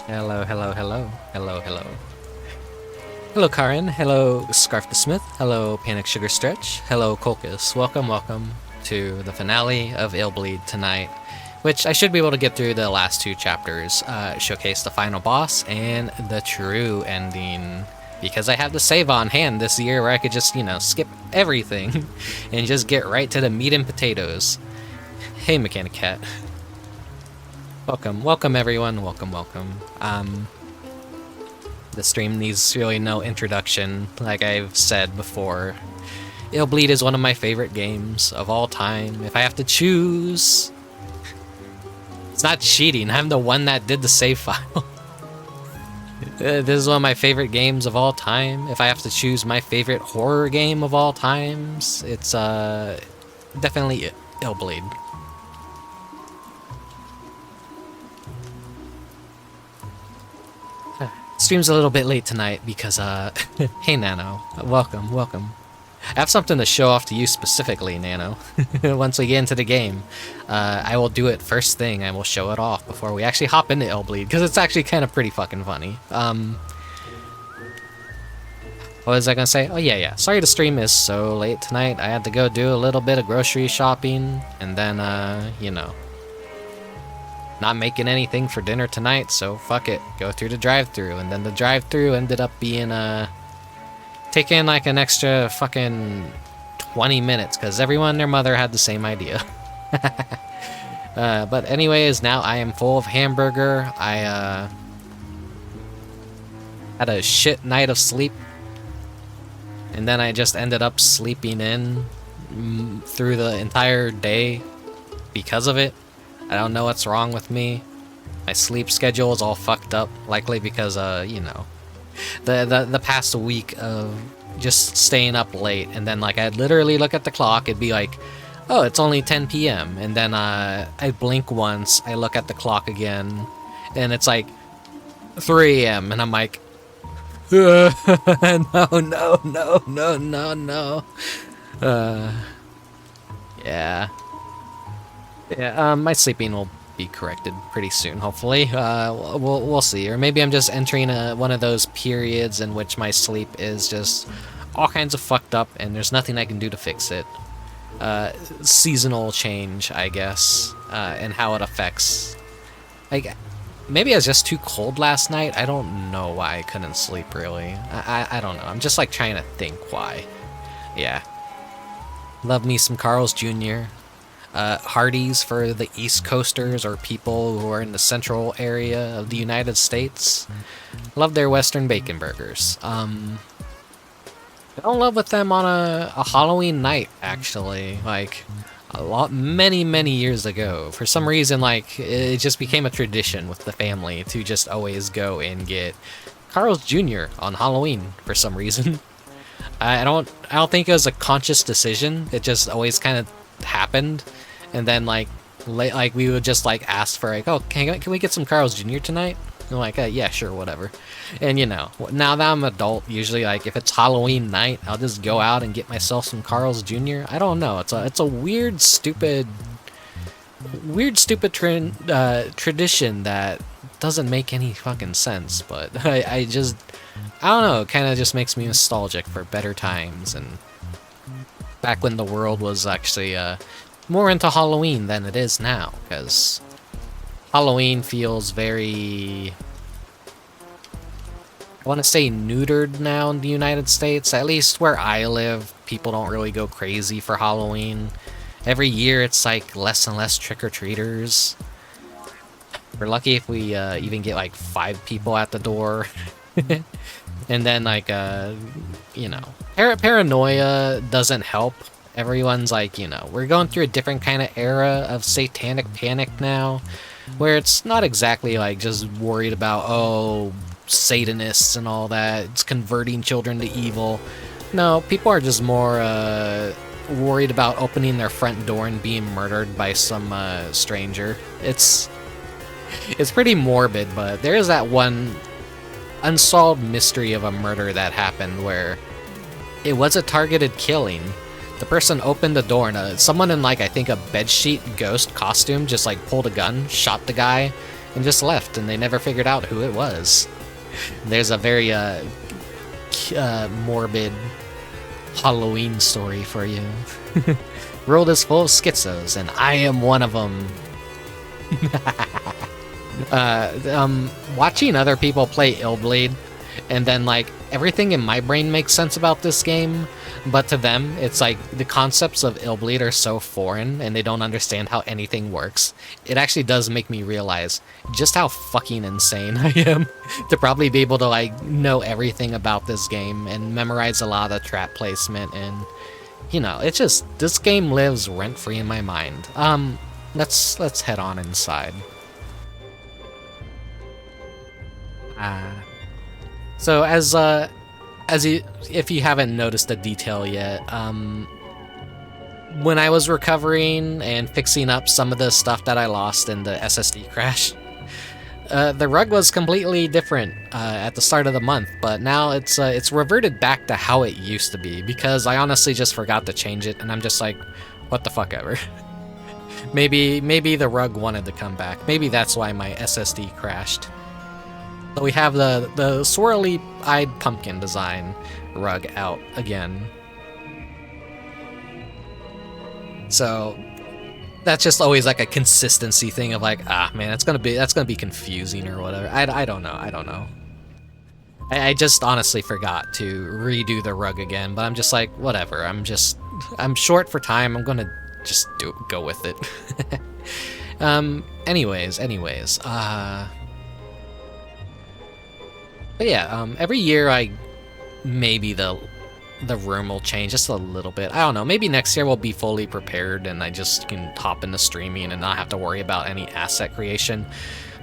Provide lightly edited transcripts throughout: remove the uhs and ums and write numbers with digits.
Hello, hello, hello, hello, hello. Hello, Karin. Hello, Scarf the Smith. Hello, Panic Sugar Stretch. Hello, Colchis. Welcome, welcome to the finale of Illbleed tonight, which I should be able to get through the last two chapters, showcase the final boss and the true ending, because I have the save on hand this year where I could just, skip everything and just get right to the meat and potatoes. Hey, Mechanic Cat. Welcome everyone, welcome. The stream needs really no introduction, like I've said before. Illbleed is one of my favorite games of all time. If I have to choose... It's not cheating, I'm the one that did the save file. This is one of my favorite games of all time. If I have to choose my favorite horror game of all times, it's definitely Illbleed. Stream's a little bit late tonight because, hey Nano, welcome. I have something to show off to you specifically, Nano. Once we get into the game, I will do it first thing. I will show it off before we actually hop into Illbleed, because it's actually kind of pretty fucking funny. What was I gonna say? Oh yeah. Sorry the stream is so late tonight. I had to go do a little bit of grocery shopping, and then, not making anything for dinner tonight, so fuck it. Go through the drive-thru, and then the drive-thru ended up being, taking like an extra fucking 20 minutes, because everyone and their mother had the same idea. But anyways, now I am full of hamburger. I, had a shit night of sleep, and then I just ended up sleeping in through the entire day because of it. I don't know what's wrong with me. My sleep schedule is all fucked up, likely because, the past week of just staying up late, and then, like, I'd literally look at the clock, it'd be like, oh, it's only 10 p.m., and then, I'd blink once, I look at the clock again, and it's like 3 a.m., and I'm like, no. Yeah. Yeah, my sleeping will be corrected pretty soon, hopefully. We'll see. Or maybe I'm just entering one of those periods in which my sleep is just all kinds of fucked up and there's nothing I can do to fix it. Seasonal change, I guess, and how it affects. Like, maybe I was just too cold last night. I don't know why I couldn't sleep, really. I don't know. I'm just, like, trying to think why. Yeah. Love me some Carl's Jr., Hardee's for the East Coasters or people who are in the central area of the United States. Love their Western bacon burgers. I don't love with them on a Halloween night, actually. Like, many years ago. For some reason, like, it just became a tradition with the family to just always go and get Carl's Jr. on Halloween for some reason. I don't think it was a conscious decision. It just always kind of happened. And then like we would just like ask for like, oh, can we get some Carl's Jr. tonight? And I'm like, yeah, sure, whatever. And now that I'm an adult, usually like if it's Halloween night, I'll just go out and get myself some Carl's Jr. I don't know. It's a weird stupid tradition that doesn't make any fucking sense. But I don't know. It kind of just makes me nostalgic for better times and back when the world was actually more into Halloween than it is now, because Halloween feels very, I want to say, neutered now in the United States. At least where I live, people don't really go crazy for Halloween. Every year it's like less and less trick-or-treaters. We're lucky if we even get like 5 people at the door. And then like, paranoia doesn't help. Everyone's like, we're going through a different kind of era of satanic panic now, where it's not exactly like just worried about, oh, Satanists and all that, it's converting children to evil. No, people are just more worried about opening their front door and being murdered by some stranger. It's pretty morbid, but there is that one unsolved mystery of a murder that happened where it was a targeted killing. The person opened the door and someone in like, I think a bedsheet ghost costume just like pulled a gun, shot the guy, and just left, and they never figured out who it was. There's a very morbid Halloween story for you. World is full of schizos, and I am one of them. Watching other people play Illbleed, and then like everything in my brain makes sense about this game, but to them it's like the concepts of Illbleed are so foreign and they don't understand how anything works. It actually does make me realize just how fucking insane I am to probably be able to like know everything about this game and memorize a lot of trap placement, and you know, it's just, this game lives rent-free in my mind. Let's head on inside. So if you haven't noticed a detail yet, when I was recovering and fixing up some of the stuff that I lost in the SSD crash, the rug was completely different at the start of the month, but now it's reverted back to how it used to be, because I honestly just forgot to change it, and I'm just like, what the fuck ever. Maybe the rug wanted to come back. Maybe that's why my SSD crashed. So we have the swirly-eyed pumpkin design rug out again. So that's just always like a consistency thing of like, ah man, that's gonna be confusing or whatever. I don't know. I just honestly forgot to redo the rug again, but I'm just like, whatever. I'm short for time. I'm gonna just go with it. Anyways. But yeah, every year maybe the room will change just a little bit. I don't know, maybe next year we'll be fully prepared and I just can hop into streaming and not have to worry about any asset creation.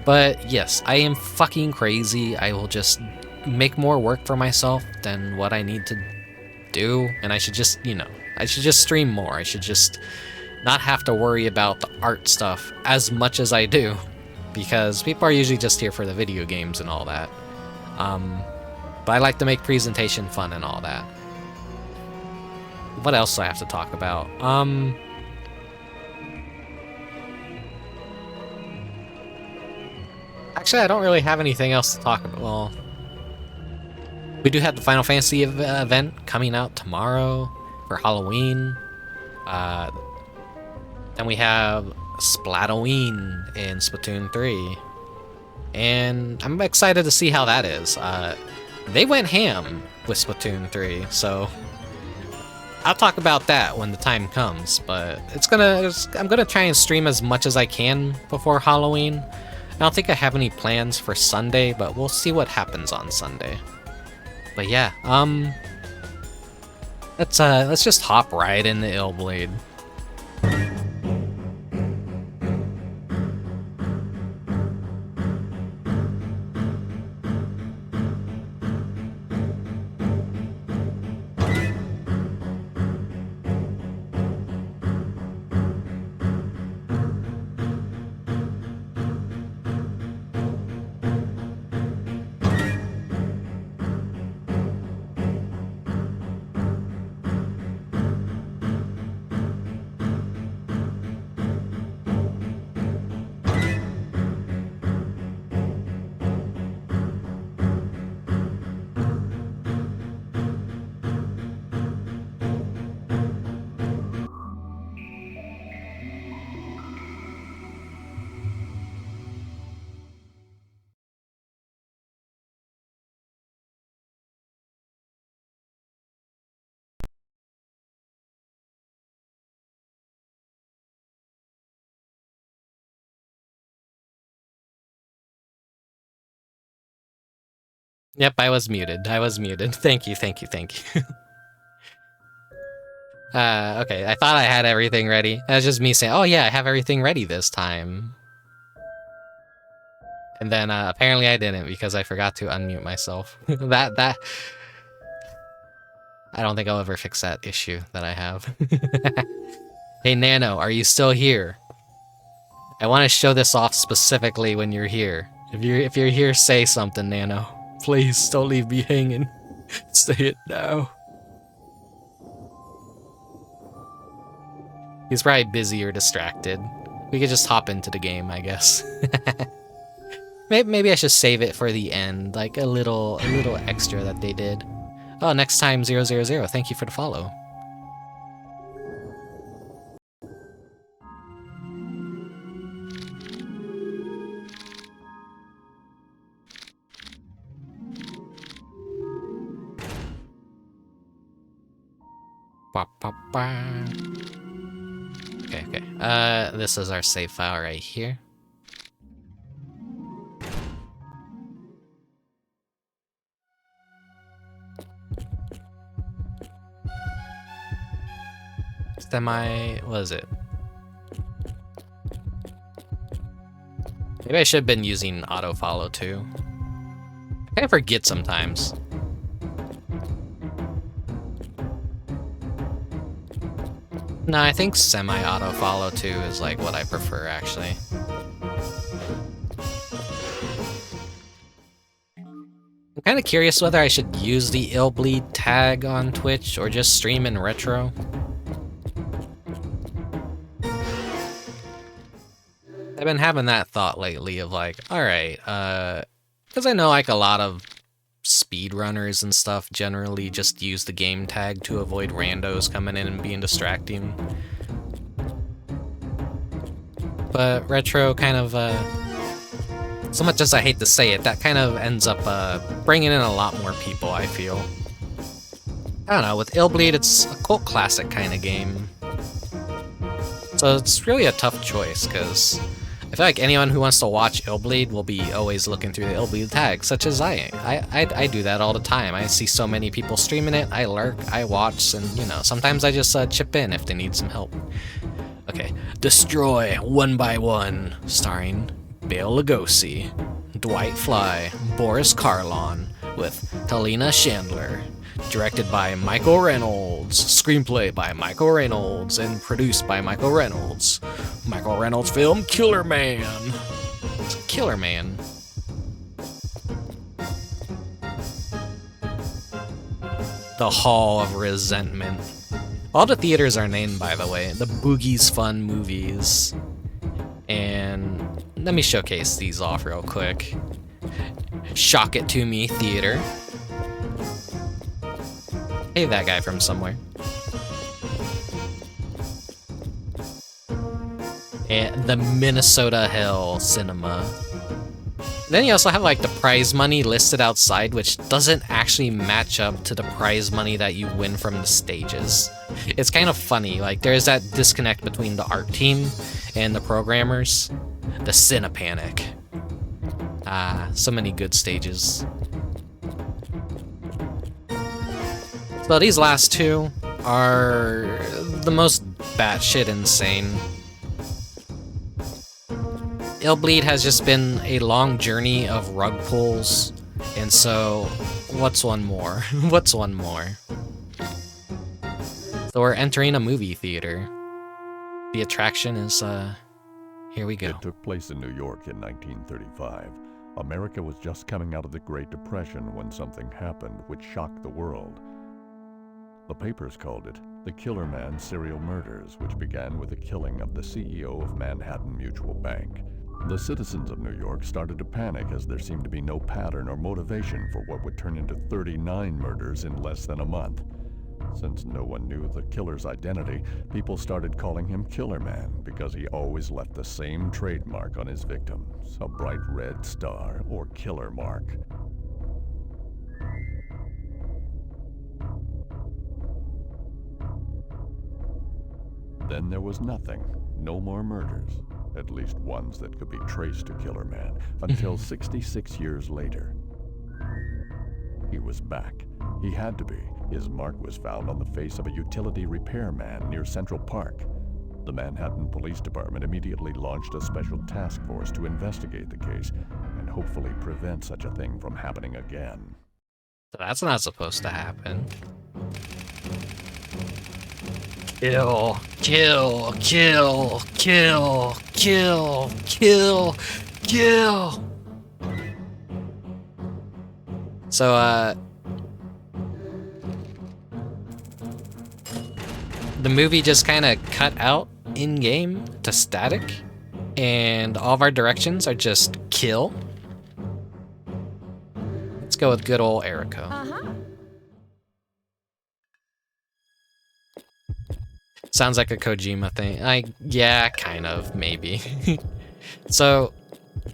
But yes, I am fucking crazy. I will just make more work for myself than what I need to do, and I should just, you know, I should just stream more. I should just not have to worry about the art stuff as much as I do, because people are usually just here for the video games and all that. But I like to make presentation fun and all that. What else do I have to talk about? Actually, I don't really have anything else to talk about. Well, we do have the Final Fantasy event coming out tomorrow for Halloween. Then we have Splatoween in Splatoon 3. And I'm excited to see how that is. They went ham with Splatoon 3, so I'll talk about that when the time comes. But I'm gonna try and stream as much as I can before Halloween. I don't think I have any plans for Sunday, but we'll see what happens on Sunday. But yeah, let's just hop right into Illbleed. Yep, I was muted. Thank you. Okay, I thought I had everything ready. That was just me saying, oh yeah, I have everything ready this time. And then apparently I didn't, because I forgot to unmute myself. that I don't think I'll ever fix that issue that I have. Hey Nano, are you still here? I want to show this off specifically when you're here. If you're here, say something, Nano. Please don't leave me hanging. Say it now. He's probably busy or distracted. We could just hop into the game, I guess. Maybe I should save it for the end, like a little extra that they did. Oh, next time 000. Thank you for the follow. Okay. This is our save file right here. What is it? Maybe I should have been using autofollow too. I kind of forget sometimes. No, I think semi-autofollow too is like what I prefer actually. I'm kind of curious whether I should use the Illbleed tag on Twitch or just stream in retro. I've been having that thought lately of like, alright, because I know like a lot of speedrunners and stuff generally just use the game tag to avoid randos coming in and being distracting. But retro kind of, so much as I hate to say it, that kind of ends up bringing in a lot more people, I feel. I don't know, with Illbleed, it's a cult classic kind of game. So it's really a tough choice, because I feel like anyone who wants to watch Illbleed will be always looking through the Illbleed tag, such as I do that all the time. I see so many people streaming it, I lurk, I watch, and, you know, sometimes I just chip in if they need some help. Okay, Destroy One by One, starring Bela Lugosi, Dwight Fly, Boris Karloff, with Helena Chandler. Directed by Michael Reynolds, screenplay by Michael Reynolds, and produced by Michael Reynolds. Michael Reynolds film Killerman. It's Killerman. The Hall of Resentment. All the theaters are named, by the way, the Boogie's Fun Movies. And let me showcase these off real quick. Shock It To Me Theater. Hey, that guy from somewhere. And the Minnesota Hell Cinema. Then you also have like the prize money listed outside, which doesn't actually match up to the prize money that you win from the stages. It's kind of funny, like there's that disconnect between the art team and the programmers. The Cinepanic. So many good stages. So these last two are the most batshit insane. Illbleed has just been a long journey of rug pulls, and so what's one more? What's one more? So we're entering a movie theater. The attraction is, here we go. It took place in New York in 1935. America was just coming out of the Great Depression when something happened which shocked the world. The papers called it the Killerman serial murders, which began with the killing of the CEO of Manhattan Mutual Bank. The citizens of New York started to panic as there seemed to be no pattern or motivation for what would turn into 39 murders in less than a month. Since no one knew the killer's identity, people started calling him Killerman because he always left the same trademark on his victims, a bright red star or killer mark. Then there was nothing, no more murders, at least ones that could be traced to Killerman, until 66 years later. He was back. He had to be. His mark was found on the face of a utility repairman near Central Park. The Manhattan Police Department immediately launched a special task force to investigate the case and hopefully prevent such a thing from happening again. So that's not supposed to happen. Kill, kill, kill, kill, kill, kill, kill. So, the movie just kind of cut out in-game to static, and all of our directions are just kill, Let's go with good old Erico. Sounds like a Kojima thing. Yeah, kind of, maybe. So,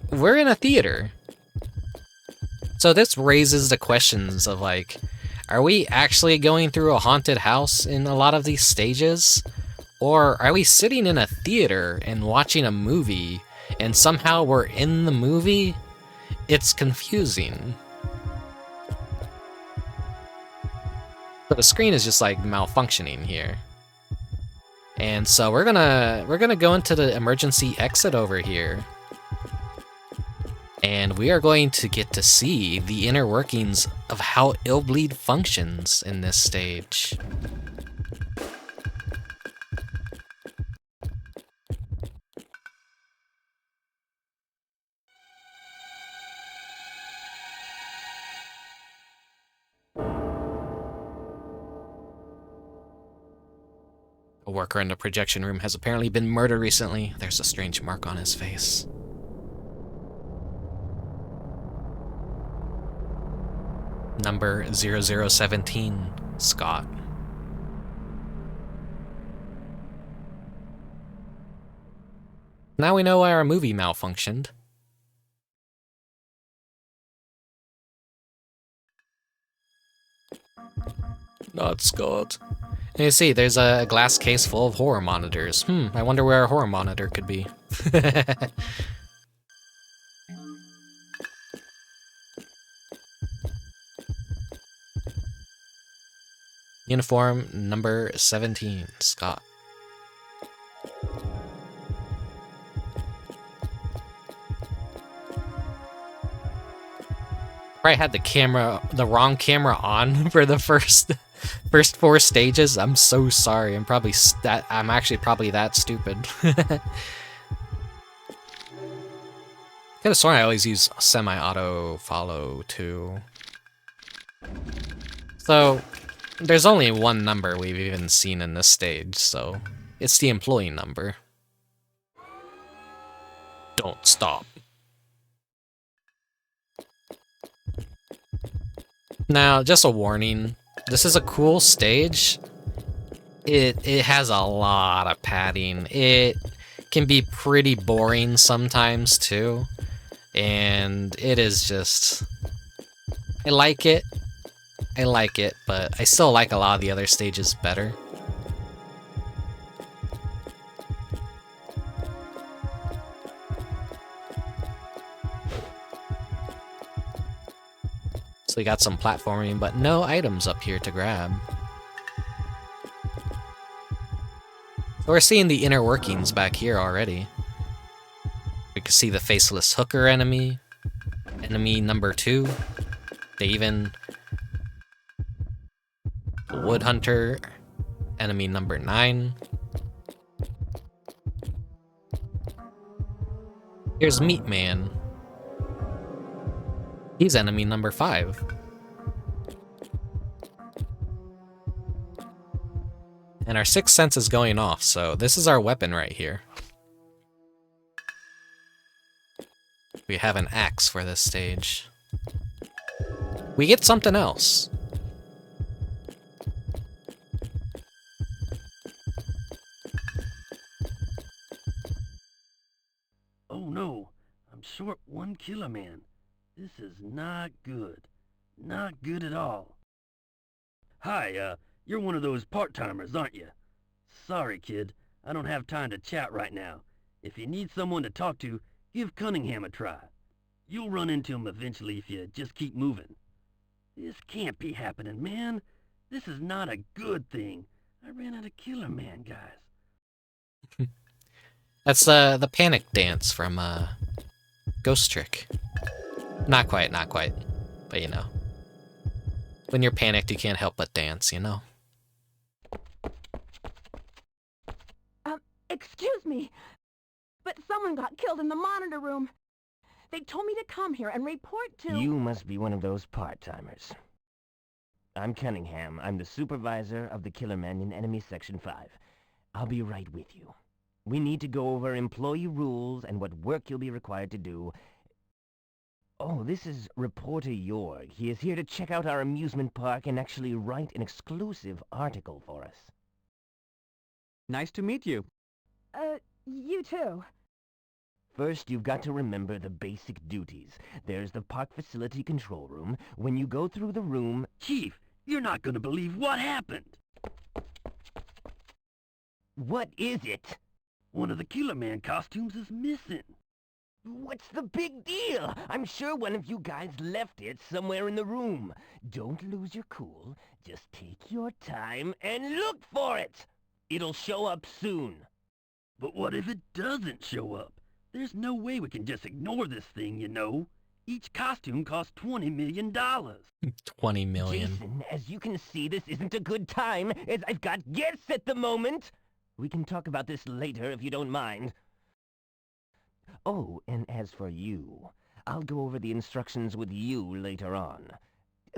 we're in a theater. So this raises the questions of like, are we actually going through a haunted house in a lot of these stages? Or are we sitting in a theater and watching a movie and somehow we're in the movie? It's confusing. So the screen is just like malfunctioning here. And so we're gonna go into the emergency exit over here. And we are going to get to see the inner workings of how Illbleed functions in this stage. A worker in the projection room has apparently been murdered recently. There's a strange mark on his face. Number 0017, Scott. Now we know why our movie malfunctioned. Not Scott. And you see, there's a glass case full of horror monitors. I wonder where a horror monitor could be. Uniform number 17, Scott. Probably had the wrong camera on for the first 4 stages. I'm so sorry. I'm actually probably that stupid. Could have sworn I always use semi-auto follow too. So there's only one number we've even seen in this stage, so it's the employee number. Don't stop. Now, just a warning. This is a cool stage. It has a lot of padding. It can be pretty boring sometimes too. And it is just... I like it, but I still like a lot of the other stages better. So we got some platforming, but no items up here to grab. So we're seeing the inner workings back here already. We can see the faceless hooker enemy number 2, Daven, the wood hunter, enemy number 9. Here's Meat Man. He's enemy number 5. And our 6th sense is going off, so this is our weapon right here. We have an axe for this stage. We get something else. Oh no, I'm short 1 Killerman. This is not good. Not good at all. Hi, you're one of those part-timers, aren't you? Sorry, kid. I don't have time to chat right now. If you need someone to talk to, give Cunningham a try. You'll run into him eventually if you just keep moving. This can't be happening, man. This is not a good thing. I ran out of Killerman, guys. That's the panic dance from Ghost Trick. Not quite, but you know. When you're panicked, you can't help but dance, you know? Excuse me, but someone got killed in the monitor room. They told me to come here and report to... You must be one of those part-timers. I'm Cunningham. I'm the supervisor of the Killerman in Enemy Section 5. I'll be right with you. We need to go over employee rules and what work you'll be required to do. Oh, Oh, this is Reporter Jorg. He is here to check out our amusement park and actually write an exclusive article for us. Nice to meet you. You too. First, you've got to remember the basic duties. There's the park facility control room. When you go through the room... Chief, you're not gonna believe what happened. What is it? One of the Killerman costumes is missing. What's the big deal? I'm sure one of you guys left it somewhere in the room. Don't lose your cool. Just take your time and look for it. It'll show up soon. But what if it doesn't show up? There's no way we can just ignore this thing, you know. Each costume costs $20 million. 20 million. Jason, as you can see, this isn't a good time, as I've got guests at the moment. We can talk about this later if you don't mind. Oh, and as for you, I'll go over the instructions with you later on.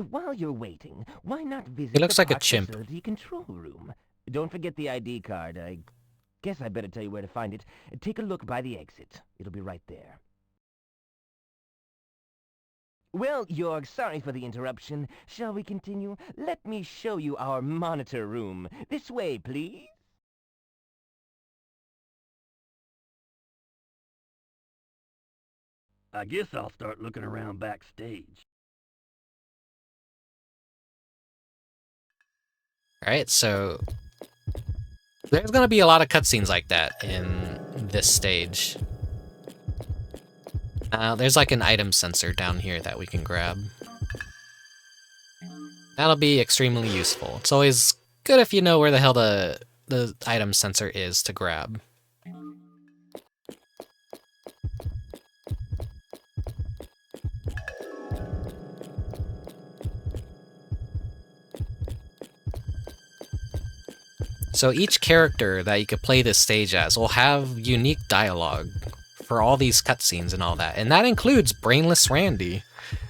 While you're waiting, why not visit He looks the like a park chimp. facility control room? Don't forget the ID card. I guess I better tell you where to find it. Take a look by the exit. It'll be right there. Well, Jorg, sorry for the interruption. Shall we continue? Let me show you our monitor room. This way, please. I guess I'll start looking around backstage. Alright, so there's gonna be a lot of cutscenes like that in this stage. There's like an item sensor down here that we can grab. That'll be extremely useful. It's always good if you know where the hell the item sensor is to grab. So each character that you could play this stage as will have unique dialogue for all these cutscenes and all that, and that includes Brainless Randy.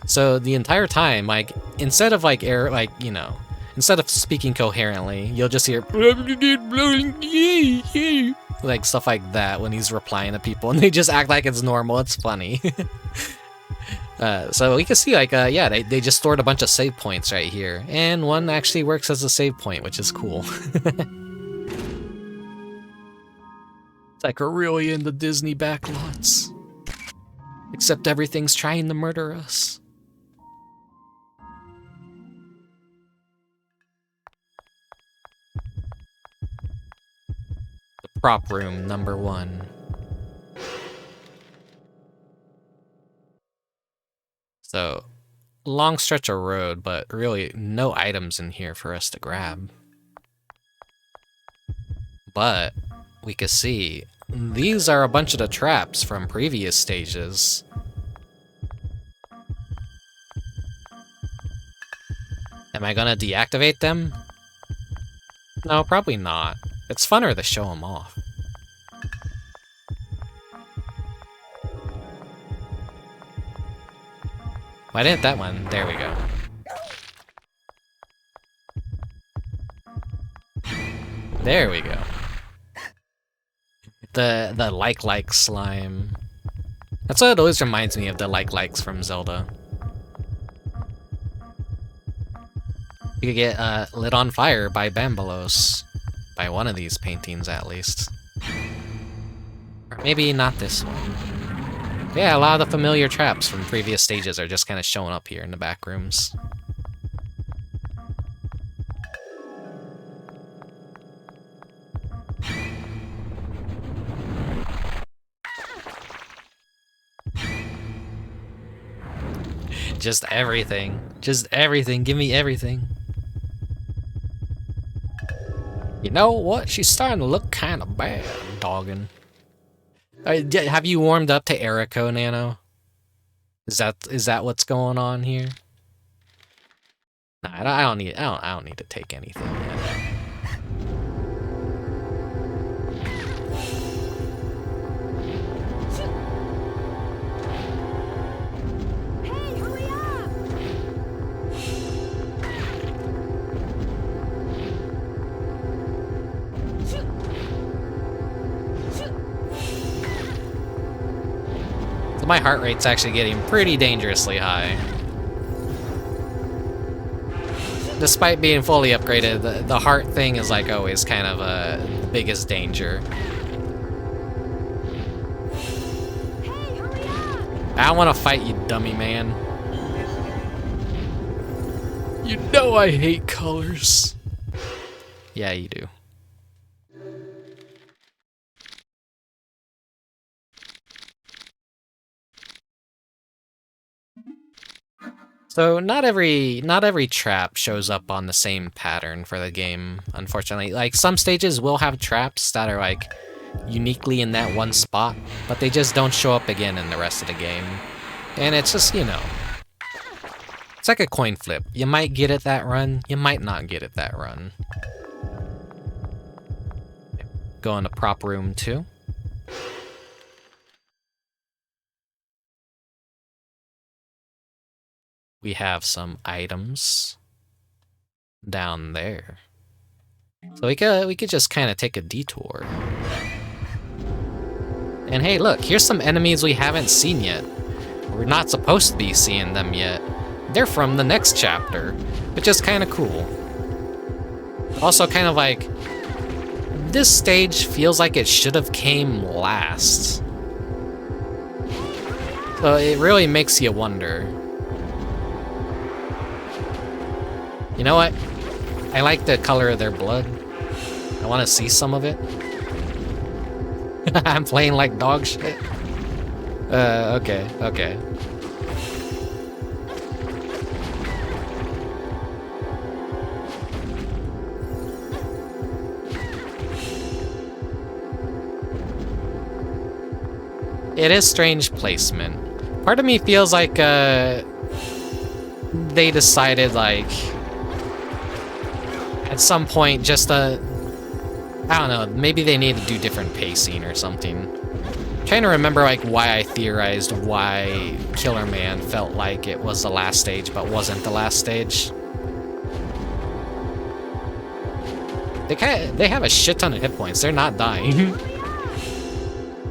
So the entire time, like, instead of like instead of speaking coherently, you'll just hear like stuff like that when he's replying to people, and they just act like it's normal. It's funny. So we can see, like, yeah, they just stored a bunch of save points right here, and one actually works as a save point, which is cool. It's like we're really in the Disney backlots. Except everything's trying to murder us. The prop room, number 1. So, long stretch of road, but really no items in here for us to grab. But we can see these are a bunch of the traps from previous stages. Am I gonna deactivate them? No, probably not. It's funner to show them off. Why didn't that one? There we go. There we go. The like slime. That's what it always reminds me of, the likes from Zelda. You could get lit on fire by Bambalos. By one of these paintings, at least. Or maybe not this one. Yeah, a lot of the familiar traps from previous stages are just kind of showing up here in the back rooms. Just everything. Just everything. Give me everything. You know what? She's starting to look kind of bad, dogging. Have you warmed up to Erico, Nano? Is that what's going on here? Nah, I don't need to take anything yet. So my heart rate's actually getting pretty dangerously high. Despite being fully upgraded, the heart thing is like always kind of the biggest danger. Hey, hurry up! I don't want to fight you, dummy man. You know I hate colors. Yeah, you do. So not every trap shows up on the same pattern for the game, unfortunately. Like some stages will have traps that are like uniquely in that one spot, but they just don't show up again in the rest of the game. And it's just, you know, it's like a coin flip. You might get it that run, you might not get it that run. Go into prop room 2. We have some items down there. So we could just kind of take a detour. And hey, look, here's some enemies we haven't seen yet. We're not supposed to be seeing them yet. They're from the next chapter, which is kind of cool. Also kind of like, this stage feels like it should have came last. So it really makes you wonder. You know what? I like the color of their blood. I want to see some of it. I'm playing like dog shit. Okay. It is strange placement. Part of me feels like they decided like at some point just I don't know, maybe they need to do different pacing or something. I'm trying to remember like why I theorized why Killerman felt like it was the last stage but wasn't the last stage. They have a shit ton of hit points. They're not dying.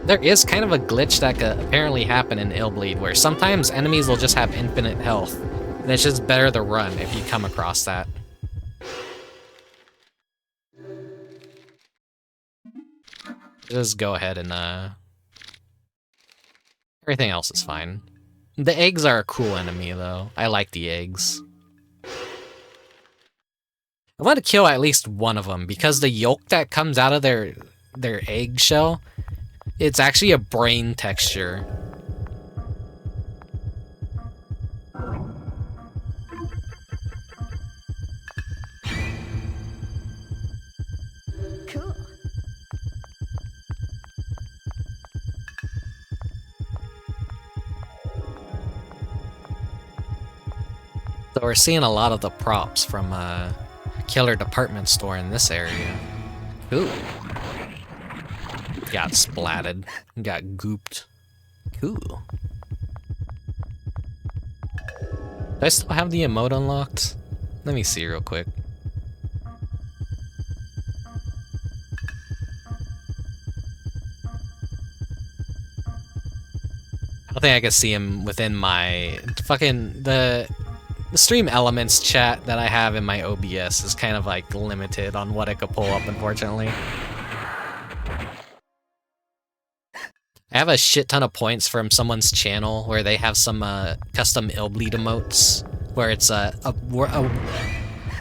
There is kind of a glitch that could apparently happen in Illbleed where sometimes enemies will just have infinite health. And it's just better to run if you come across that. Just go ahead and everything else is fine. The eggs are a cool enemy though. I like the eggs. I want to kill at least one of them because the yolk that comes out of their eggshell, it's actually a brain texture. Cool. So we're seeing a lot of the props from Killer Department Store in this area. Ooh. Got splatted. Got gooped. Cool. Do I still have the emote unlocked? Let me see real quick. I don't think I can see him within my fucking the stream elements chat that I have in my OBS is kind of like limited on what I could pull up, unfortunately. I have a shit ton of points from someone's channel where they have some custom Illbleed emotes where it's a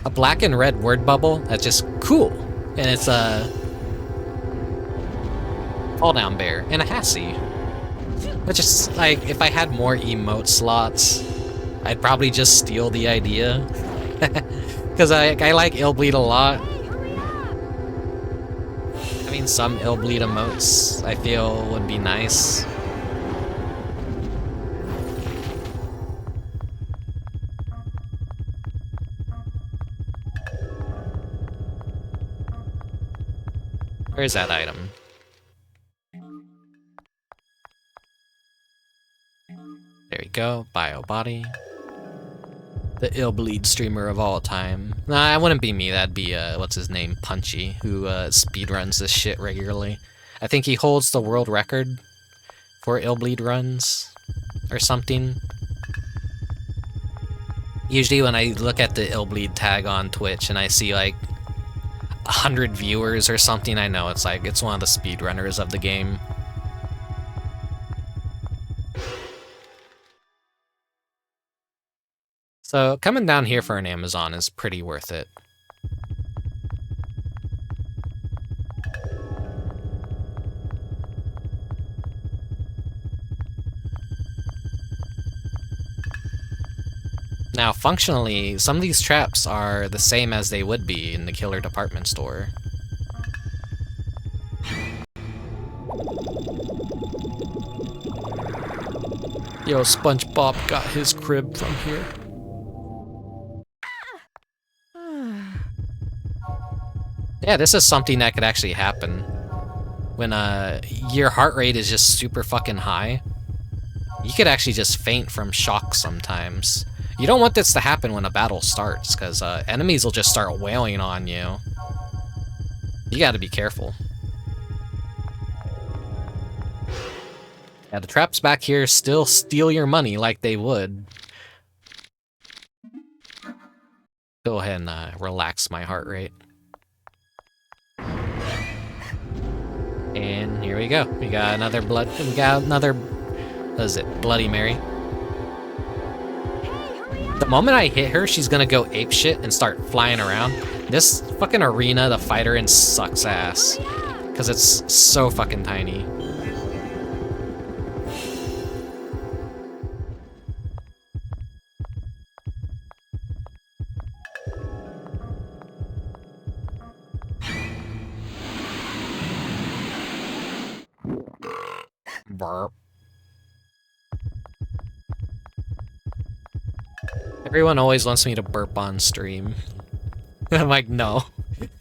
black and red word bubble that's just cool, and it's a fall down bear and a Hassie. Which is like, if I had more emote slots, I'd probably just steal the idea. Because I like Illbleed a lot. Hey, hurry up! Having some Illbleed emotes, I feel, would be nice. Where's that item? There we go, bio body. The Illbleed streamer of all time. Nah, it wouldn't be me, that'd be, what's his name, Punchy, who speedruns this shit regularly. I think he holds the world record for Illbleed runs, or something. Usually when I look at the Illbleed tag on Twitch and I see like 100 viewers or something, I know it's like it's one of the speedrunners of the game. So coming down here for an Amazon is pretty worth it. Now, functionally, some of these traps are the same as they would be in the Killer department store. Yo, SpongeBob got his crib from here. Yeah, this is something that could actually happen. When your heart rate is just super fucking high, you could actually just faint from shock sometimes. You don't want this to happen when a battle starts, because enemies will just start wailing on you. You gotta be careful. Yeah, the traps back here still steal your money like they would. Go ahead and relax my heart rate. And here we go. We got another what is it, Bloody Mary. The moment I hit her, she's gonna go apeshit and start flying around. This fucking arena the fighter in sucks ass. Because it's so fucking tiny. Burp. Everyone always wants me to burp on stream. I'm like, no.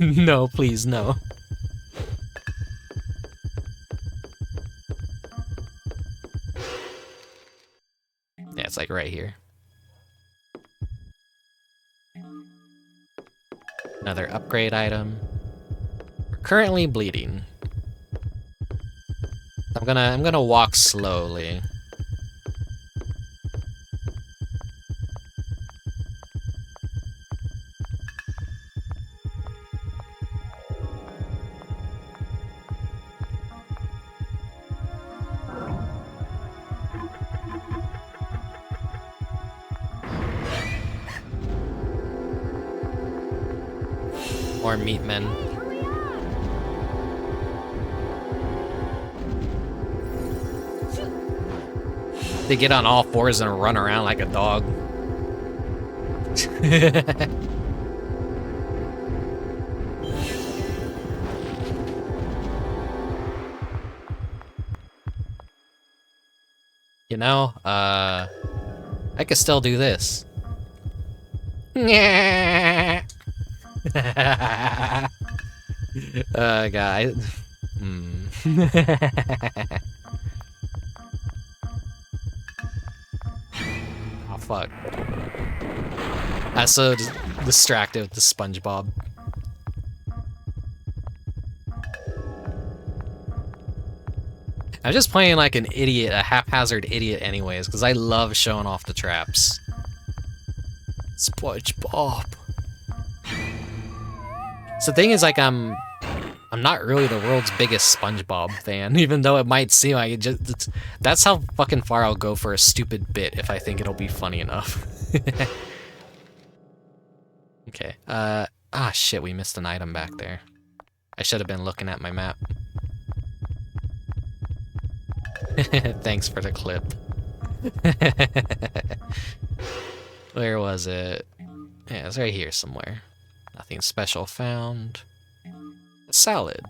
No, please, no. Yeah, it's like right here. Another upgrade item. We're currently bleeding. I'm gonna walk slowly. More meat men. They get on all fours and run around like a dog. You know, I could still do this. Guys. Oh, fuck. That's so distracted with the SpongeBob. I'm just playing like an idiot, a haphazard idiot anyways, because I love showing off the traps. SpongeBob. So the thing is, like, I'm not really the world's biggest SpongeBob fan, even though it might seem like it just... that's how fucking far I'll go for a stupid bit if I think it'll be funny enough. Okay, ah shit, we missed an item back there. I should have been looking at my map. Thanks for the clip. Where was it? Yeah, it's right here somewhere. Nothing special found. A salad.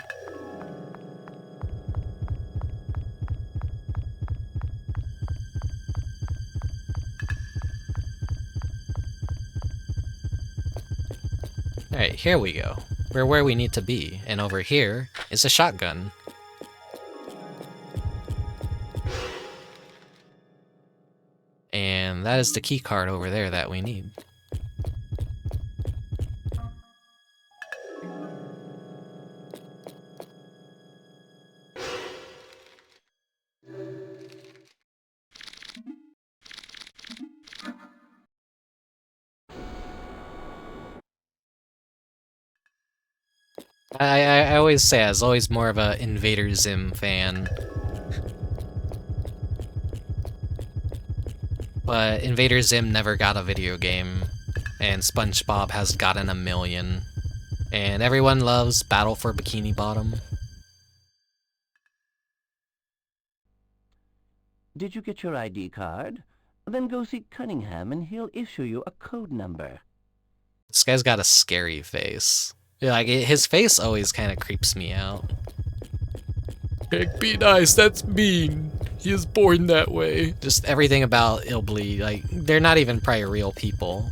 Alright, here we go. We're where we need to be, and over here is a shotgun. And that is the key card over there that we need. I always say I was always more of a Invader Zim fan. But Invader Zim never got a video game, and SpongeBob has gotten a million. And everyone loves Battle for Bikini Bottom. Did you get your ID card? Then go see Cunningham and he'll issue you a code number. This guy's got a scary face. Like, his face always kind of creeps me out. Heck, be nice, that's mean. He is born that way. Just everything about Illbleed, like, they're not even probably real people.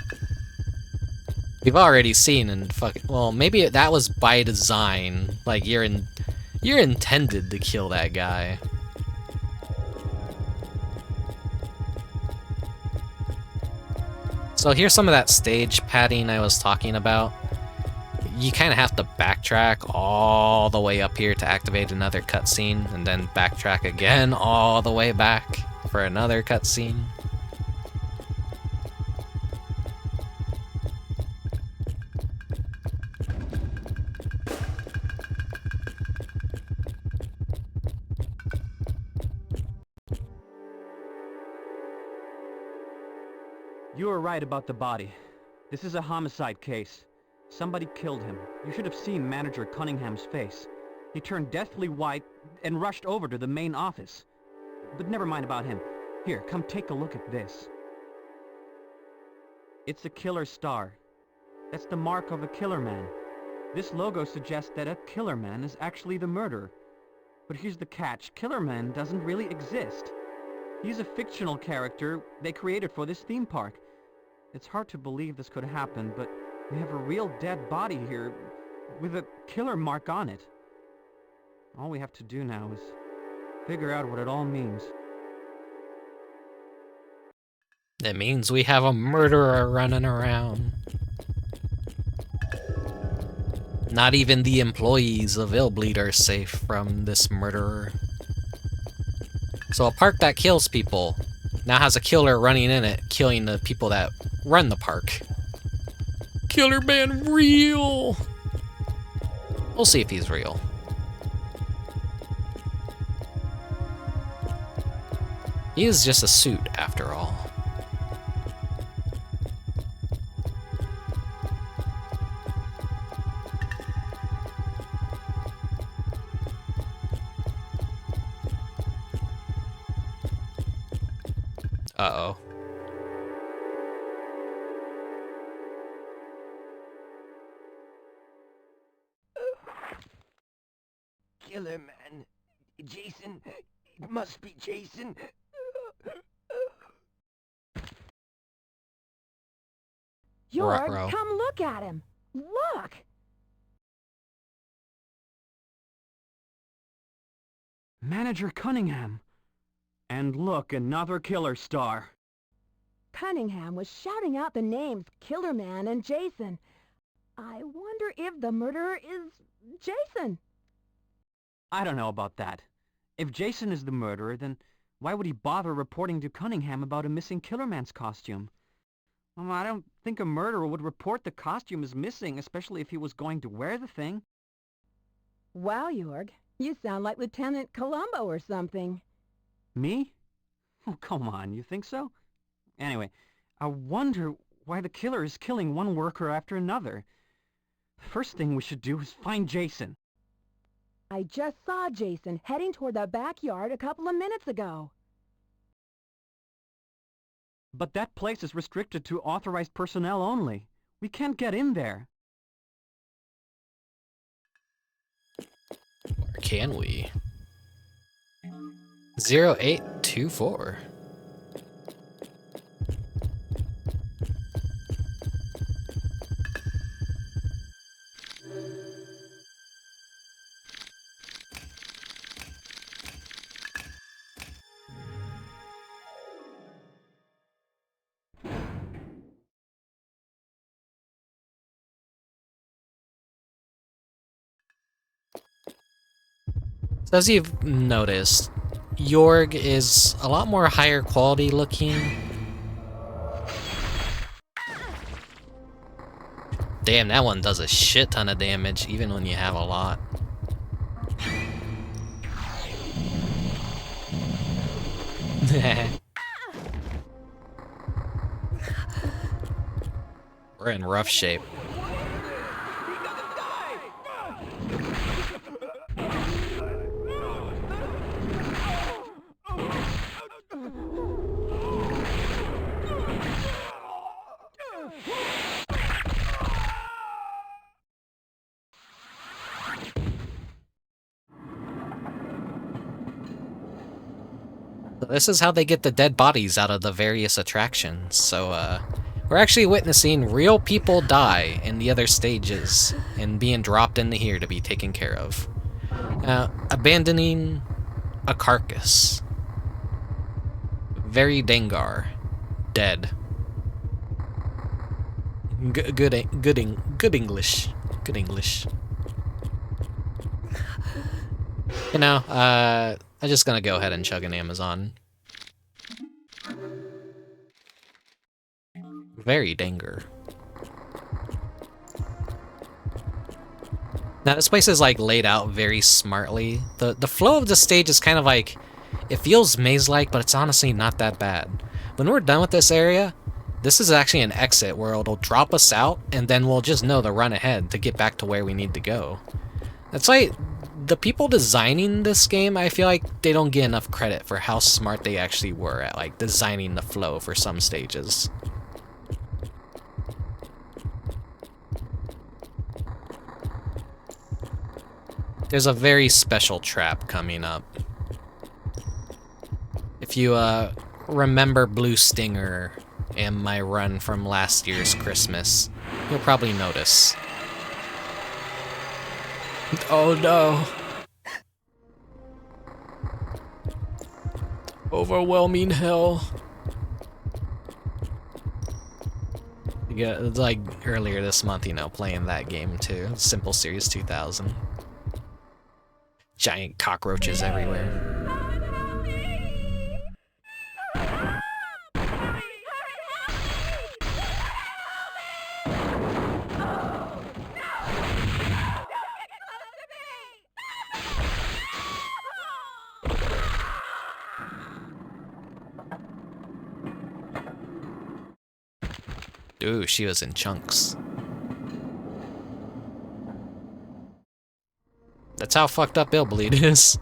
We've already seen and well, maybe that was by design. Like, you're intended to kill that guy. So here's some of that stage padding I was talking about. You kind of have to backtrack all the way up here to activate another cutscene, and then backtrack again all the way back for another cutscene. You were right about the body. This is a homicide case. Somebody killed him. You should have seen Manager Cunningham's face. He turned deathly white and rushed over to the main office. But never mind about him. Here, come take a look at this. It's a killer star. That's the mark of a Killerman. This logo suggests that a Killerman is actually the murderer. But here's the catch. Killerman doesn't really exist. He's a fictional character they created for this theme park. It's hard to believe this could happen, but we have a real dead body here with a killer mark on it. All we have to do now is figure out what it all means. It means we have a murderer running around. Not even the employees of Illbleed are safe from this murderer. So a park that kills people now has a killer running in it, killing the people that run the park. Killerman real! We'll see if he's real. He is just a suit, after all. Uh-oh. Killerman. Jason. It must be Jason. Jorg, Ruh-roh. come look at him. Look! Manager Cunningham. And look, another killer star. Cunningham was shouting out the names Killerman and Jason. I wonder if the murderer is Jason. I don't know about that. If Jason is the murderer, then why would he bother reporting to Cunningham about a missing Killerman's costume? Well, I don't think a murderer would report the costume as missing, especially if he was going to wear the thing. Wow, Jorg, you sound like Lieutenant Columbo or something. Me? Oh, come on, you think so? Anyway, I wonder why the killer is killing one worker after another. First thing we should do is find Jason. I just saw Jason heading toward the backyard a couple of minutes ago. But that place is restricted to authorized personnel only. We can't get in there. Or can we? 0824. So as you've noticed, Jorg is a lot more higher quality looking. Damn, that one does a shit ton of damage, even when you have a lot. We're in rough shape. So this is how they get the dead bodies out of the various attractions. So, we're actually witnessing real people die in the other stages and being dropped into here to be taken care of. Abandoning a carcass. Very Dengar. Dead. Good English. Good English. You know, I'm just gonna go ahead and chug an Amazon. Very Dengar. Now this place is like laid out very smartly. The flow of the stage is kind of like, it feels maze-like, but it's honestly not that bad. When we're done with this area, this is actually an exit where it'll drop us out, and then we'll just know to run ahead to get back to where we need to go. That's like, the people designing this game, I feel like they don't get enough credit for how smart they actually were at like designing the flow for some stages. There's a very special trap coming up. If you remember Blue Stinger and my run from last year's Christmas, you'll probably notice. Oh no. Overwhelming hell. Yeah, it's like earlier this month, you know, playing that game too. Simple Series 2000. Giant cockroaches everywhere. Ooh, she was in chunks. That's how fucked up Illbleed is.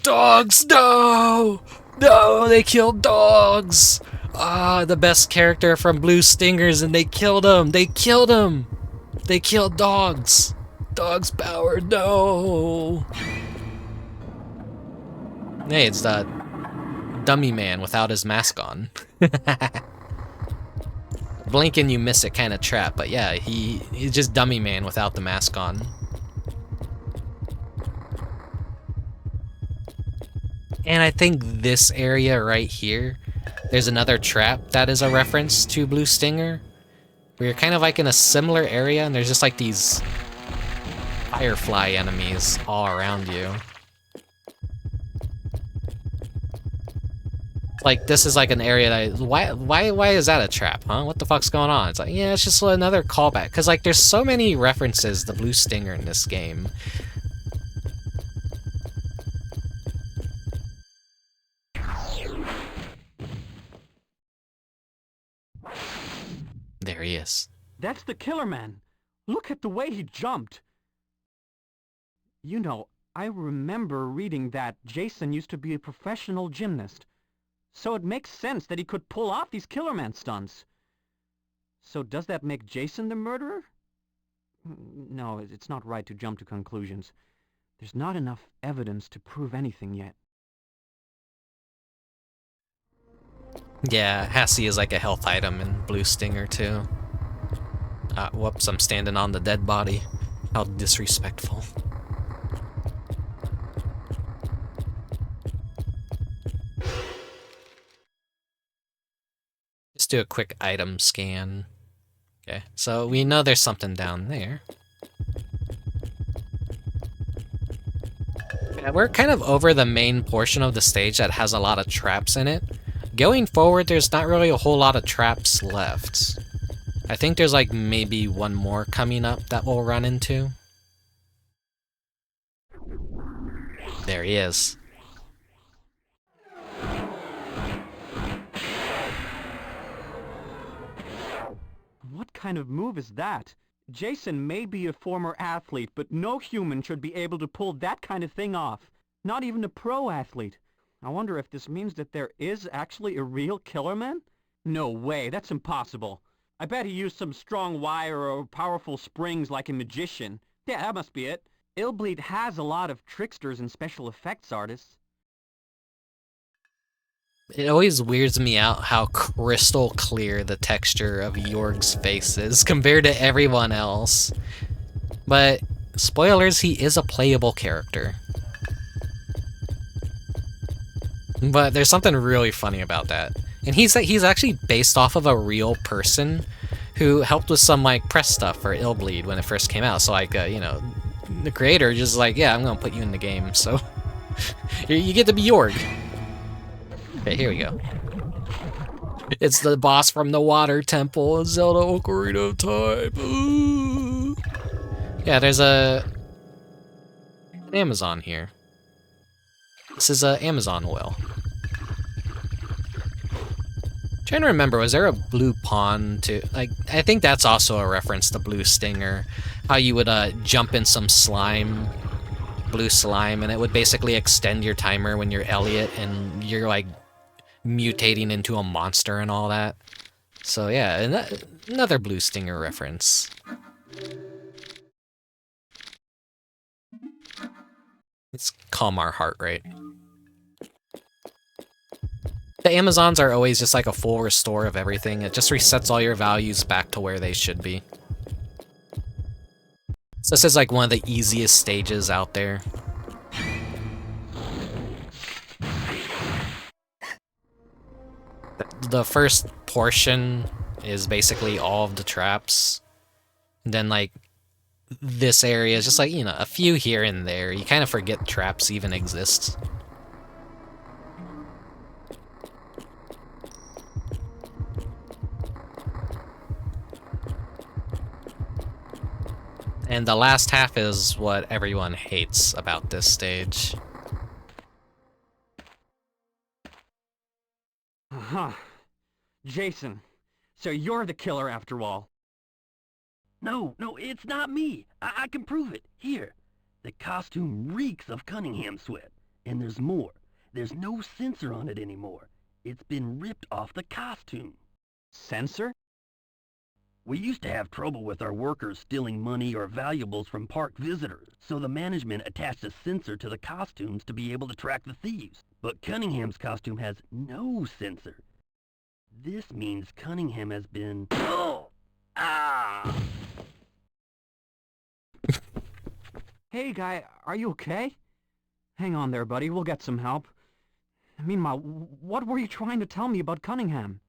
Dogs, no! No, they killed dogs! Ah, the best character from Blue Stingers, and they killed him! They killed him! They killed dogs! Dogs power, no! Hey, it's that dummy man without his mask on. Blink and you miss it kind of trap, but yeah, he's just dummy man without the mask on. And I think this area right here, there's another trap that is a reference to Blue Stinger. Where you're kind of like in a similar area and there's just like these firefly enemies all around you. Like, this is like an area that why is that a trap, huh? What the fuck's going on? It's like, yeah, it's just another callback. Because, like, there's so many references to Blue Stinger in this game. There he is. That's the Killerman. Look at the way he jumped. You know, I remember reading that Jason used to be a professional gymnast. So it makes sense that he could pull off these Killerman stunts. So does that make Jason the murderer? No, it's not right to jump to conclusions. There's not enough evidence to prove anything yet. Yeah, Hassie is like a health item in Blue Stinger too. Whoops, I'm standing on the dead body. How disrespectful. Just do a quick item scan. Okay, so we know there's something down there. Yeah, we're kind of over the main portion of the stage that has a lot of traps in it. going forward, there's not really a whole lot of traps left. I think there's like maybe one more coming up that we'll run into. There he is. What kind of move is that? Jason may be a former athlete, but no human should be able to pull that kind of thing off. Not even a pro athlete. I wonder if this means that there is actually a real Killerman? No way, that's impossible. I bet he used some strong wire or powerful springs like a magician. Yeah, that must be it. Illbleed has a lot of tricksters and special effects artists. It always weirds me out how crystal clear the texture of Jorg's face is compared to everyone else. But, spoilers, he is a playable character. But there's something really funny about that. And he's actually based off of a real person who helped with some, like, press stuff for Illbleed when it first came out. So, like, you know, the creator just like, yeah, I'm gonna put you in the game, so you get to be Jorg. Okay, here we go. It's the boss from the Water Temple in Zelda Ocarina of Time. Ooh. Yeah, there's an Amazon here. This is an Amazon well. Trying to remember, was there a blue pond too? Like, I think that's also a reference to Blue Stinger. How you would jump in some slime, blue slime, and it would basically extend your timer when you're Elliot and you're like mutating into a monster and all that. So yeah, another Blue Stinger reference. Let's calm our heart rate. The Amazons are always just like a full restore of everything. It just resets all your values back to where they should be. So this is like one of the easiest stages out there. The first portion is basically all of the traps. And then like this area is just like, you know, a few here and there. You kind of forget traps even exist. And the last half is what everyone hates about this stage. Huh. Jason, so you're the killer after all. No, it's not me. I can prove it. Here. The costume reeks of Cunningham sweat. And there's more. There's no sensor on it anymore. It's been ripped off the costume. Sensor? We used to have trouble with our workers stealing money or valuables from park visitors, so the management attached a sensor to the costumes to be able to track the thieves. But Cunningham's costume has no sensor. This means Cunningham has been... Oh! Ah! Hey, guy, are you okay? Hang on there, buddy. We'll get some help. Meanwhile, what were you trying to tell me about Cunningham?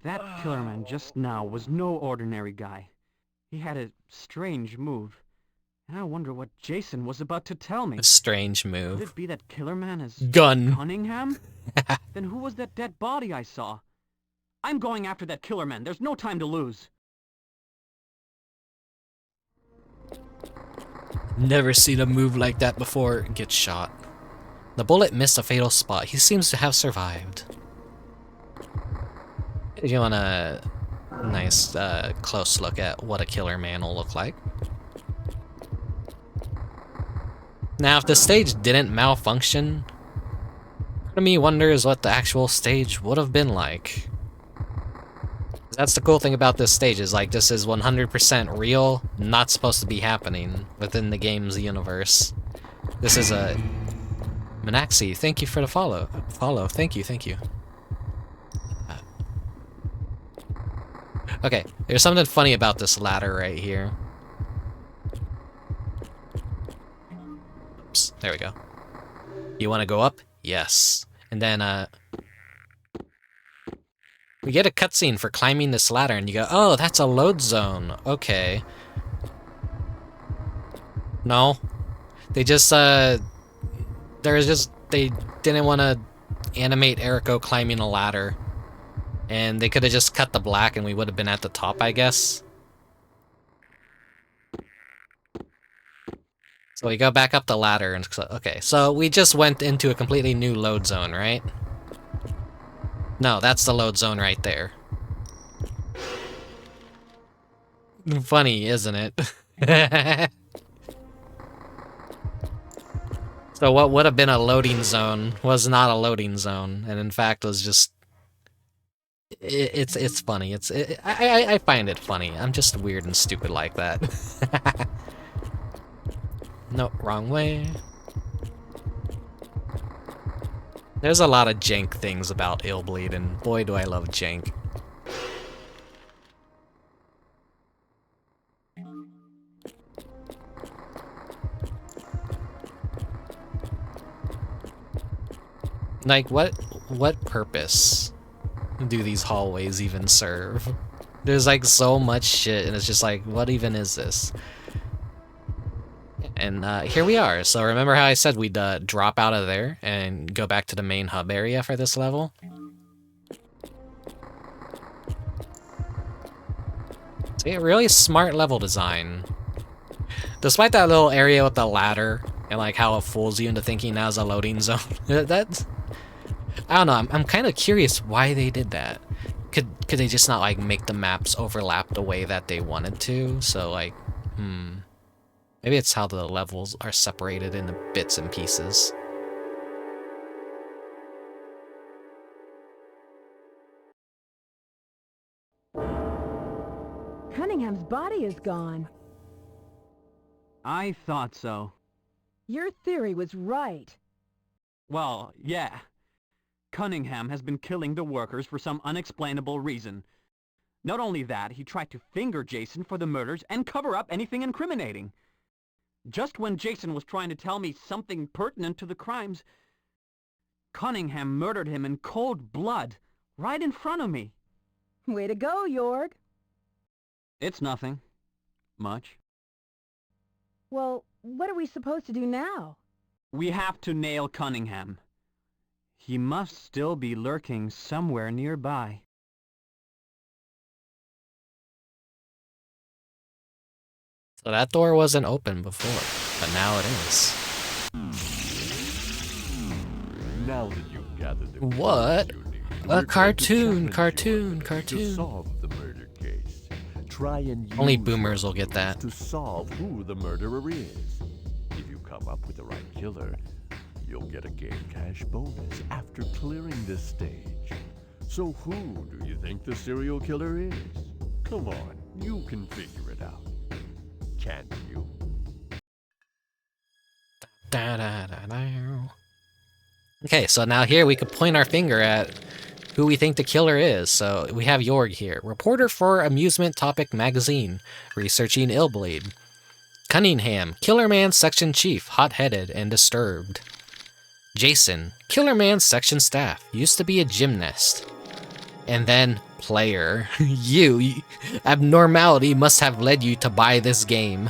That Killerman just now was no ordinary guy. He had a strange move. And I wonder what Jason was about to tell me. A strange move. Could it be that Killerman is... Gun. Cunningham? Then who was that dead body I saw? I'm going after that Killerman. There's no time to lose. Never seen a move like that before. Get shot. The bullet missed a fatal spot. He seems to have survived. If you want a nice close look at what a Killerman will look like. Now, if the stage didn't malfunction, part of me wonders what the actual stage would have been like. That's the cool thing about this stage, is like this is 100% real, not supposed to be happening within the game's universe. This is a... Minaxi, thank you for the follow. Thank you. Okay, there's something funny about this ladder right here. Oops, there we go. You want to go up? Yes. And then, we get a cutscene for climbing this ladder, and you go, oh, that's a load zone. Okay. No. They just, they didn't want to animate Eriko climbing a ladder. And they could have just cut the black and we would have been at the top, I guess. So we go back up the ladder and okay, so we just went into a completely new load zone, right? No, that's the load zone right there. Funny, isn't it? So what would have been a loading zone was not a loading zone, and in fact was just... It's funny. I find it funny. I'm just weird and stupid like that. No, wrong way. There's a lot of jank things about Illbleed, and boy do I love jank. Like, what purpose do these hallways even serve? There's like so much shit, and it's just like, what even is this? And here we are. So remember how I said we'd drop out of there and go back to the main hub area for this level? See, really smart level design. Despite that little area with the ladder and like how it fools you into thinking that was a loading zone. That's... I don't know, I'm kind of curious why they did that. Could they just not like make the maps overlap the way that they wanted to? So like, maybe it's how the levels are separated into bits and pieces. Cunningham's body is gone. I thought so. Your theory was right. Well, yeah. Cunningham has been killing the workers for some unexplainable reason. Not only that, he tried to finger Jason for the murders and cover up anything incriminating. Just when Jason was trying to tell me something pertinent to the crimes, Cunningham murdered him in cold blood, right in front of me. Way to go, Jorg. It's nothing. Much. Well, what are we supposed to do now? We have to nail Cunningham. He must still be lurking somewhere nearby. So that door wasn't open before, but now it is. Now that you've gathered the What? clues you need, A we're going to cartoon, challenge you to cartoon. solve the murder case. Try and Only use boomers your will get that. clues to solve who the murderer is. If you come up with the right killer, you'll get a game cash bonus after clearing this stage. So who do you think the serial killer is? Come on, you can figure it out. Can't you? Okay, so now here we could point our finger at who we think the killer is. So we have Jorg here, reporter for Amusement Topic Magazine, researching Illbleed. Cunningham, Killerman section chief, hot-headed and disturbed. Jason, Killerman section staff, used to be a gymnast. And then player, you, abnormality must have led you to buy this game.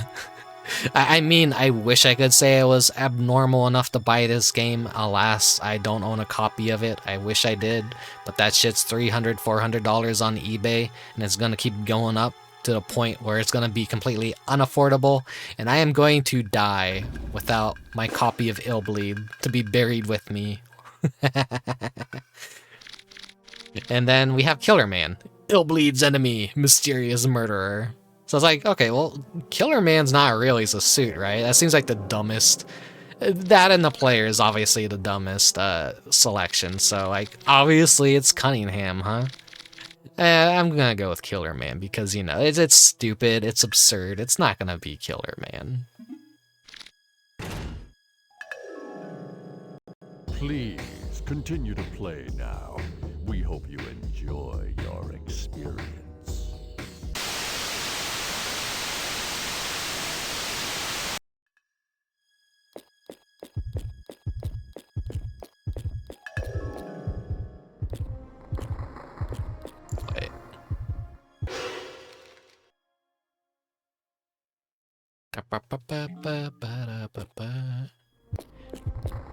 I mean, I wish I could say I was abnormal enough to buy this game. Alas, I don't own a copy of it. I wish I did, but that shit's $300, $400 on eBay, and it's gonna keep going up to the point where it's gonna be completely unaffordable, and I am going to die without my copy of Illbleed to be buried with me. And then we have Killerman, Illbleed's enemy, mysterious murderer. So it's like, okay, well, Killerman's not really a suit, right? That seems like the dumbest. That and the player is obviously the dumbest selection. So, like, obviously it's Cunningham, huh? I'm gonna go with Killerman because, you know, it's stupid, it's absurd. It's not gonna be Killerman. Please continue to play now. We hope you enjoy your experience. Wait.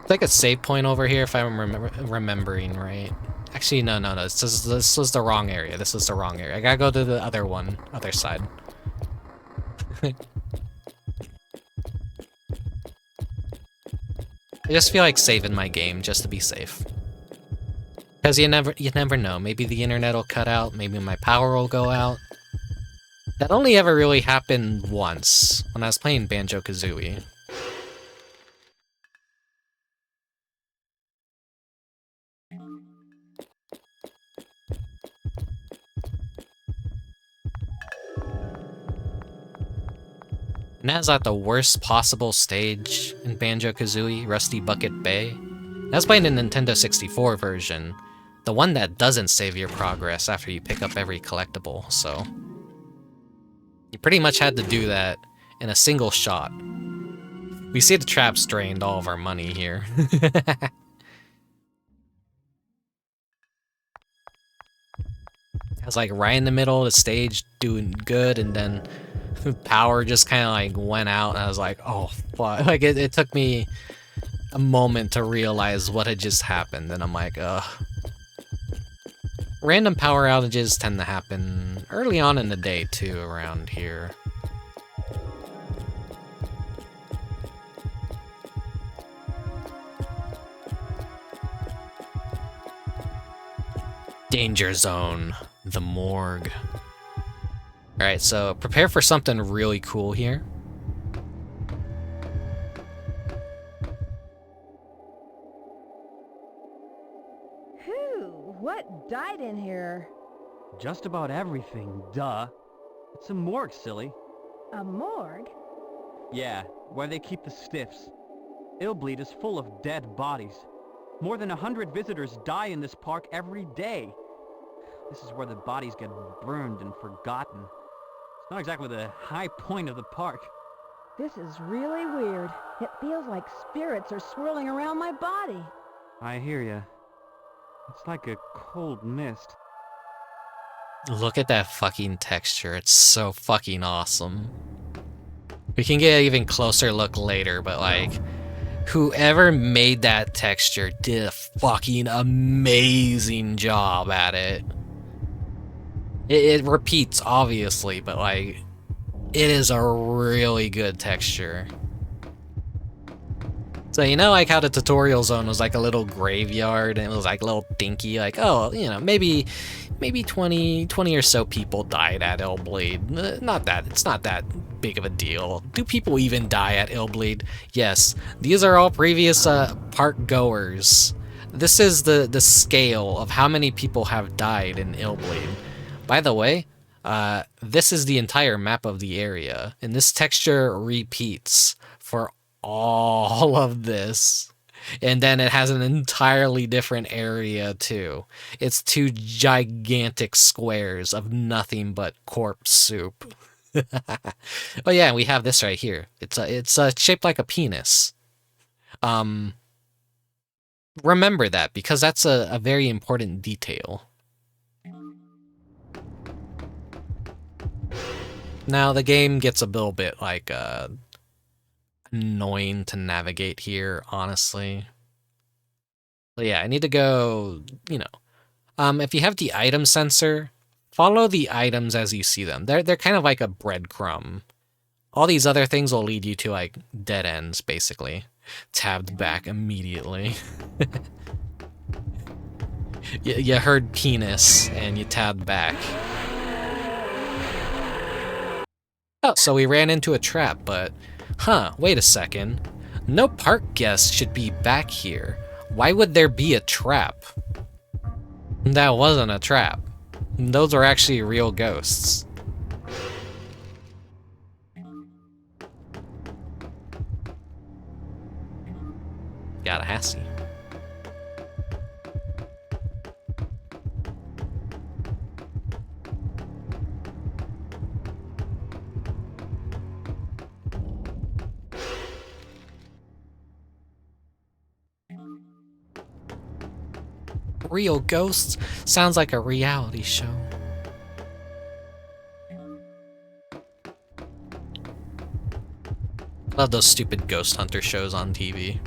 It's like like a save point over here if I'm remembering right. Actually, no. This was the wrong area. This was the wrong area. I gotta go to the other side. I just feel like saving my game just to be safe. Because you never know. Maybe the internet will cut out. Maybe my power will go out. That only ever really happened once when I was playing Banjo-Kazooie. And that's at the worst possible stage in Banjo-Kazooie, Rusty Bucket Bay. That's playing the Nintendo 64 version, the one that doesn't save your progress after you pick up every collectible, so... You pretty much had to do that in a single shot. We see the traps drained all of our money here. I was like right in the middle of the stage doing good, and then power just kind of like went out, and I was like, oh fuck. Like it took me a moment to realize what had just happened, and I'm like, ugh. Random power outages tend to happen early on in the day too around here. Danger zone, the morgue. Alright, so prepare for something really cool here. Whew, what died in here? Just about everything, duh. It's a morgue, silly. A morgue? Yeah, where they keep the stiffs. Illbleed is full of dead bodies. More than 100 visitors die in this park every day. This is where the bodies get burned and forgotten. It's not exactly the high point of the park. This is really weird. It feels like spirits are swirling around my body. I hear ya. It's like a cold mist. Look at that fucking texture. It's so fucking awesome. We can get an even closer look later, but like, whoever made that texture did a fucking amazing job at it. It repeats, obviously, but like, it is a really good texture. So you know, like how the tutorial zone was like a little graveyard and it was like a little dinky, like, oh, you know, maybe 20 or so people died at Illbleed. It's not that big of a deal. Do people even die at Illbleed? Yes, these are all previous park goers. This is the scale of how many people have died in Illbleed. By the way, this is the entire map of the area, and this texture repeats for all of this. And then it has an entirely different area too. It's two gigantic squares of nothing but corpse soup. Oh yeah, we have this right here. It's shaped like a penis. Remember that, because that's a very important detail. Now the game gets a little bit like annoying to navigate here, honestly. But yeah, I need to go, you know, if you have the item sensor, follow the items as you see them. They're kind of like a breadcrumb. All these other things will lead you to like dead ends, basically. Tabbed back immediately. You heard penis and you tabbed back. Oh, so we ran into a trap, but... Huh, wait a second. No park guests should be back here. Why would there be a trap? That wasn't a trap. Those are actually real ghosts. Got a Hassie. Real ghosts? Sounds like a reality show. Love those stupid ghost hunter shows on TV.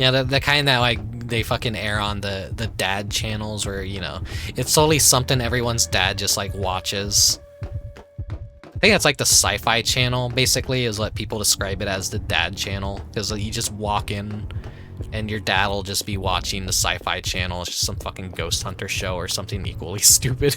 Yeah, the kind that like they fucking air on the dad channels where, you know, it's solely something everyone's dad just like watches. I think it's like the sci-fi channel, basically, is what people describe it as, the dad channel. Because you just walk in and your dad will just be watching the sci-fi channel. It's just some fucking ghost hunter show or something equally stupid.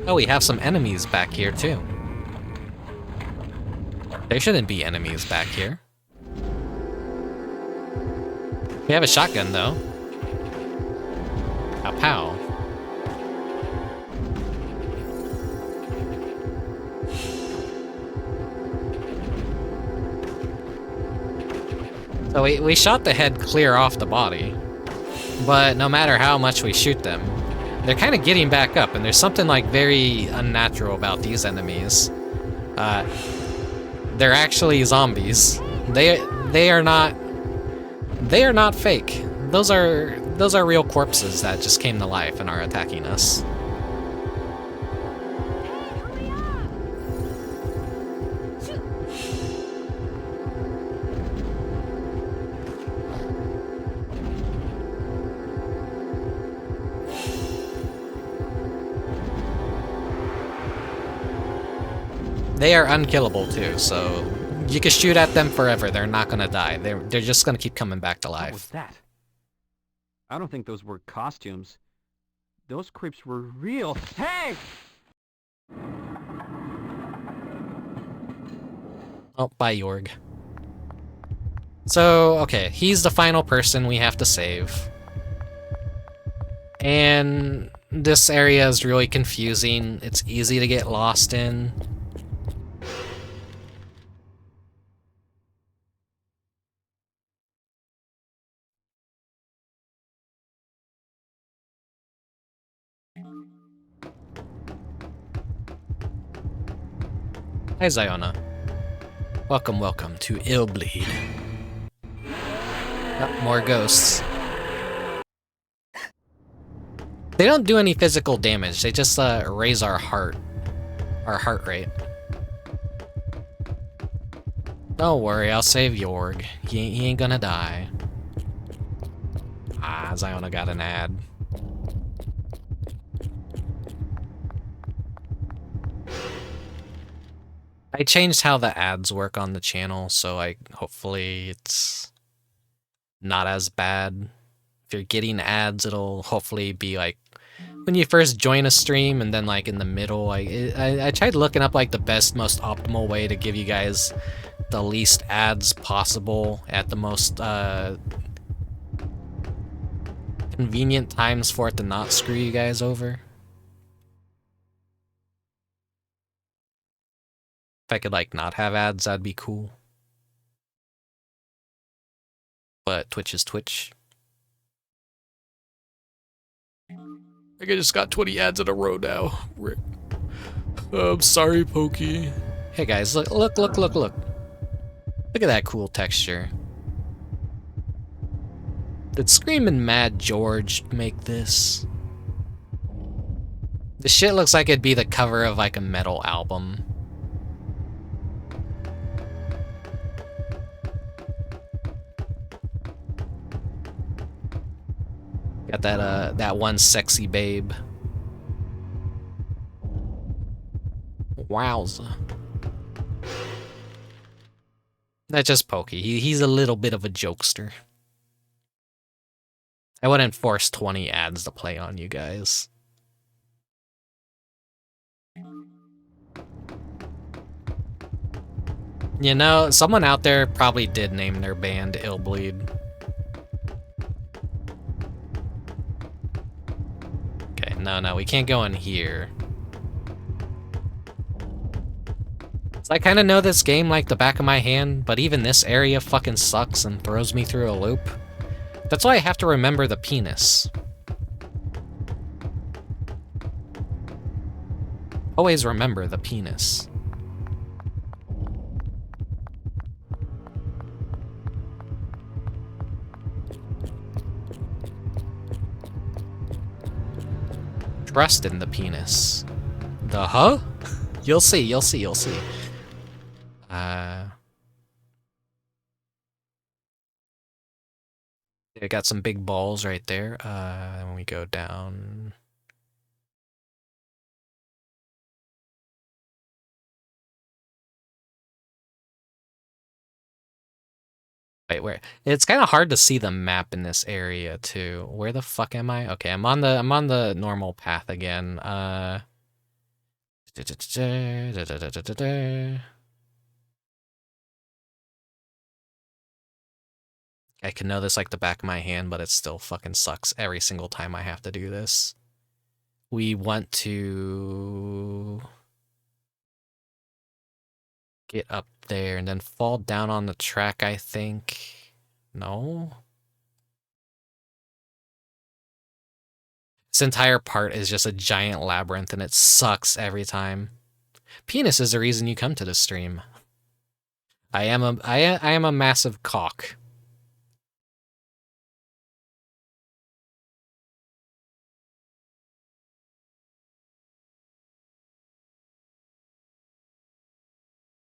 Oh, we have some enemies back here, too. There shouldn't be enemies back here. We have a shotgun, though. Pow pow. So we shot the head clear off the body. But no matter how much we shoot them, they're kind of getting back up, and there's something like very unnatural about these enemies. They're actually zombies. They are not fake. Those are real corpses that just came to life and are attacking us. They are unkillable too, so you can shoot at them forever. They're not gonna die. They're just gonna keep coming back to What life. was that? I don't think those were costumes. Those creeps were real. Hey! Oh, bye, Jorg. So, okay, he's the final person we have to save. And this area is really confusing. It's easy to get lost in. Hi, Ziona. Welcome, welcome to Illbleed. Oh, more ghosts. They don't do any physical damage. They just raise our heart rate. Don't worry, I'll save Jorg. He ain't gonna die. Ah, Ziona got an ad. I changed how the ads work on the channel, so hopefully it's not as bad. If you're getting ads, it'll hopefully be like when you first join a stream, and then like in the middle. I tried looking up like the best, most optimal way to give you guys the least ads possible at the most convenient times for it to not screw you guys over. If I could like not have ads, that'd be cool. But Twitch is Twitch. I just got 20 ads in a row now. Rick. I'm sorry, Pokey. Hey guys, look. Look at that cool texture. Did Screamin' Mad George make this? The shit looks like it'd be the cover of like a metal album. Got that one sexy babe. Wowza. That's just Pokey. He's a little bit of a jokester. I wouldn't force 20 ads to play on you guys. You know, someone out there probably did name their band Illbleed. Okay, no, we can't go in here. So I kind of know this game like the back of my hand, but even this area fucking sucks and throws me through a loop. That's why I have to remember the penis. Always remember the penis. trust in the penis. The huh? You'll see, you'll see, you'll see. I got some big balls right there. When we go down. Wait, where? It's kind of hard to see the map in this area too. Where the fuck am I? Okay, I'm on the normal path again. I can know this like the back of my hand, but it still fucking sucks every single time I have to do this. We want to get up there and then fall down on the track, I think. No? This entire part is just a giant labyrinth and it sucks every time. Penis is the reason you come to this stream. I am a massive cock.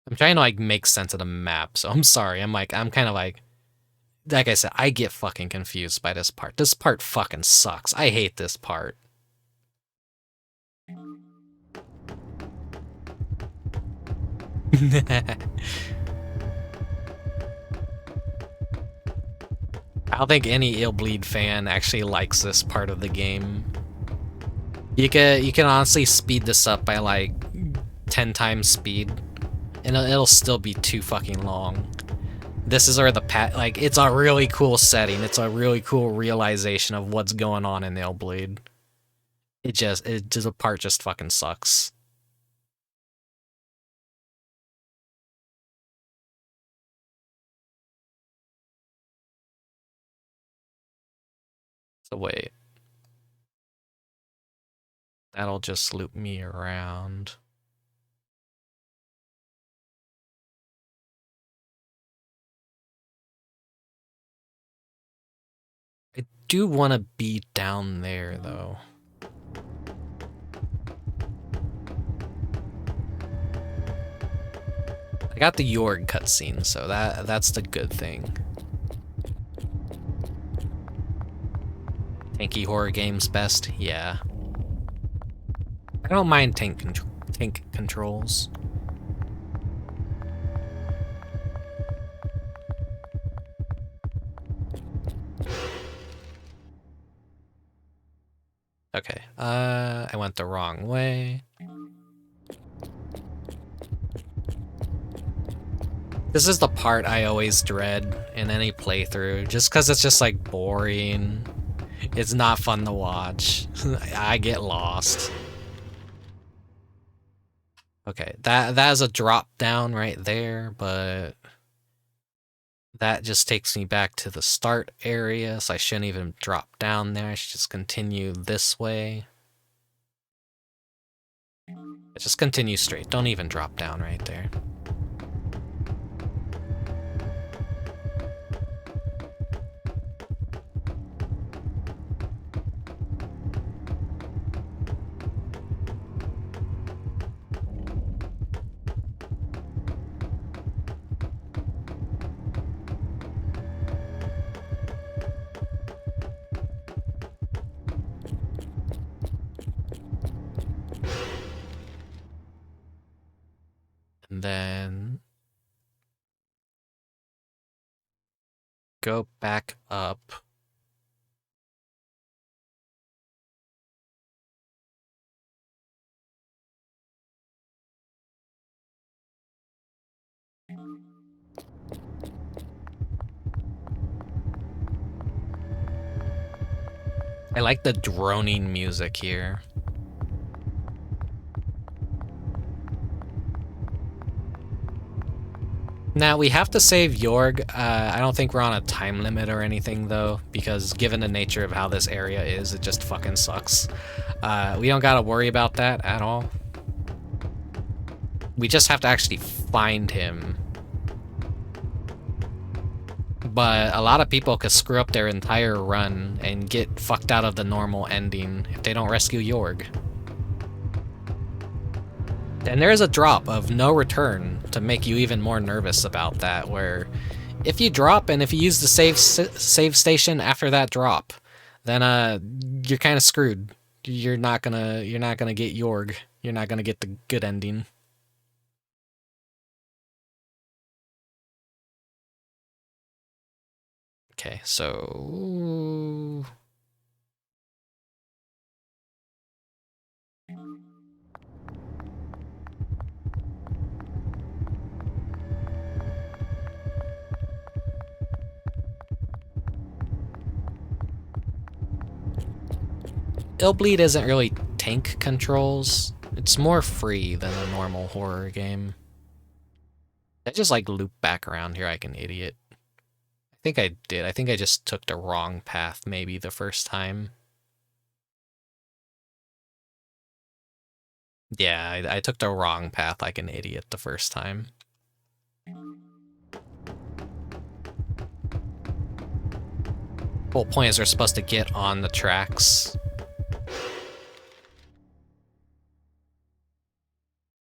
I'm trying to like make sense of the map, so I'm sorry. I'm kind of like I said, I get fucking confused by this part. This part fucking sucks. I hate this part. I don't think any Illbleed fan actually likes this part of the game. You can honestly speed this up by like 10 times speed, and it'll still be too fucking long. This is where the like, it's a really cool setting. It's a really cool realization of what's going on in Illbleed. The part just fucking sucks. So wait. That'll just loop me around. I do want to be down there, though. I got the Jorg cutscene, so that's the good thing. Tanky horror games best? Yeah. I don't mind tank controls. Okay, I went the wrong way. This is the part I always dread in any playthrough, just because it's just like boring. It's not fun to watch. I get lost. Okay, that is a drop down right there, but that just takes me back to the start area, so I shouldn't even drop down there. I should just continue this way. Just continue straight. Don't even drop down right there. And then go back up. I like the droning music here. Now, we have to save Jorg. I don't think we're on a time limit or anything, though, because given the nature of how this area is, it just fucking sucks. We don't gotta worry about that at all. We just have to actually find him but a lot of people could screw up their entire run and get fucked out of the normal ending if they don't rescue Jorg. And there is a drop of no return to make you even more nervous about that, where if you drop and if you use the save station after that drop, then you're kind of screwed. You're not gonna get Jorg. You're not gonna get the good ending. Okay, so Illbleed isn't really tank controls. It's more free than a normal horror game. I just like loop back around here like an idiot. I think I did. I think I just took the wrong path maybe the first time. Yeah, I took the wrong path like an idiot the first time. Whole point is we're supposed to get on the tracks.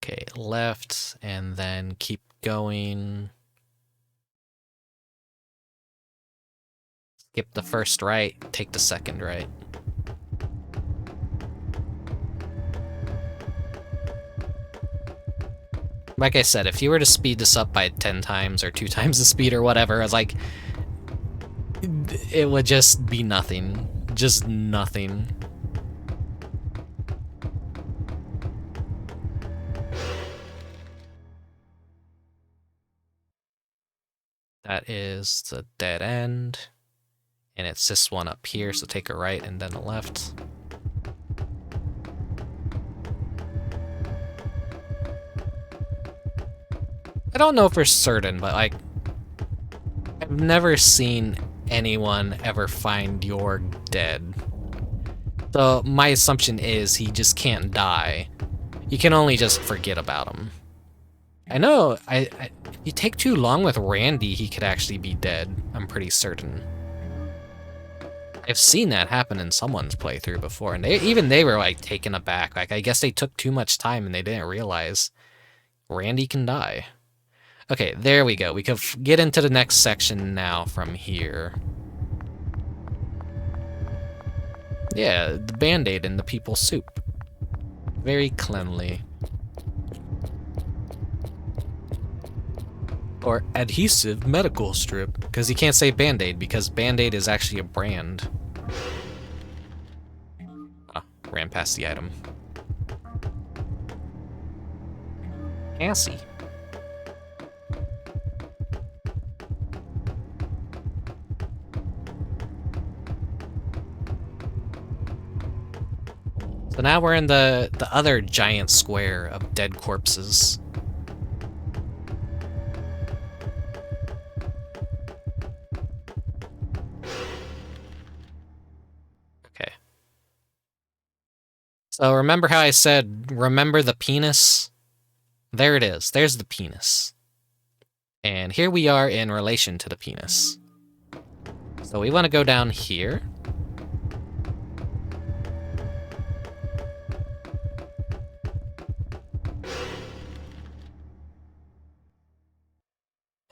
Okay, left, and then keep going. Skip the first right, take the second right. Like I said, if you were to speed this up by 10 times or 2 times the speed or whatever, it's like, it would just be nothing. Just nothing. That is the dead end. And it's this one up here, so take a right and then a left. I don't know for certain, but like, I've never seen anyone ever find Jorg dead. So my assumption is he just can't die. You can only just forget about him. I know, if you take too long with Randy, he could actually be dead. I'm pretty certain. I've seen that happen in someone's playthrough before, and even they were like taken aback. Like, I guess they took too much time and they didn't realize Randy can die. Okay, there we go. We can get into the next section now from here. Yeah, the Band-Aid in the people's soup. Very cleanly. Or adhesive medical strip, because you can't say Band-Aid, because Band-Aid is actually a brand. Ah, ran past the item. Cassie. So now we're in the other giant square of dead corpses. Okay. So remember how I said, remember the penis? There it is. There's the penis. And here we are in relation to the penis. So we want to go down here.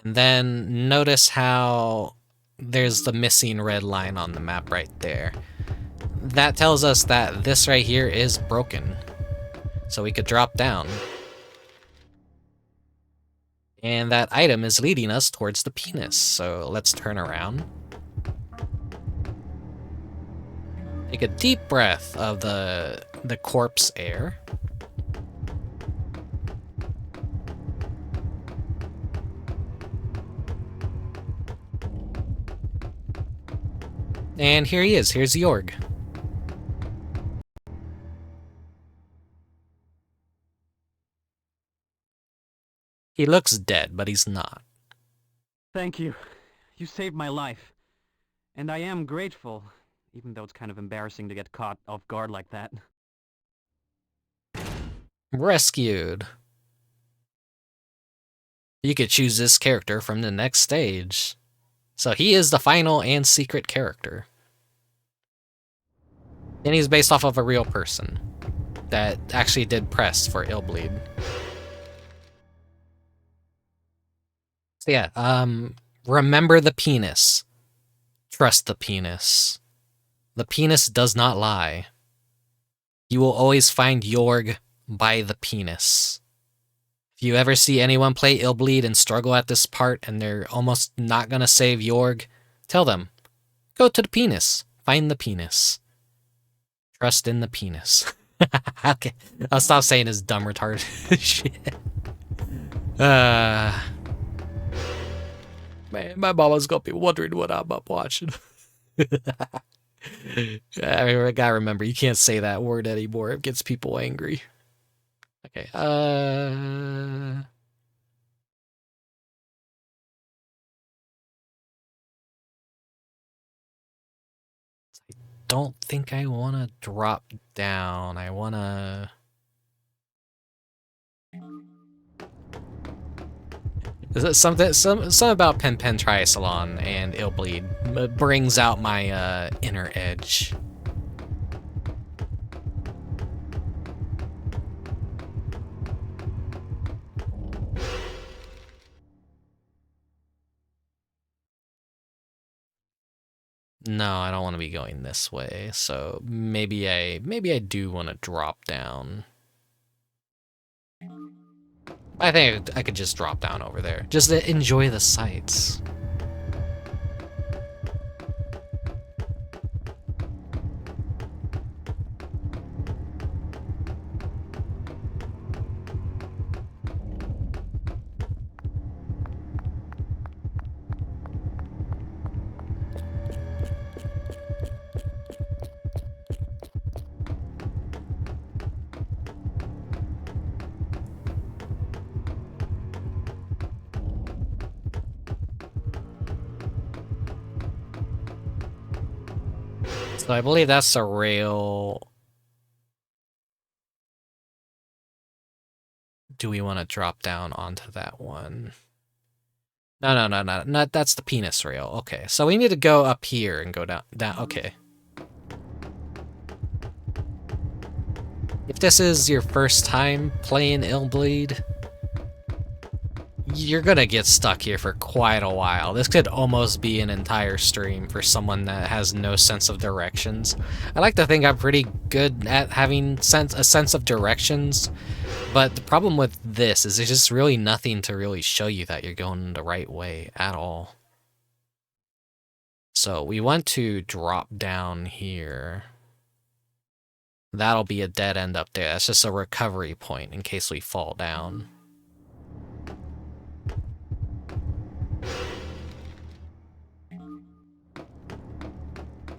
And then notice how there's the missing red line on the map right there. That tells us that this right here is broken. So we could drop down. And that item is leading us towards the penis. So let's turn around. Take a deep breath of the corpse air. And here he is. Here's Jorg. He looks dead, but he's not. Thank you. You saved my life. And I am grateful, even though it's kind of embarrassing to get caught off guard like that. Rescued. You could choose this character from the next stage. So he is the final and secret character. And he's based off of a real person that actually did press for Illbleed. So yeah, remember the penis. Trust the penis. The penis does not lie. You will always find Jorg by the penis. If you ever see anyone play Illbleed and struggle at this part and they're almost not gonna save Jorg, tell them, go to the penis. Find the penis. Trust in the penis. Okay, I'll stop saying his dumb retarded shit. Man, my mama's gonna be wondering what I'm up watching. I mean, I gotta remember, you can't say that word anymore. It gets people angry. Okay, I don't think I want to drop down. I want to... Something about Pen Triathlon and Illbleed brings out my inner edge. No, I don't want to be going this way. So maybe I do want to drop down. I think I could just drop down over there. Just to enjoy the sights. So I believe that's a rail. Do we want to drop down onto that one? No, that's the penis rail. Okay, so we need to go up here and go down. Okay. If this is your first time playing Illbleed, you're gonna get stuck here for quite a while. This could almost be an entire stream for someone that has no sense of directions. I like to think I'm pretty good at having a sense of directions, but the problem with this is there's just really nothing to really show you that you're going the right way at all. So we want to drop down here. That'll be a dead end up there. That's just a recovery point in case we fall down.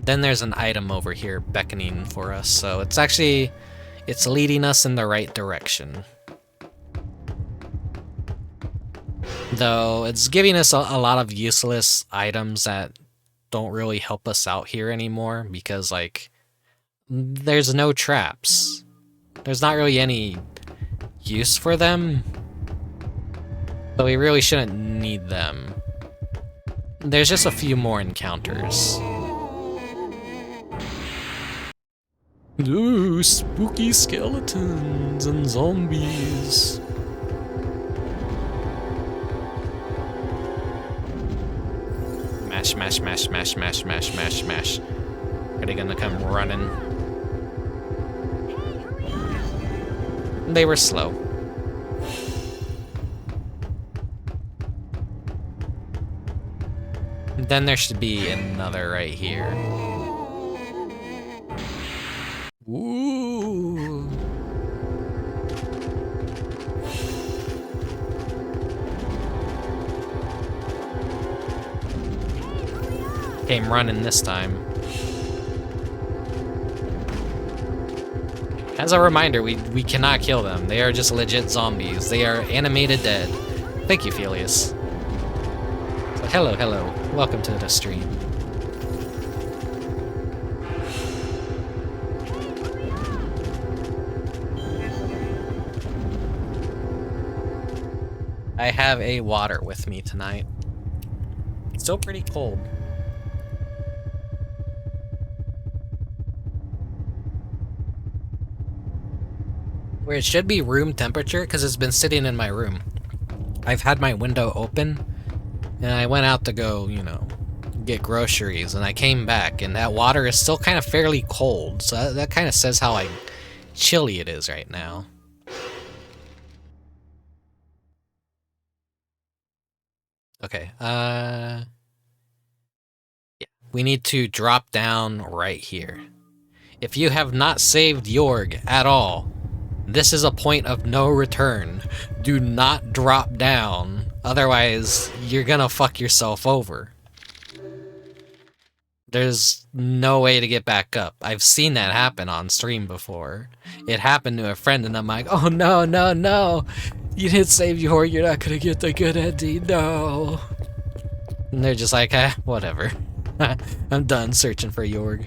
Then there's an item over here beckoning for us, so it's leading us in the right direction. Though it's giving us a lot of useless items that don't really help us out here anymore, because like, there's no traps. There's not really any use for them, so we really shouldn't need them. There's just a few more encounters. Ooh, spooky skeletons and zombies. Mash, mash, mash, mash, mash, mash, mash, mash. Are they gonna come running? They were slow. Then there should be another right here. Ooh. Came running this time. As a reminder, we cannot kill them. They are just legit zombies. They are animated dead. Thank you, Felius. So, hello. Welcome to the stream. I have a water with me tonight. Still pretty cold. Where it should be room temperature, because it's been sitting in my room. I've had my window open, and I went out to go, you know, get groceries, and I came back, and that water is still kind of fairly cold, so that kind of says how, like, chilly it is right now. Okay, yeah. We need to drop down right here. If you have not saved Jorg at all, this is a point of no return. Do not drop down, otherwise you're gonna fuck yourself over. There's no way to get back up. I've seen that happen on stream before. It happened to a friend and I'm like, oh no, no, no! You didn't save Jorg, you're not gonna get the good ending, no! And they're just like, whatever. I'm done searching for Jorg.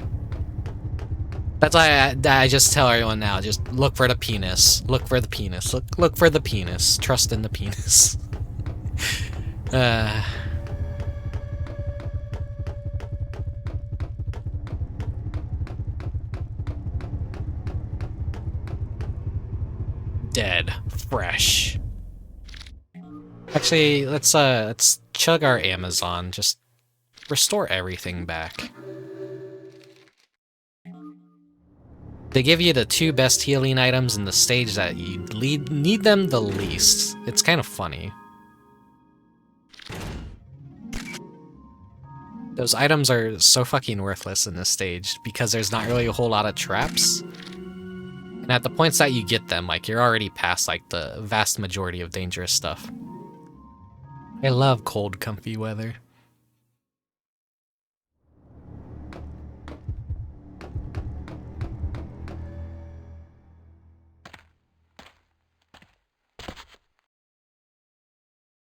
That's why I just tell everyone now, just look for the penis. Look for the penis. Look for the penis. Trust in the penis. Dead. Fresh. Actually, let's chug our Amazon. Just restore everything back. They give you the 2 best healing items in the stage that you need them the least. It's kind of funny. Those items are so fucking worthless in this stage because there's not really a whole lot of traps. And at the points that you get them, like, you're already past, like, the vast majority of dangerous stuff. I love cold, comfy weather.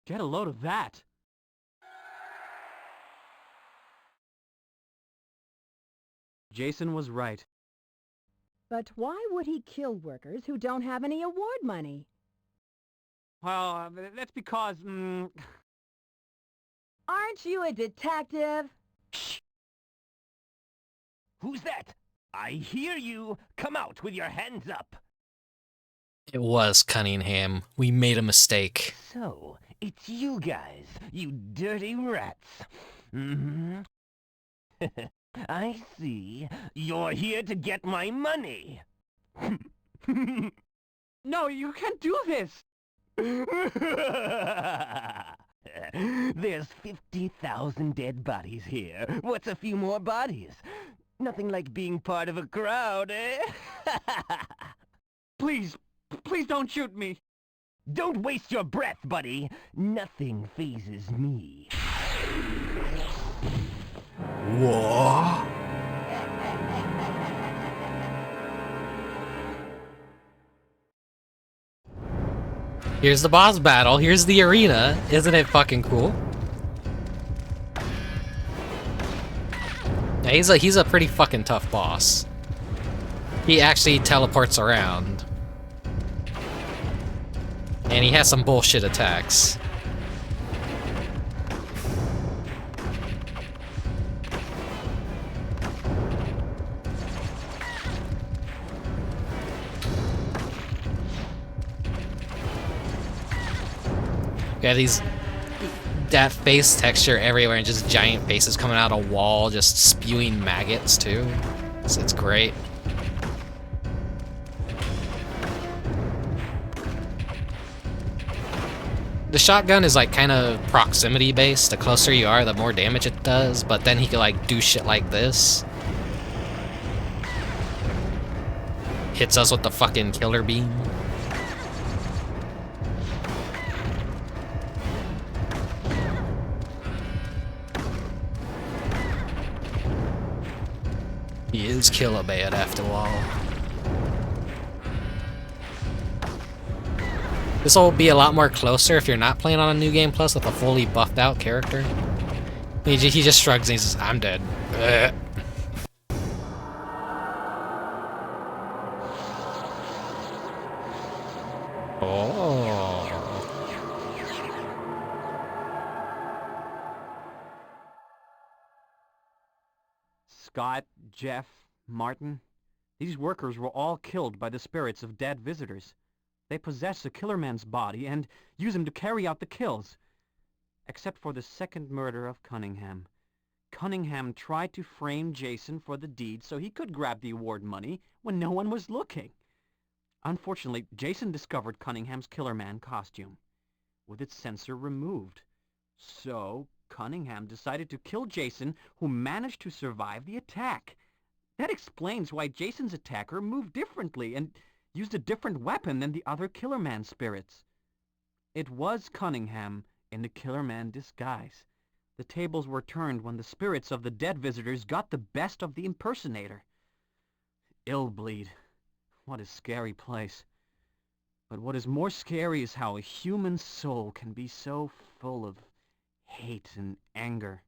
Get a load of that! Jason was right. But why would he kill workers who don't have any award money? Well, that's because, Aren't you a detective? Shh! Who's that? I hear you! Come out with your hands up! It was Cunningham. We made a mistake. So, it's you guys, you dirty rats. Mm-hmm. I see. You're here to get my money. No, you can't do this! There's 50,000 dead bodies here. What's a few more bodies? Nothing like being part of a crowd, eh? Please don't shoot me! Don't waste your breath, buddy. Nothing phases me. Whoa. Here's the boss battle. Here's the arena. Isn't it fucking cool? Yeah, he's a pretty fucking tough boss. He actually teleports around. And he has some bullshit attacks. Yeah, that face texture everywhere and just giant faces coming out of a wall, just spewing maggots too. It's great. The shotgun is like kind of proximity based. The closer you are, the more damage it does, but then he can like do shit like this. Hits us with the fucking killer beam. He is Killerman after all. This will be a lot more closer if you're not playing on a New Game Plus with a fully buffed out character. He just shrugs and he says, I'm dead. Ugh. Oh. Scott, Jeff, Martin. These workers were all killed by the spirits of dead visitors. They possess a Killerman's body and use him to carry out the kills. Except for the second murder of Cunningham. Cunningham tried to frame Jason for the deed so he could grab the award money when no one was looking. Unfortunately, Jason discovered Cunningham's Killerman costume, with its sensor removed. So, Cunningham decided to kill Jason, who managed to survive the attack. That explains why Jason's attacker moved differently and used a different weapon than the other Killerman spirits. It was Cunningham in the Killerman disguise. The tables were turned when the spirits of the dead visitors got the best of the impersonator. Illbleed. What a scary place. But what is more scary is how a human soul can be so full of hate and anger.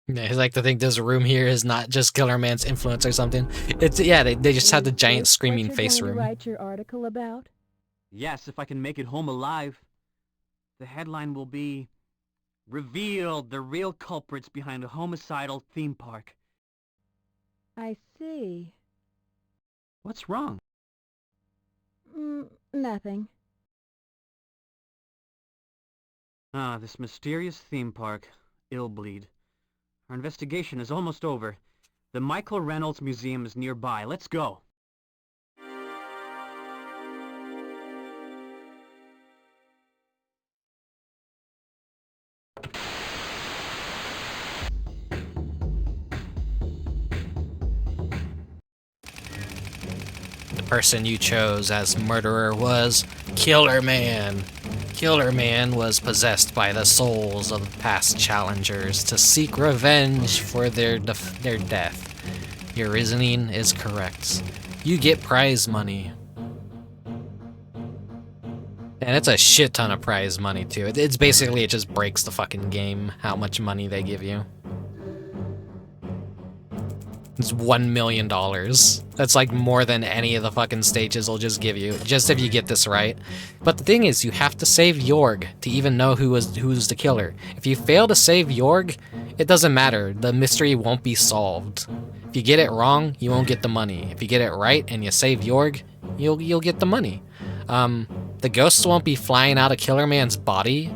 Yeah, I like to think this room here is not just Killerman's influence or something. It's, yeah, they just had the giant screaming face room. What you're going to write your article about? Yes, if I can make it home alive. The headline will be, "Revealed, the real culprits behind a homicidal theme park." I see. What's wrong? Nothing. Ah, this mysterious theme park, Illbleed. Our investigation is almost over. The Michael Reynolds Museum is nearby. Let's go. The person you chose as murderer was Killerman. Killerman was possessed by the souls of past challengers to seek revenge for their death. Your reasoning is correct. You get prize money. And it's a shit ton of prize money, too. It's basically, it just breaks the fucking game, how much money they give you. It's $1 million. That's like more than any of the fucking stages will just give you, just if you get this right. But the thing is, you have to save Jorg to even know who's the killer. If you fail to save Jorg, it doesn't matter. The mystery won't be solved. If you get it wrong, you won't get the money. If you get it right and you save Jorg, you'll get the money. The ghosts won't be flying out of Killerman's body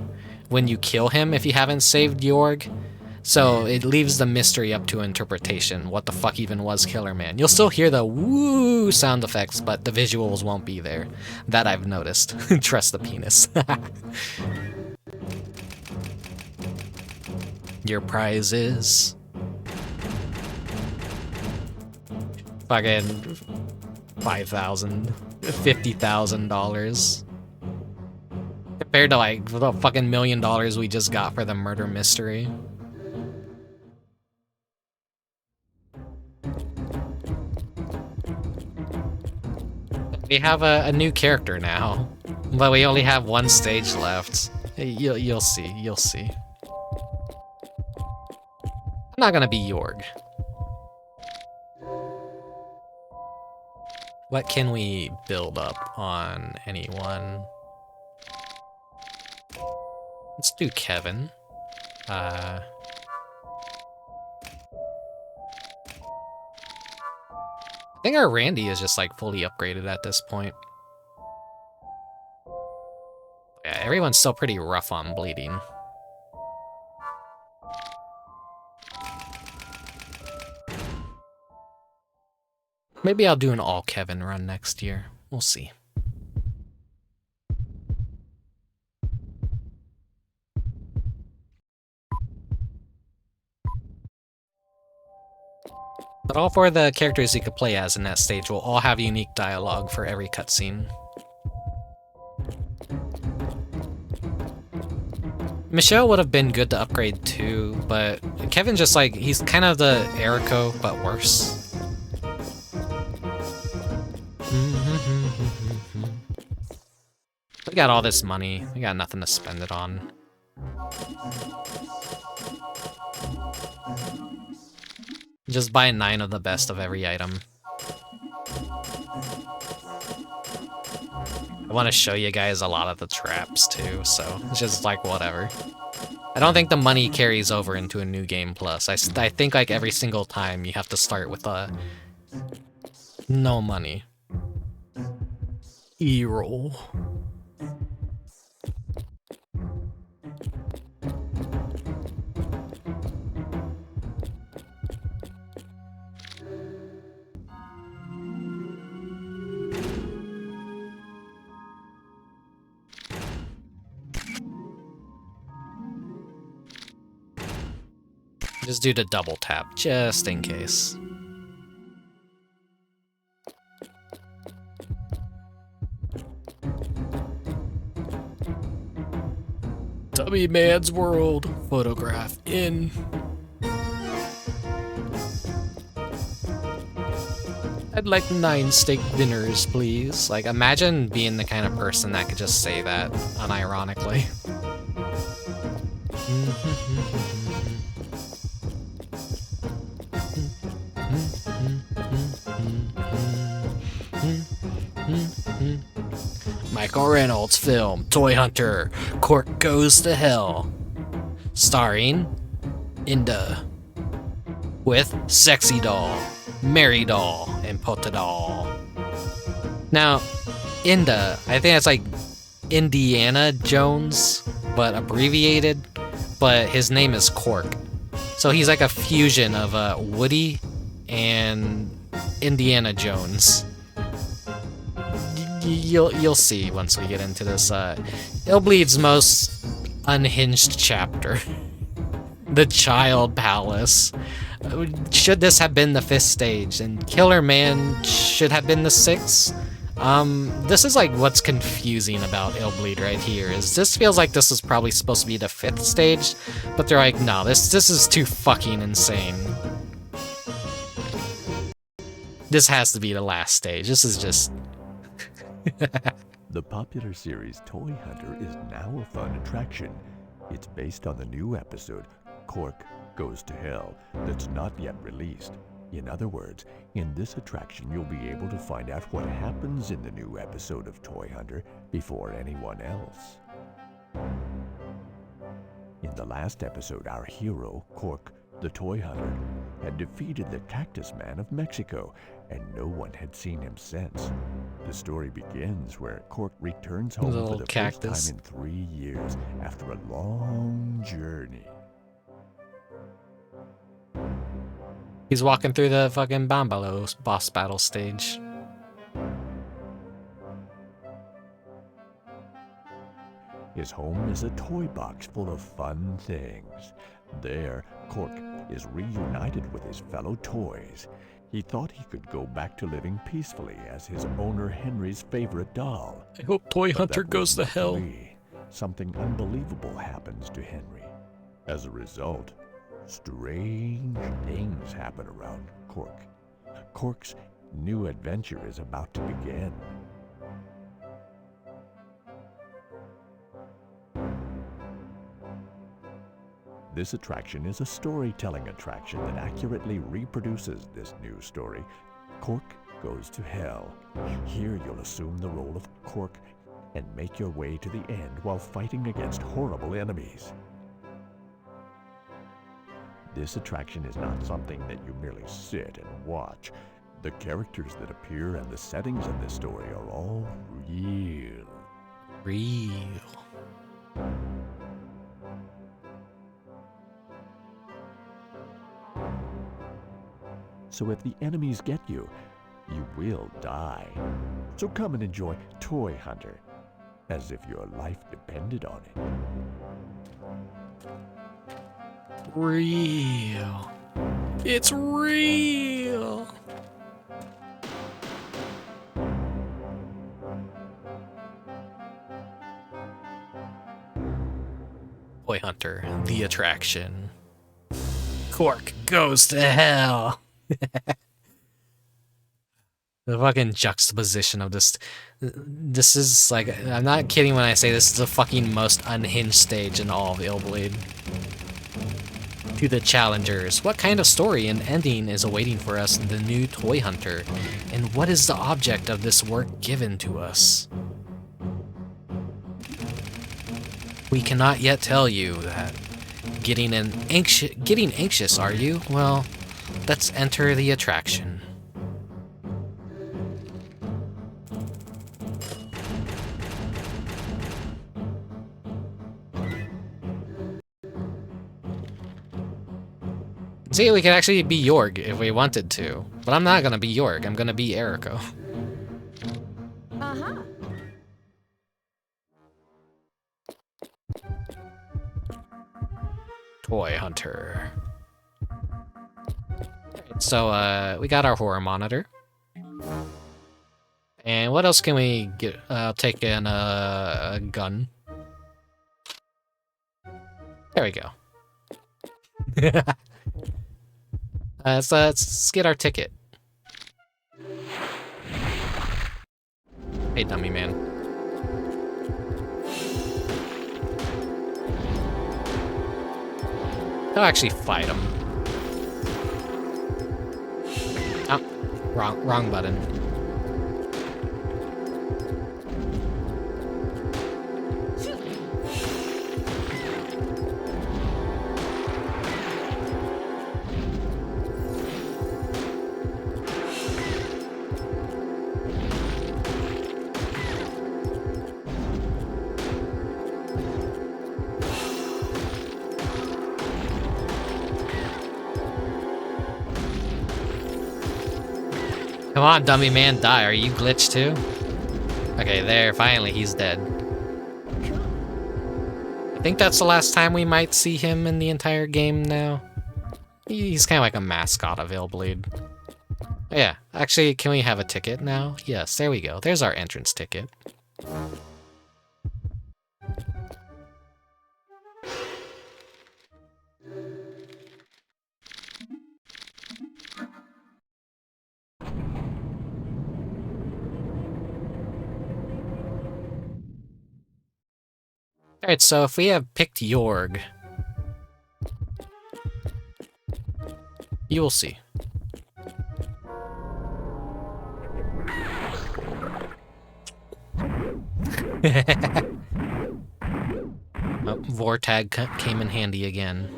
when you kill him if you haven't saved Jorg. So it leaves the mystery up to interpretation. What the fuck even was Killerman? You'll still hear the woo sound effects, but the visuals won't be there. That I've noticed. Trust the penis. Your prize is fucking $5,000, $50,000. Compared to like the fucking $1 million we just got for the murder mystery. We have a new character now, but we only have one stage left. You'll see, you'll see. I'm not gonna be Jorg. What can we build up on anyone? Let's do Kevin. I think our Randy is just like fully upgraded at this point. Yeah, everyone's still pretty rough on bleeding. Maybe I'll do an all Kevin run next year. We'll see. But all four of the characters you could play as in that stage will all have unique dialogue for every cutscene. Michelle would have been good to upgrade too, but Kevin's just like, he's kind of the Eriko, but worse. We got all this money, we got nothing to spend it on. Just buy 9 of the best of every item. I want to show you guys a lot of the traps too, so it's just like whatever. I don't think the money carries over into a new game plus. I think like every single time you have to start with no money. E-roll. Just do the double tap, just in case. Tubby Man's World photograph in. I'd like 9 steak dinners, please. Like, imagine being the kind of person that could just say that unironically. Michael Reynolds film, Toyhunter, Cork Goes to Hell. Starring Inda. With Sexy Doll, Mary Doll, and Pota Doll. Now, Inda, I think that's like Indiana Jones, but abbreviated, but his name is Cork. So he's like a fusion of Woody and Indiana Jones. You'll see once we get into this. Illbleed's most unhinged chapter. The Child Palace. Should this have been the 5th stage? And Killerman should have been the 6th? This is like what's confusing about Illbleed right here, is this feels like this is probably supposed to be the 5th stage, but they're like, no, this is too fucking insane. This has to be the last stage. This is just... The popular series Toyhunter is now a fun attraction. It's based on the new episode, Cork Goes to Hell, that's not yet released. In other words, in this attraction you'll be able to find out what happens in the new episode of Toyhunter before anyone else. In the last episode, our hero, Cork, the Toyhunter, had defeated the Cactus Man of Mexico, and no one had seen him since. The story begins where Cork returns home for the first time in 3 years after a long journey. He's walking through the fucking Bambalo boss battle stage. His home is a toy box full of fun things. There, Cork is reunited with his fellow toys. He thought he could go back to living peacefully as his owner Henry's favorite doll. I hope Toyhunter goes to hell. Something unbelievable happens to Henry. As a result, strange things happen around Cork. Cork's new adventure is about to begin. This attraction is a storytelling attraction that accurately reproduces this new story, Cork Goes to Hell. Here you'll assume the role of Cork and make your way to the end while fighting against horrible enemies. This attraction is not something that you merely sit and watch. The characters that appear and the settings of this story are all real. So if the enemies get you, you will die. So come and enjoy Toyhunter, as if your life depended on it. Real. It's real. Toyhunter, the attraction. Cork Goes to Hell. The fucking juxtaposition of this. This is like, I'm not kidding when I say this is the fucking most unhinged stage in all of Illbleed. To the challengers, what kind of story and ending is awaiting for us in the new Toyhunter? And what is the object of this work given to us? We cannot yet tell you that. Getting anxious, are you? Well, let's enter the attraction. See, we could actually be Jorg if we wanted to. But I'm not gonna be Jorg, I'm gonna be Eriko. Uh-huh. Toyhunter. So, we got our horror monitor. And what else can we get? Take in a gun. There we go. Let's get our ticket. Hey, dummy man. I'll actually fight him. Oh, wrong button. Come on, dummy man, die. Are you glitched too? Okay, there, finally, he's dead. I think that's the last time we might see him in the entire game now. He's kind of like a mascot of Illbleed. Yeah, actually, can we have a ticket now? Yes, there we go. There's our entrance ticket. Alright, so if we have picked Jorg, you will see. Oh, Vortag came in handy again.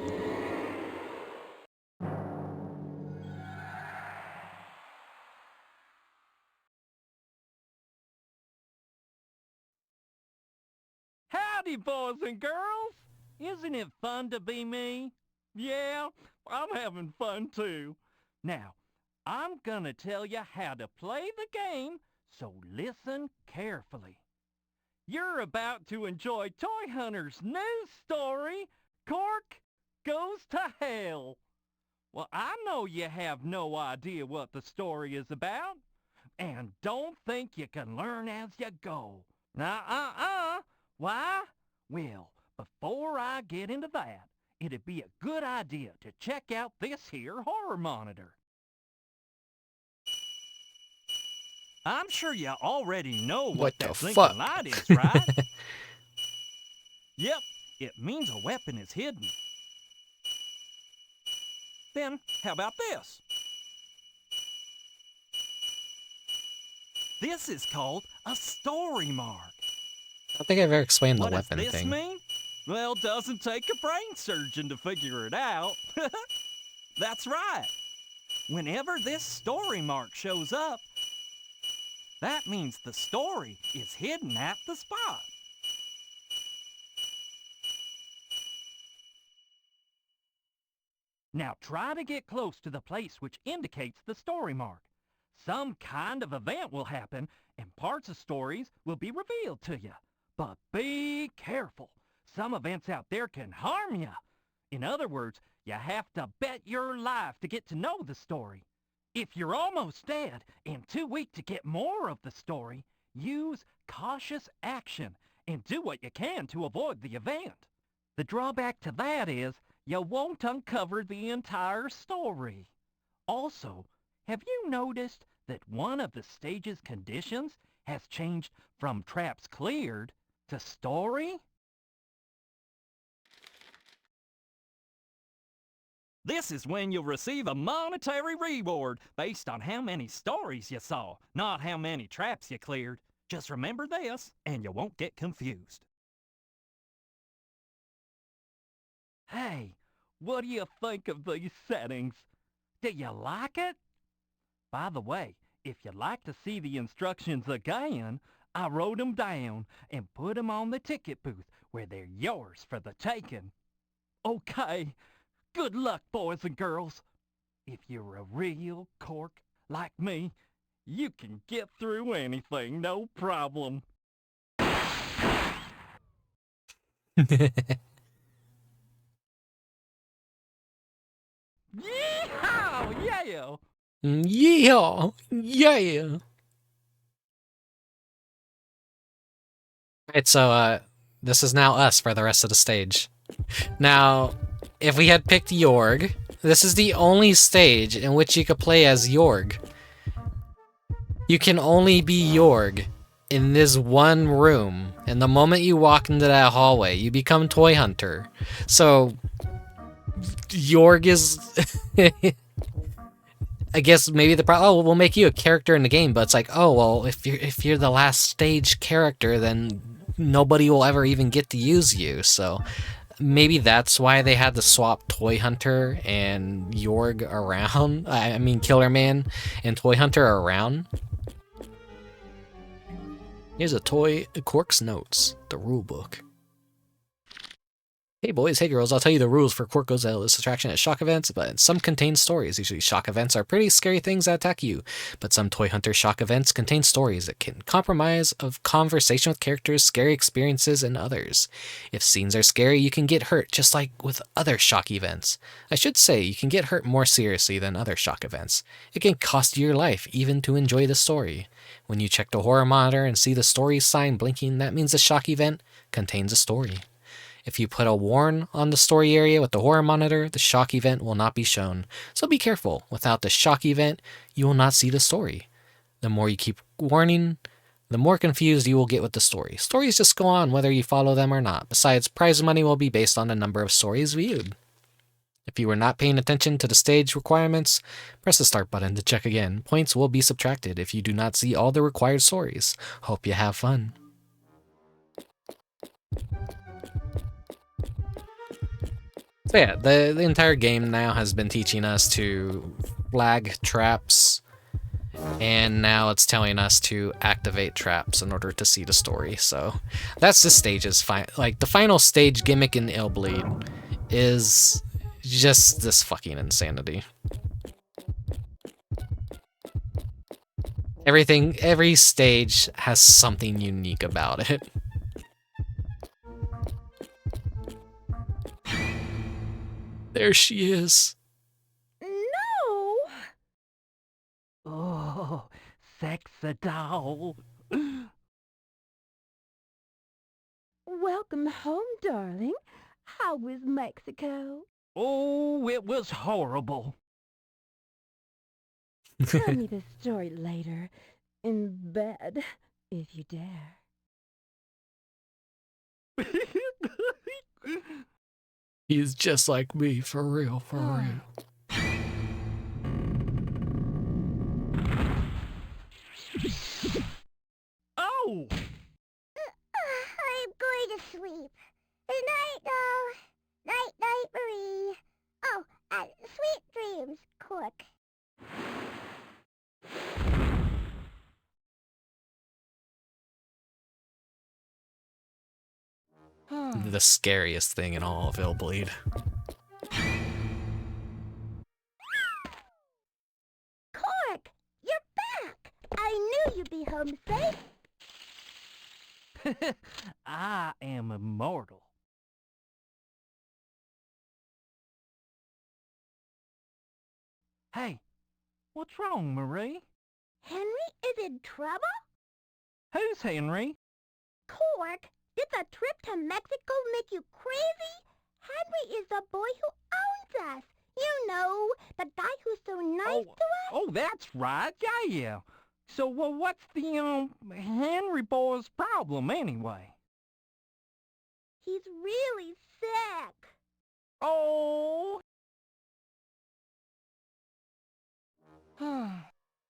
Howdy, boys and girls! Isn't it fun to be me? Yeah, I'm having fun too. Now, I'm gonna tell you how to play the game, so listen carefully. You're about to enjoy Toyhunter's new story, Cork Goes to Hell. Well, I know you have no idea what the story is about, and don't think you can learn as you go. Why? Well, before I get into that, it'd be a good idea to check out this here horror monitor. I'm sure you already know what that blinking light is, right? Yep, it means a weapon is hidden. Then, how about this? This is called a story mark. I don't think I've ever explained the What weapon does this thing. mean? Well, doesn't take a brain surgeon to figure it out. That's right. Whenever this story mark shows up, that means the story is hidden at the spot. Now try to get close to the place which indicates the story mark. Some kind of event will happen, and parts of stories will be revealed to you. But be careful. Some events out there can harm you. In other words, you have to bet your life to get to know the story. If you're almost dead and too weak to get more of the story, use cautious action and do what you can to avoid the event. The drawback to that is you won't uncover the entire story. Also, have you noticed that one of the stage's conditions has changed from traps cleared to story? This is when you'll receive a monetary reward based on how many stories you saw, not how many traps you cleared. Just remember this, and you won't get confused. Hey, what do you think of these settings? Do you like it? By the way, if you'd like to see the instructions again, I wrote them down and put them on the ticket booth where they're yours for the taking. Okay, good luck, boys and girls. If you're a real cork like me, you can get through anything, no problem. Yeehaw! Yeah! Yeah, yeah. Alright, so, this is now us for the rest of the stage. Now, if we had picked Jorg, this is the only stage in which you could play as Jorg. You can only be Jorg in this one room, and the moment you walk into that hallway, you become Toyhunter. So, Jorg is... I guess maybe the problem. Oh, we'll make you a character in the game, but it's like, oh well, if you're the last stage character, then nobody will ever even get to use you. So maybe that's why they had to swap Toyhunter and Jorg around. I mean, Killerman and Toyhunter around. Here's a Cork's notes, the rule book. Hey boys, hey girls, I'll tell you the rules for Quirk Goes This attraction at shock events, but some contain stories. Usually shock events are pretty scary things that attack you, but some Toyhunter shock events contain stories that can compromise of conversation with characters, scary experiences, and others. If scenes are scary, you can get hurt, just like with other shock events. I should say, you can get hurt more seriously than other shock events. It can cost you your life, even to enjoy the story. When you check the horror monitor and see the story sign blinking, that means the shock event contains a story. If you put a warn on the story area with the horror monitor, the shock event will not be shown. So be careful. Without the shock event, you will not see the story. The more you keep warning, the more confused you will get with the story. Stories just go on whether you follow them or not. Besides, prize money will be based on the number of stories viewed. If you were not paying attention to the stage requirements, press the start button to check again. Points will be subtracted if you do not see all the required stories. Hope you have fun. So yeah, the entire game now has been teaching us to flag traps, and now it's telling us to activate traps in order to see the story. So that's the stage's like the final stage gimmick in Illbleed is just this fucking insanity. Every stage has something unique about it. There she is. No! Oh, sexy doll. Welcome home, darling. How was Mexico? Oh, it was horrible. Tell me the story later. In bed, if you dare. He's just like me, for real, for real. Oh! I'm going to sleep. Good night, doll. Night, night, Marie. Oh, sweet dreams, Cork. The scariest thing in all of Illbleed. Cork, you're back. I knew you'd be home safe. I am immortal. Hey, what's wrong, Marie? Henry is in trouble? Who's Henry? Cork, did the trip to Mexico make you crazy? Henry is the boy who owns us. You know, the guy who's so nice to us. Oh, that's right, yeah. So, what's the, Henry boy's problem, anyway? He's really sick. Oh!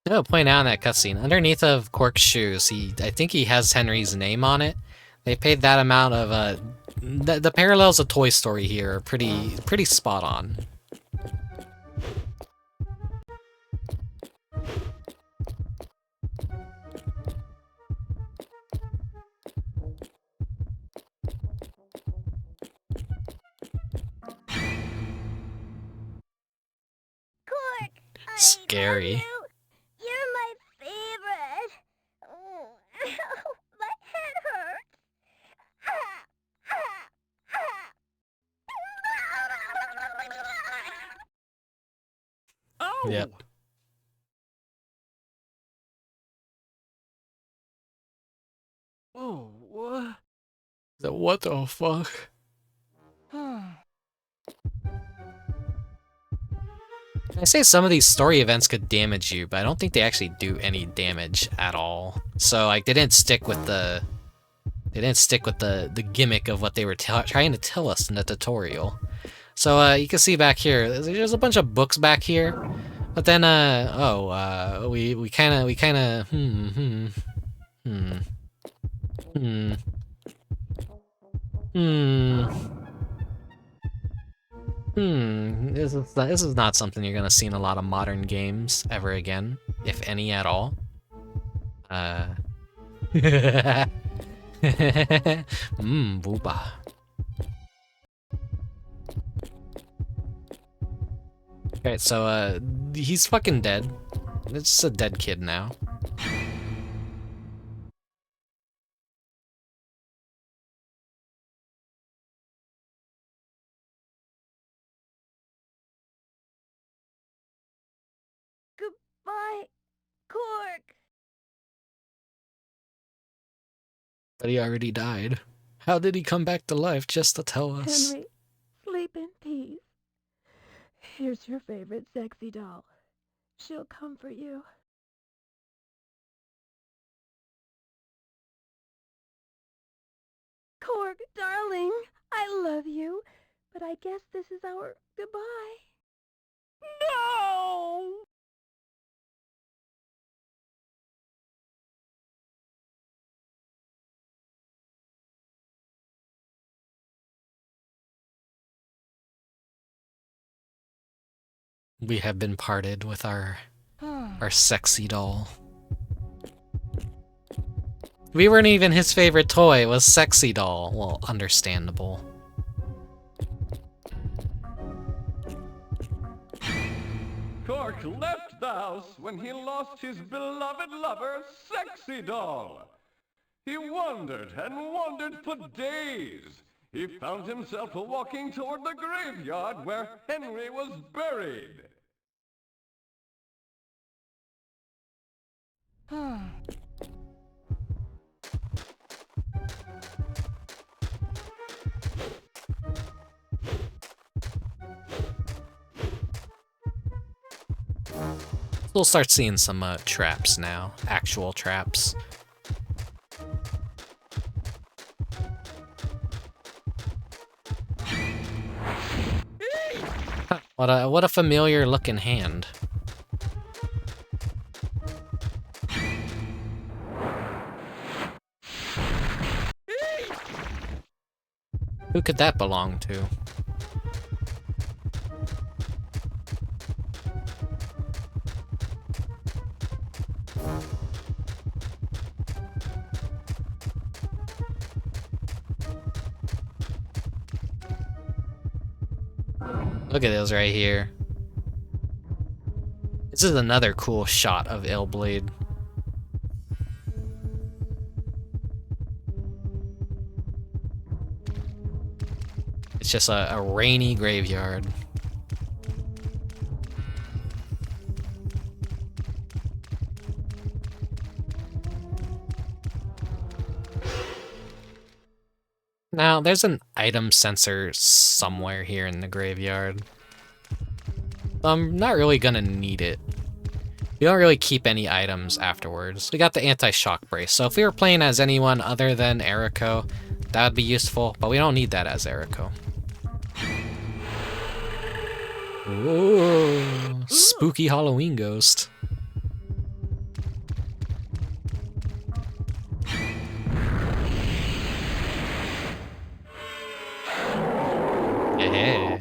I'll point out in that cutscene, underneath of Cork's shoes, I think he has Henry's name on it. They paid that amount of the parallels of Toy Story here are pretty spot on. Cork, Scary. I love you. You're my favorite. Oh, my head hurts. Oh! Yep. Oh, what? What the fuck? I say some of these story events could damage you, but I don't think they actually do any damage at all. So like they didn't stick with the gimmick of what they were trying to tell us in the tutorial. So you can see back here, there's a bunch of books back here, but then we kind of This is not something you're gonna see in a lot of modern games ever again, if any at all. Booba. Okay, so he's fucking dead. It's just a dead kid now. Goodbye, Cork. But he already died. How did he come back to life just to tell us? Henry, sleep in peace. Here's your favorite sexy doll. She'll comfort you. Cork, darling, I love you, but I guess this is our goodbye. No! We have been parted with our sexy doll. We weren't even his favorite toy, it was sexy doll. Well, understandable. Cork left the house when he lost his beloved lover, Sexy Doll. He wandered and wandered for days. He found himself walking toward the graveyard where Henry was buried. We'll start seeing some traps now, actual traps. What a familiar looking hand. Who could that belong to? Look at those right here. This is another cool shot of Illbleed. It's just a rainy graveyard. Now, there's an item sensor somewhere here in the graveyard. I'm not really gonna need it. We don't really keep any items afterwards. We got the anti-shock brace, so if we were playing as anyone other than Eriko, that would be useful, but we don't need that as Eriko. Ooh, spooky Halloween ghost. Yeah.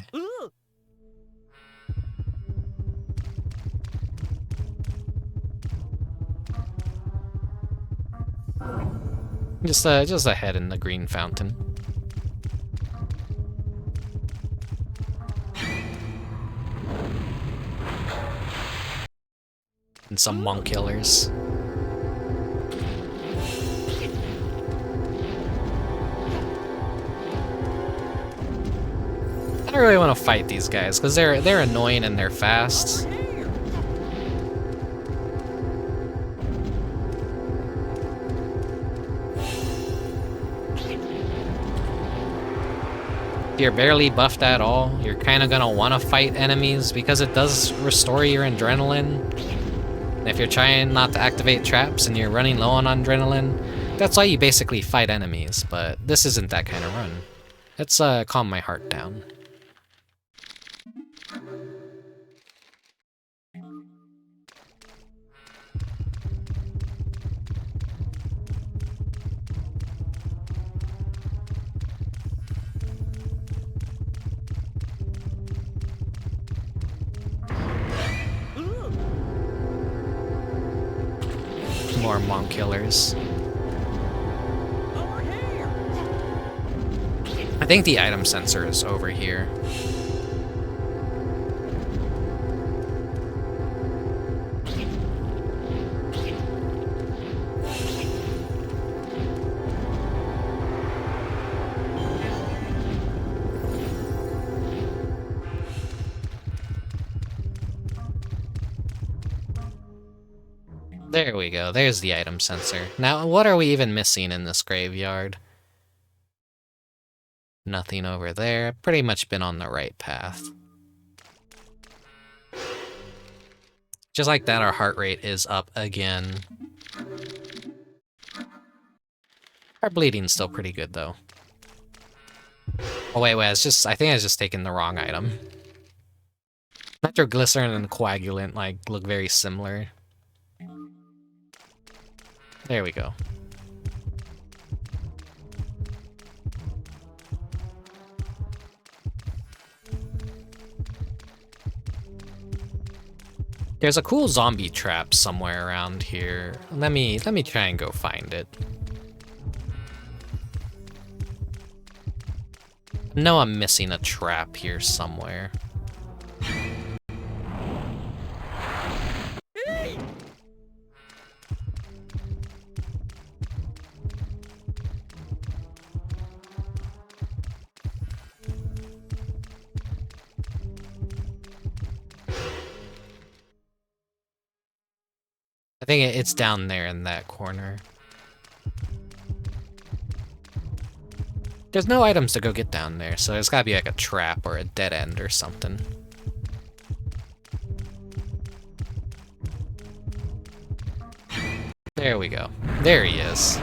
Just a head in the green fountain. And some monk killers. I don't really want to fight these guys because they're annoying and they're fast. You're barely buffed at all. You're kind of gonna want to fight enemies because it does restore your adrenaline. And if you're trying not to activate traps and you're running low on adrenaline, that's why you basically fight enemies. But this isn't that kind of run. Let's calm my heart down. More monk killers. I think the item sensor is over here. There we go, there's the item sensor. Now, what are we even missing in this graveyard? Nothing over there. Pretty much been on the right path. Just like that, our heart rate is up again. Our bleeding's still pretty good, though. Oh, wait, I think I was just taking the wrong item. Nitroglycerin and coagulant, like, look very similar. There we go. There's a cool zombie trap somewhere around here. Let me try and go find it. No, I'm missing a trap here somewhere. I think it's down there in that corner. There's no items to go get down there, so there's gotta be like a trap or a dead end or something. There we go. There he is.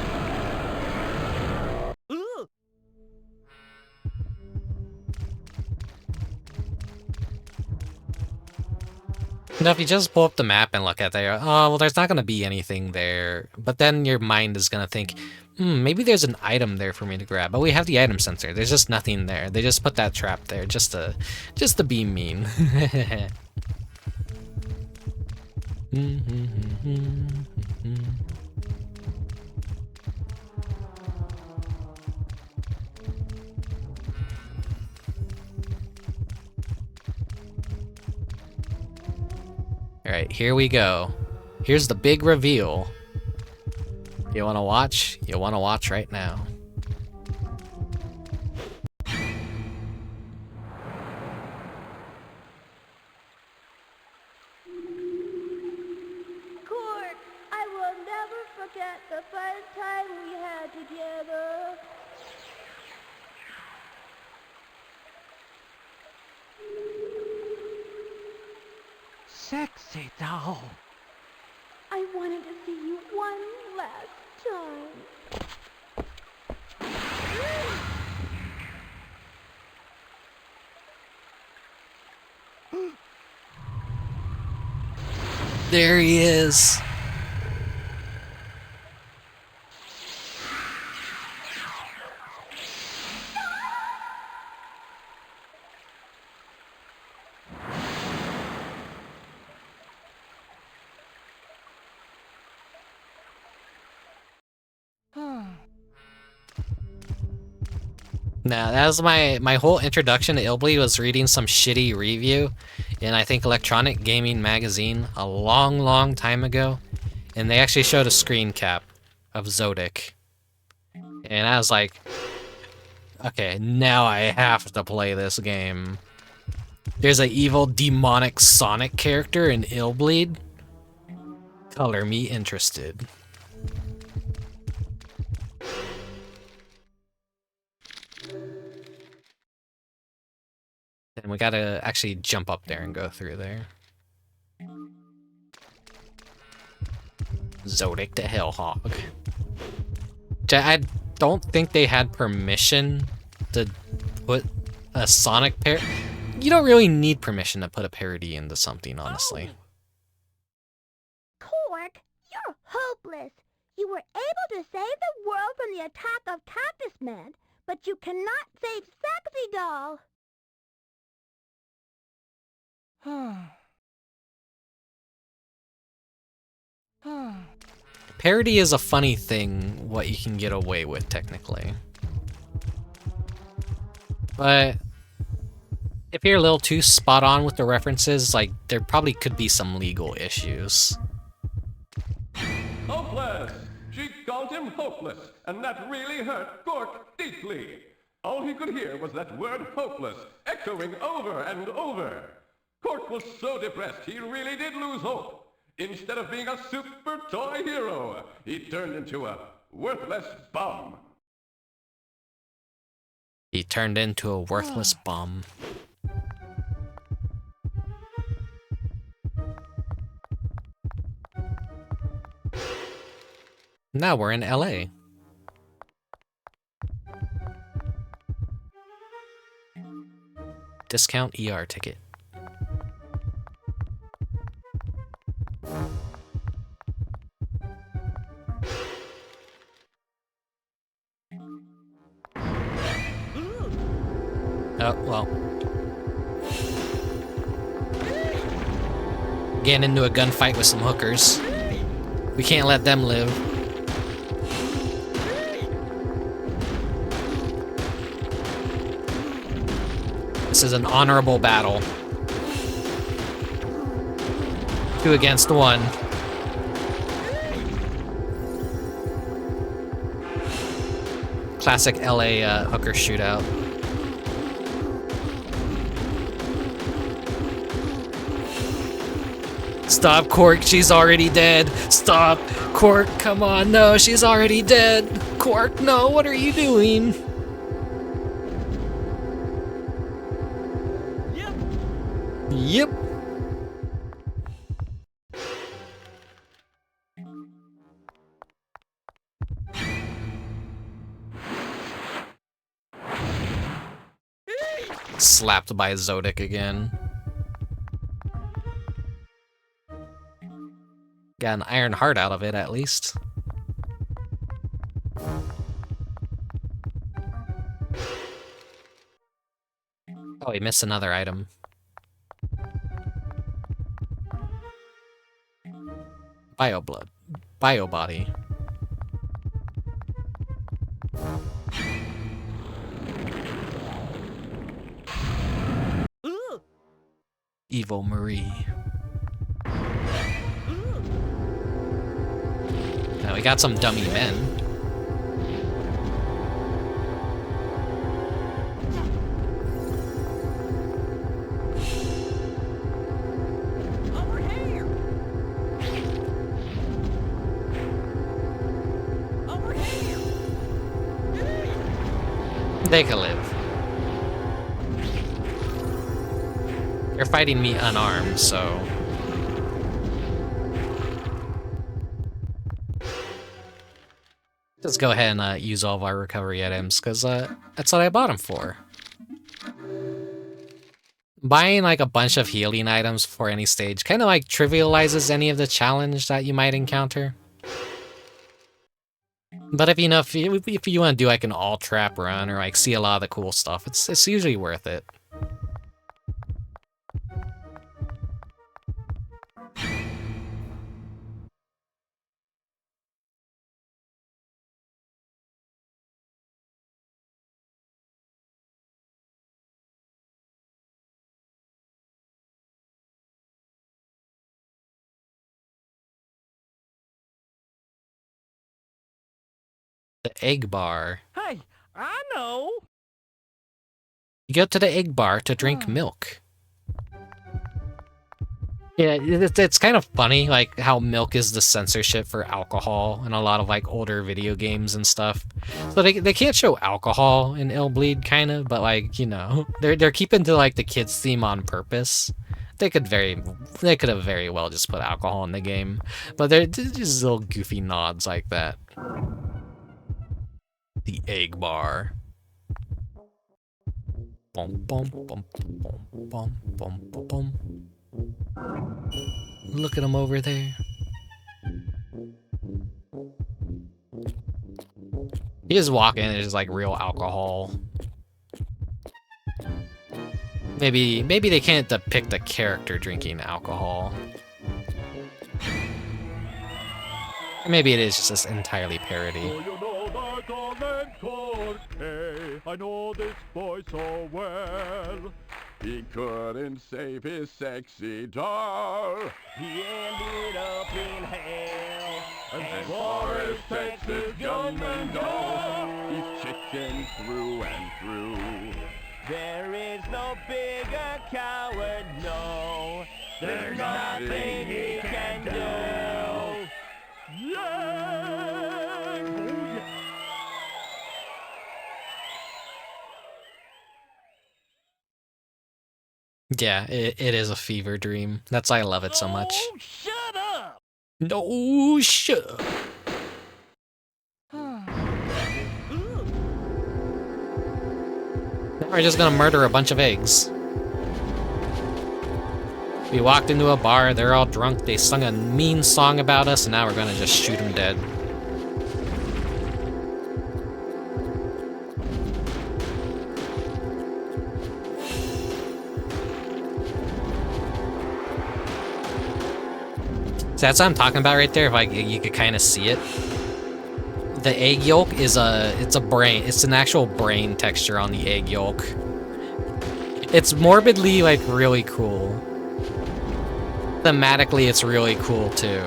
Now, if you just pull up the map and look at there, oh, well, there's not going to be anything there. But then your mind is going to think, maybe there's an item there for me to grab. But we have the item sensor. There's just nothing there. They just put that trap there just to be mean. Alright, here we go. Here's the big reveal. You wanna watch? You wanna watch right now. Court, I will never forget the first time we had together. Sexy doll. I wanted to see you one last time. There he is. Nah, that was my whole introduction to Illbleed was reading some shitty review in, I think, Electronic Gaming Magazine a long time ago. And they actually showed a screen cap of Zodic. And I was like, okay, now I have to play this game. There's an evil demonic Sonic character in Illbleed. Color me interested. And we gotta actually jump up there and go through there. Zodic the Hellhog. I don't think they had permission to put a Sonic parody. You don't really need permission to put a parody into something, honestly. Cork, you're hopeless. You were able to save the world from the attack of Cactus Man, but you cannot save Sexy Doll. Parody is a funny thing, what you can get away with, technically. But if you're a little too spot on with the references, like, there probably could be some legal issues. Hopeless! She called him hopeless, and that really hurt Cork deeply. All he could hear was that word hopeless, echoing over and over. Cork was so depressed he really did lose hope. Instead of being a super toy hero, he turned into a worthless bum. He turned into a worthless bum. Now we're in LA. Discount ER ticket. Oh, well. Getting into a gunfight with some hookers. We can't let them live. This is an honorable battle. 2 against 1. Classic LA hooker shootout. Stop, Cork, she's already dead. Stop, Cork, come on, no, she's already dead. Cork, no, what are you doing? Yep. Slapped by Zodic again. Got an iron heart out of it, at least. Oh, he missed another item. Bio blood. Bio body. Evil Marie. Now we got some dummy men. Over here! Over here! They can live. They're fighting me unarmed, so... Let's go ahead and use all of our recovery items, because that's what I bought them for. Buying like a bunch of healing items for any stage kind of like trivializes any of the challenge that you might encounter. But if you know, if you want to do like an all trap run or like see a lot of the cool stuff, it's usually worth it. The egg bar. Hey, I know. You go to the egg bar to drink milk. Yeah, it's kind of funny, like, how milk is the censorship for alcohol in a lot of, like, older video games and stuff. So they can't show alcohol in Illbleed, kind of, but, like, you know, they're keeping to, like, the kids theme on purpose. They could have very well just put alcohol in the game, but they're just little goofy nods like that. The egg bar. Bum bum bum bum bum bum bum bum. Look at him over there. He just walk in and there's like real alcohol. Maybe they can't depict a character drinking alcohol. Or maybe it is just this entirely parody. Oh, you know that darling Corky, I know this boy so well. He couldn't save his sexy doll. He ended up in hell. And for his Texas gunman doll, he's chicken through and through. There is no bigger coward, no. There's nothing he can do. Yeah! Oh, yeah. Yeah, it is a fever dream. That's why I love it so much. Oh, shut up! No, shut up. Now we're just gonna murder a bunch of eggs. We walked into a bar, they're all drunk, they sung a mean song about us, and now we're gonna just shoot them dead. So that's what I'm talking about right there, if you could kind of see it. The egg yolk is it's an actual brain texture on the egg yolk. It's morbidly, like, really cool. Thematically, it's really cool, too.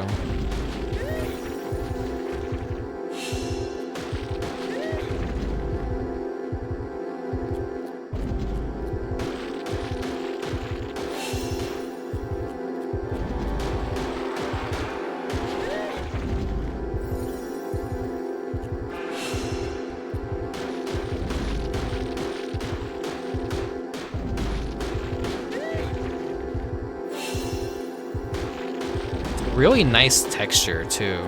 Really nice texture, too.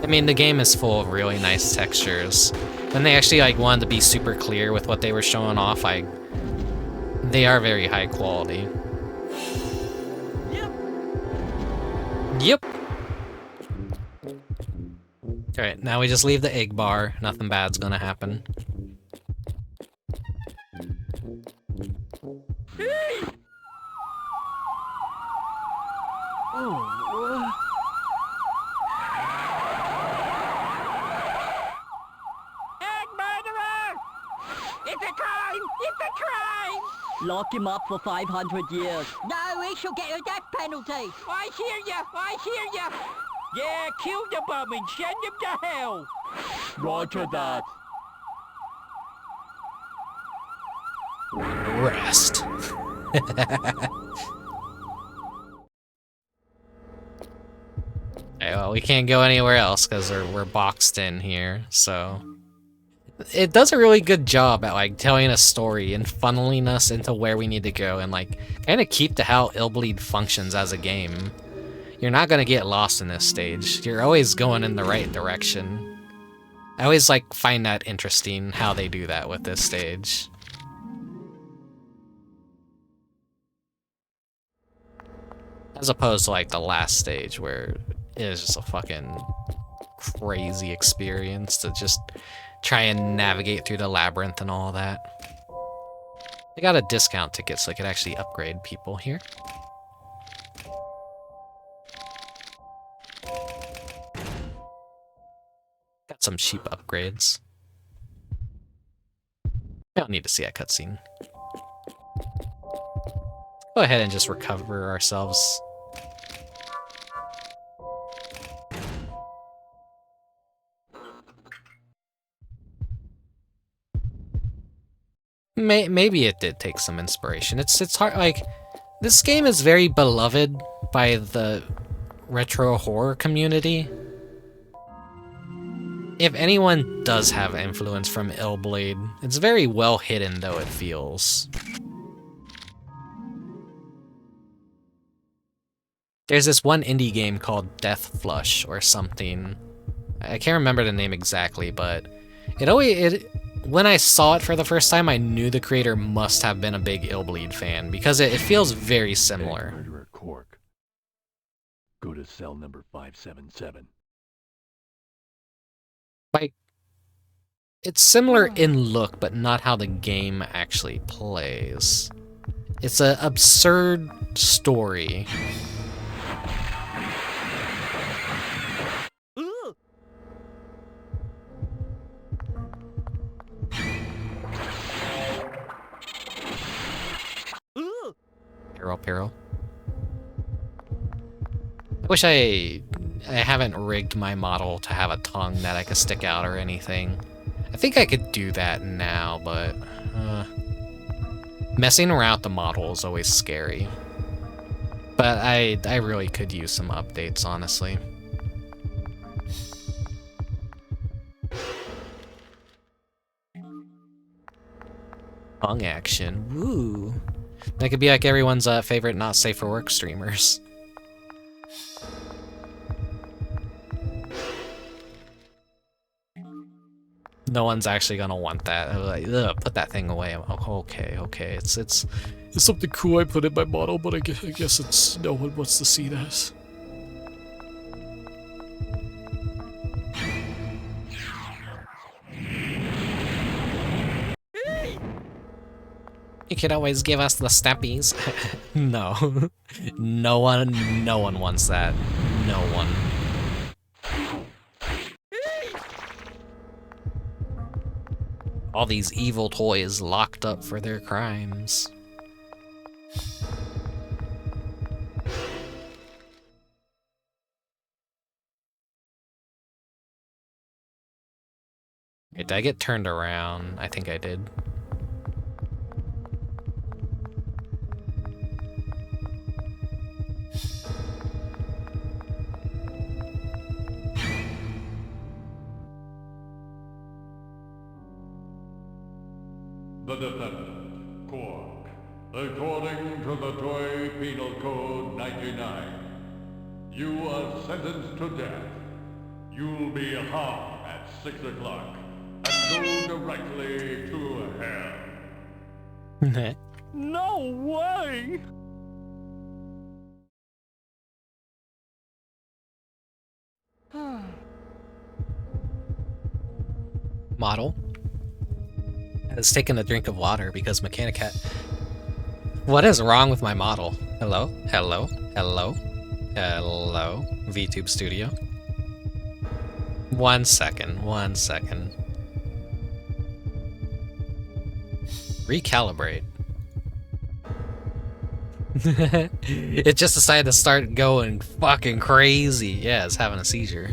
I mean, the game is full of really nice textures. When they actually, like, wanted to be super clear with what they were showing off, they are very high quality. Yep. Alright, now we just leave the egg bar. Nothing bad's gonna happen. Egg murderer! It's a crime! It's a crime! Lock him up for 500 years. No, he shall get a death penalty. I hear ya! I hear ya! Yeah, kill the bum and send him to hell! Roger that. Rest. Okay, well, we can't go anywhere else because we're boxed in here, so... It does a really good job at, like, telling a story and funneling us into where we need to go and, like, kind of keep to how Illbleed functions as a game. You're not gonna get lost in this stage. You're always going in the right direction. I always, like, find that interesting, how they do that with this stage. As opposed to, like, the last stage where it is just a fucking crazy experience to just try and navigate through the labyrinth and all that. I got a discount ticket so I could actually upgrade people here. Got some cheap upgrades. I don't need to see a cutscene. Go ahead and just recover ourselves. Maybe it did take some inspiration. It's hard, like, this game is very beloved by the retro horror community. If anyone does have influence from Illbleed, it's very well hidden though it feels. There's this one indie game called Death Flush or something. I can't remember the name exactly, but when I saw it for the first time, I knew the creator must have been a big Illbleed fan because it feels very similar. Murderer Cork. Go to cell number 577. Like, it's similar in look, but not how the game actually plays. It's an absurd story. Peril. I wish I haven't rigged my model to have a tongue that I could stick out or anything. I think I could do that now, but messing around with the model is always scary. But I really could use some updates, honestly. Tongue action, woo! That could be like everyone's favorite not safe for work streamers. No one's actually gonna want that. Like, ugh, put that thing away. Okay. It's something cool I put in my model, but I guess it's no one wants to see that. You could always give us the steppies. No. No one wants that. No one. All these evil toys locked up for their crimes. Wait, did I get turned around? I think I did. The defendant, Quark, according to the Toy Penal Code 99, you are sentenced to death. You'll be hung at 6 o'clock and go directly to hell. No way! Model has taken a drink of water because Mechanic Cat. What is wrong with my model? Hello? VTube Studio. One second. Recalibrate. It just decided to start going fucking crazy. Yeah, it's having a seizure.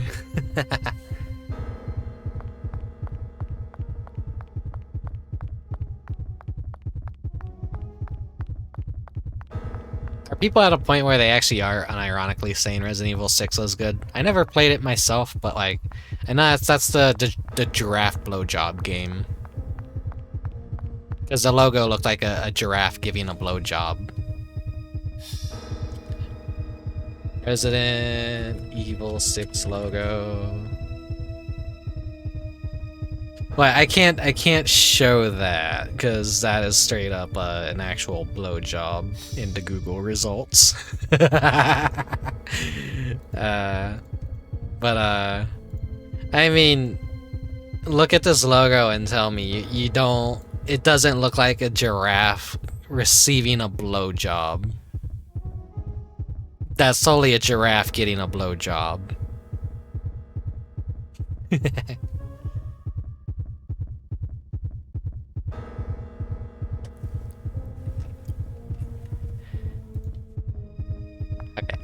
Are people at a point where they actually are unironically saying Resident Evil 6 was good? I never played it myself, but like, I know that's the giraffe blowjob game. Because the logo looked like a giraffe giving a blowjob. Resident Evil 6 logo. Well, I can't show that because that is straight up an actual blowjob in the Google results. I mean, look at this logo and tell me you don't. It doesn't look like a giraffe receiving a blowjob. That's totally a giraffe getting a blowjob. Okay.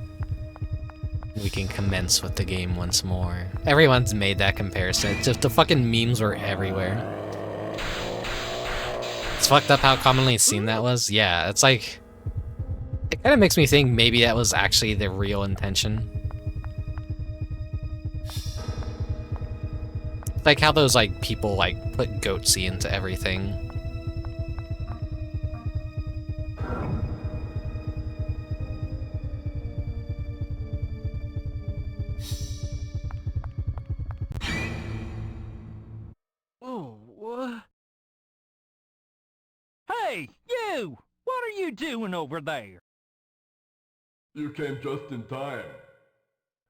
We can commence with the game once more. Everyone's made that comparison. Just the fucking memes were everywhere. It's fucked up how commonly seen that was. Yeah, it's like... It kind of makes me think maybe that was actually the real intention. Like how those, like, people, like, put goatsy into everything. Oh, what? Hey, you! What are you doing over there? You came just in time.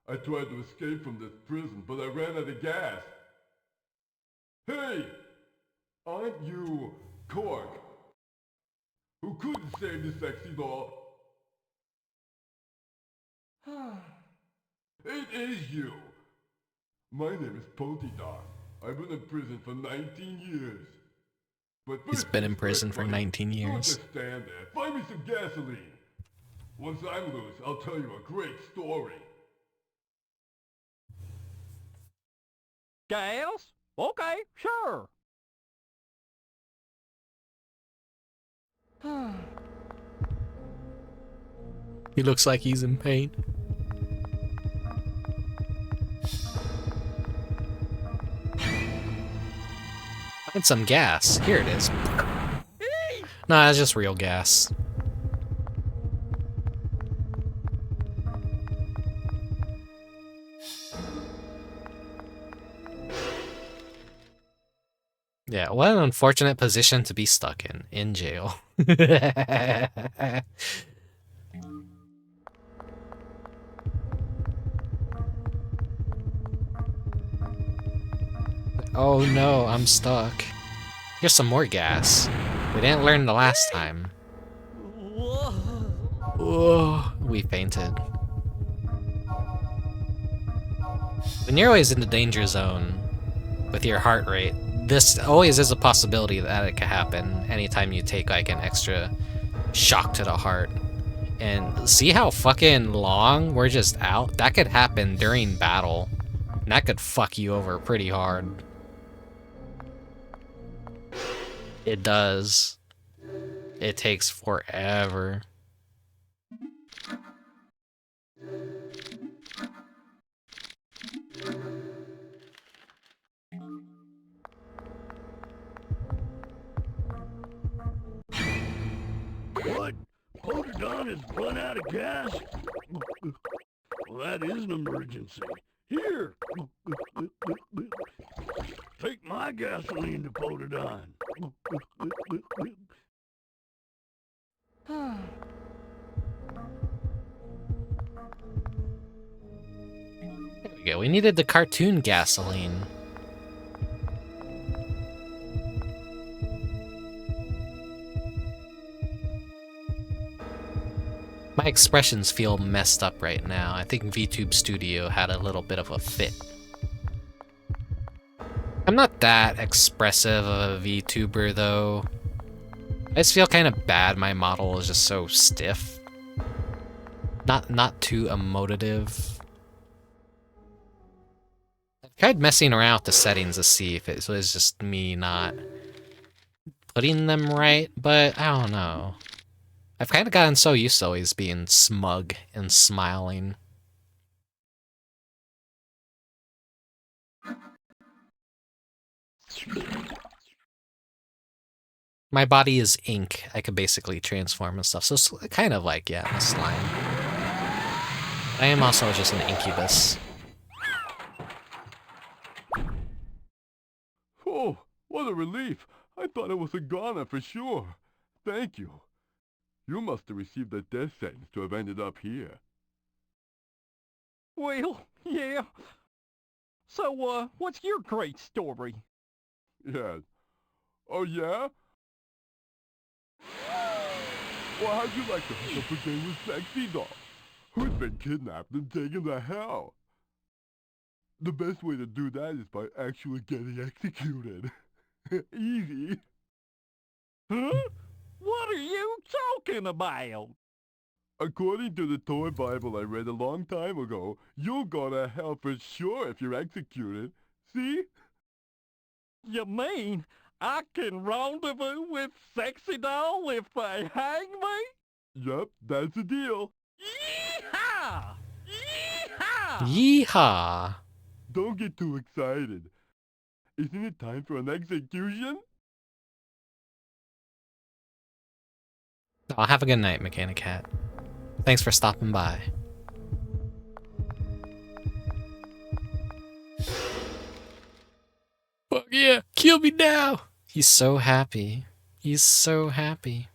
I tried to escape from this prison, but I ran out of gas. Hey! Aren't you Cork? Who couldn't save the sexy doll? It is you! My name is Potydon. I've been in prison for 19 years. But He's been in prison for 19 Don't years. just stand there. Find me some gasoline. Once I'm loose, I'll tell you a great story. Gas? Okay, sure. He looks like he's in pain. Find some gas. Here it is. Nah, it's just real gas. Yeah, what an unfortunate position to be stuck in jail. Oh no, I'm stuck. Here's some more gas. We didn't learn the last time. Whoa, we fainted. When you're always in the danger zone with your heart rate, this always is a possibility that it could happen anytime you take like an extra shock to the heart. And see how fucking long we're just out? That could happen during battle. And that could fuck you over pretty hard. It does. It takes forever. What? Potydon has run out of gas? Well, that is an emergency. Here! Take my gasoline to Potydon. There we go. We needed the cartoon gasoline. My expressions feel messed up right now. I think VTube Studio had a little bit of a fit. I'm not that expressive of a VTuber though. I just feel kind of bad my model is just so stiff. Not too emotive. I've tried messing around with the settings to see if it was just me not putting them right, but I don't know. I've kind of gotten so used to always being smug and smiling. My body is ink. I could basically transform and stuff, so it's kind of like, yeah, a slime. I am also just an incubus. Oh, what a relief. I thought it was a goner for sure. Thank you. You must have received a death sentence to have ended up here. Well, yeah. So, what's your great story? Yes. Oh, yeah? Well, how'd you like to hook up a game with Sexy Doll, who's been kidnapped and taken to hell? The best way to do that is by actually getting executed. Easy. Huh? What are you talking about? According to the toy Bible I read a long time ago, you'll go to hell for sure if you're executed. See? You mean I can rendezvous with Sexy Doll if they hang me? Yup, that's the deal. Yeehaw! Yeehaw! Yeehaw! Don't get too excited. Isn't it time for an execution? Oh, have a good night, Mechanic Cat. Thanks for stopping by. Fuck yeah, kill me now! He's so happy. He's so happy.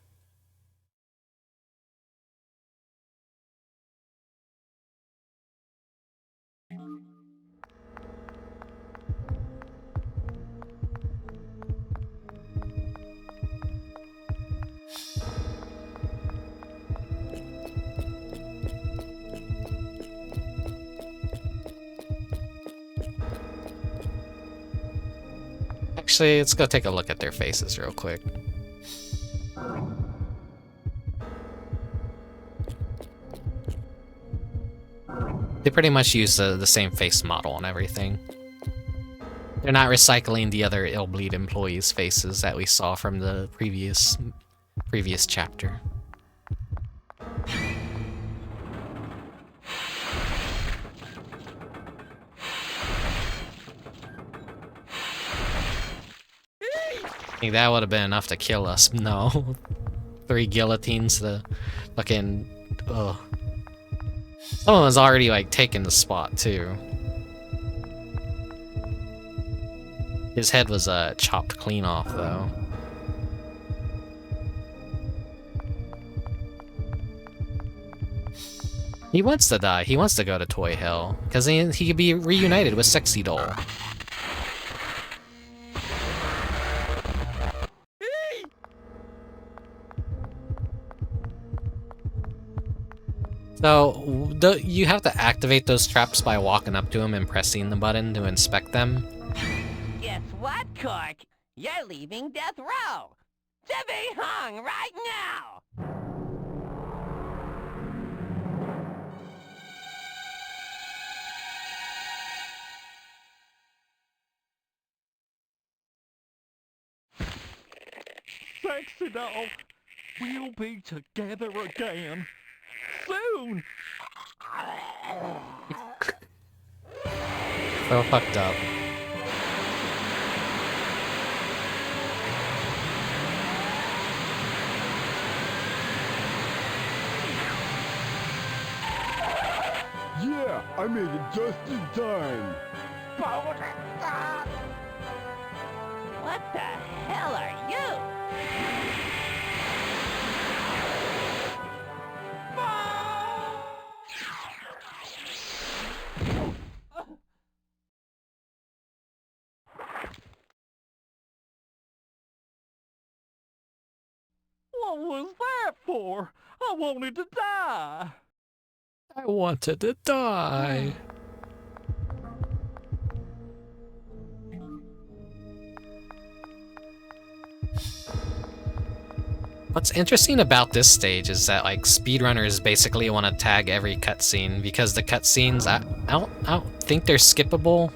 Actually, let's go take a look at their faces real quick. They pretty much use the same face model and everything. They're not recycling the other Illbleed employees' faces that we saw from the previous chapter. I think that would have been enough to kill us. No. 3 guillotines to fucking... Ugh. Someone was already, like, taking the spot, too. His head was, chopped clean off, though. He wants to die. He wants to go to Toy Hell. Because he could be reunited with Sexy Doll. So, you have to activate those traps by walking up to them and pressing the button to inspect them. Guess what, Cork? You're leaving death row. To be hung right now. Sexy Doll, we'll be together again. Soon! So fucked up. Yeah, I made it just in time. What the hell are you? What was that for? I wanted to die. I wanted to die. What's interesting about this stage is that, like, speedrunners basically want to tag every cutscene because the cutscenes, I don't think they're skippable.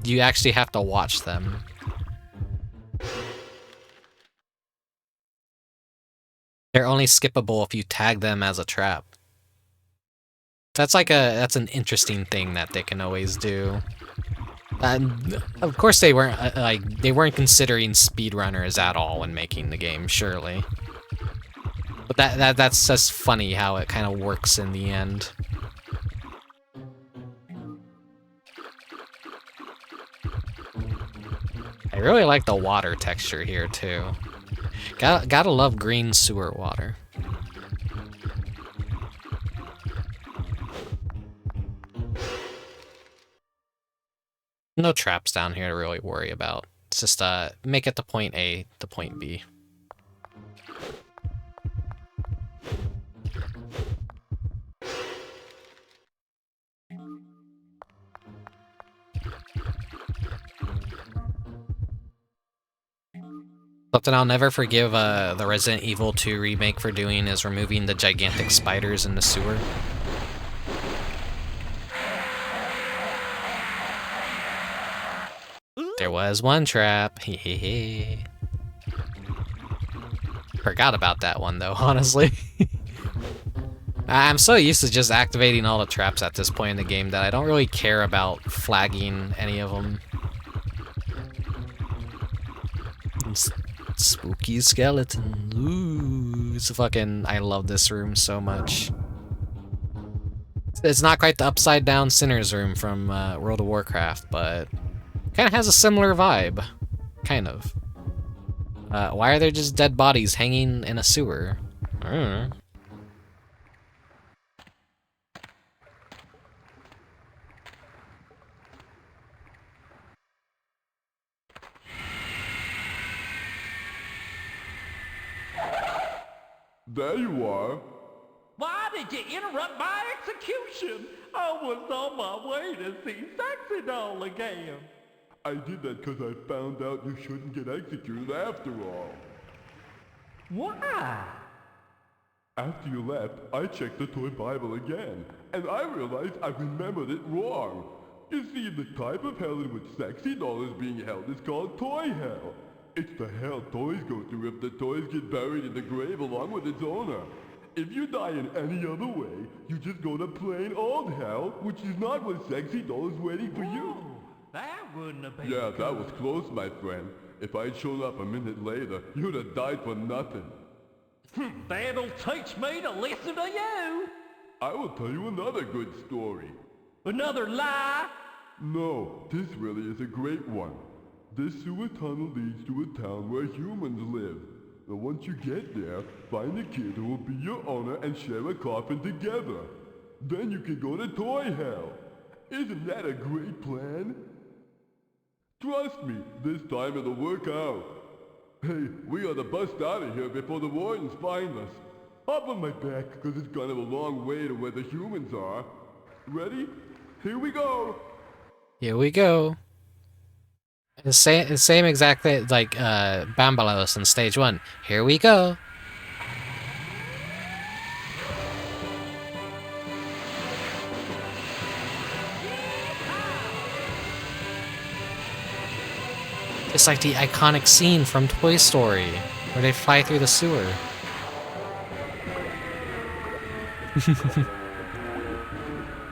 You actually have to watch them. They're only skippable if you tag them as a trap. That's an interesting thing that they can always do. And of course they weren't considering speedrunners at all when making the game, surely. But that's just funny how it kind of works in the end. I really like the water texture here too. Gotta love green sewer water. No traps down here to really worry about. It's just make it to point A to point B. Something I'll never forgive the Resident Evil 2 remake for doing is removing the gigantic spiders in the sewer. There was one trap. Hehehe. Forgot about that one though, honestly. I'm so used to just activating all the traps at this point in the game that I don't really care about flagging any of them. Spooky skeleton. Ooh, it's fucking. I love this room so much. It's not quite the upside down Sinner's room from World of Warcraft, but kind of has a similar vibe. Kind of. Why are there just dead bodies hanging in a sewer? I don't know. There you are. Why did you interrupt my execution? I was on my way to see Sexy Doll again. I did that because I found out you shouldn't get executed after all. Why? After you left, I checked the toy Bible again, and I realized I remembered it wrong. You see, the type of hell in which Sexy Doll is being held is called Toy Hell. It's the hell toys go through if the toys get buried in the grave along with its owner. If you die in any other way, you just go to plain old hell, which is not what Sexy Doll is waiting for you. That wouldn't have been Yeah, good. that was close, my friend. If I'd shown up a minute later, you'd have died for nothing. That'll teach me to listen to you. I will tell you another good story. Another lie? No, this really is a great one. This sewer tunnel leads to a town where humans live. Now once you get there, find a kid who will be your owner and share a coffin together. Then you can go to Toy Hell. Isn't that a great plan? Trust me, this time it'll work out. Hey, we gotta bust out of here before the wardens find us. Hop on my back, cause it's kind of a long way to where the humans are. Ready? Here we go! Here we go. The same exact thing, like Bambalos in stage 1. Here we go. It's like the iconic scene from Toy Story, where they fly through the sewer.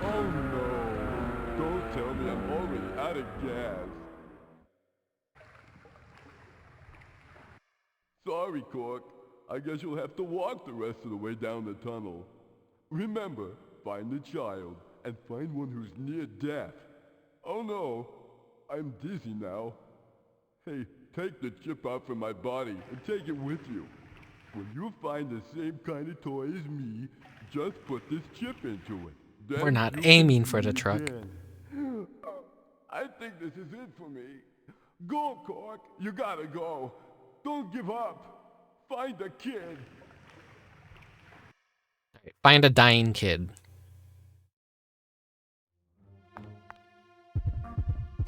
Oh no! Don't tell me I'm already out of gas. Sorry, Cork. I guess you'll have to walk the rest of the way down the tunnel. Remember, find the child, and find one who's near death. Oh no, I'm dizzy now. Hey, take the chip out from my body and take it with you. When you find the same kind of toy as me, just put this chip into it. Then We're not you aiming can for the do it truck. again. I think this is it for me. Go, Cork. You gotta go. Don't give up. Find a kid. Find a dying kid.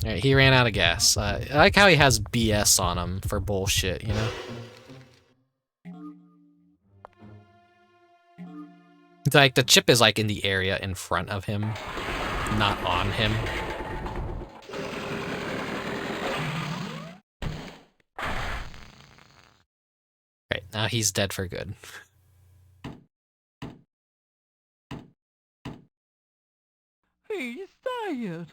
Alright, he ran out of gas. I like how he has BS on him for bullshit, you know? It's like the chip is like in the area in front of him, not on him. Right, now he's dead for good. He's dead.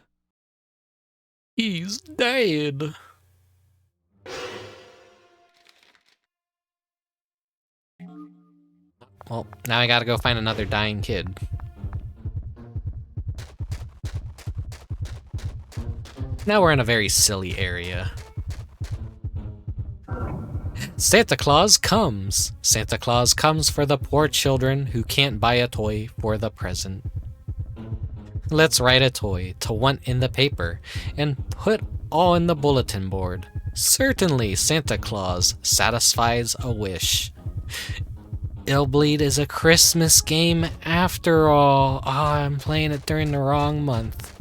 He's dead. Well, now I gotta go find another dying kid. Now we're in a very silly area. Santa Claus comes. Santa Claus comes for the poor children who can't buy a toy for the present. Let's write a toy to want in the paper and put all in the bulletin board. Certainly, Santa Claus satisfies a wish. Illbleed is a Christmas game after all. Oh, I'm playing it during the wrong month.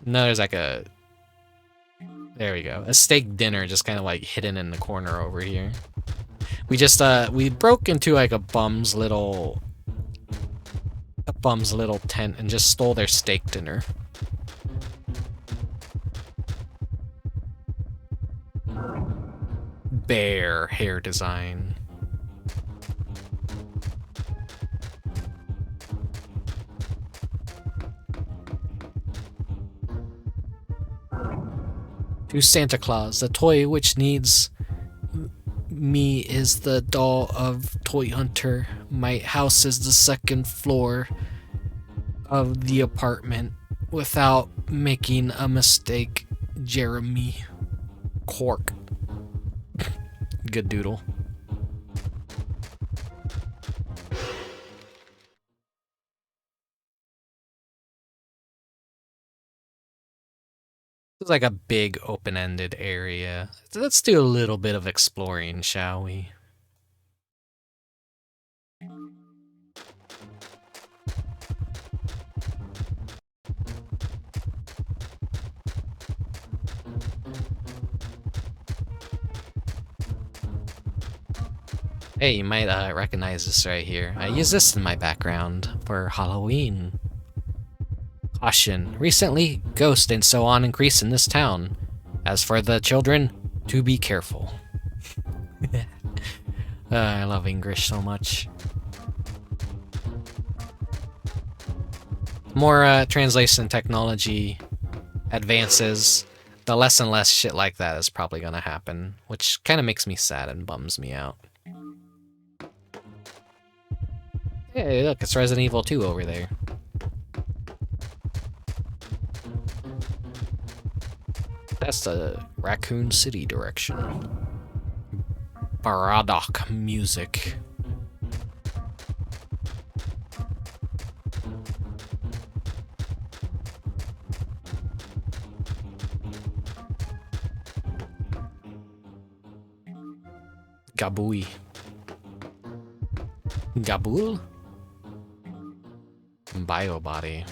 No, there's like a... There we go. A steak dinner just kind of like hidden in the corner over here. We just, we broke into like a bum's little bum's little tent and just stole their steak dinner. Bear hair design. To Santa Claus, the toy which needs me is the doll of Toyhunter. My house is the second floor of the apartment. Without making a mistake, Jeremy. Cork. Good doodle. It's like a big open-ended area. So let's do a little bit of exploring, shall we? Hey, you might recognize this right here. I use this in my background for Halloween. Caution. Recently, ghosts and so on increase in this town. As for the children, to be careful. I love English so much. More translation technology advances, the less and less shit like that is probably gonna happen, which kind of makes me sad and bums me out. Hey, look, it's Resident Evil 2 over there. That's the Raccoon City direction. Baradoc music. Gabui. Gabul? Biobody.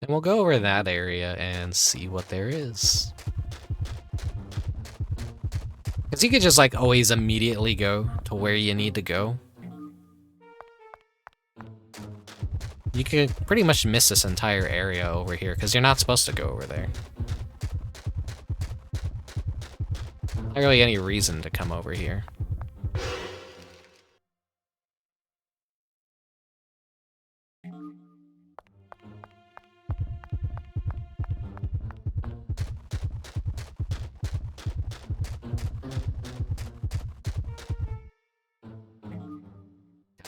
And we'll go over that area and see what there is. Because you could just like always immediately go to where you need to go. You could pretty much miss this entire area over here because you're not supposed to go over there. Not really any reason to come over here.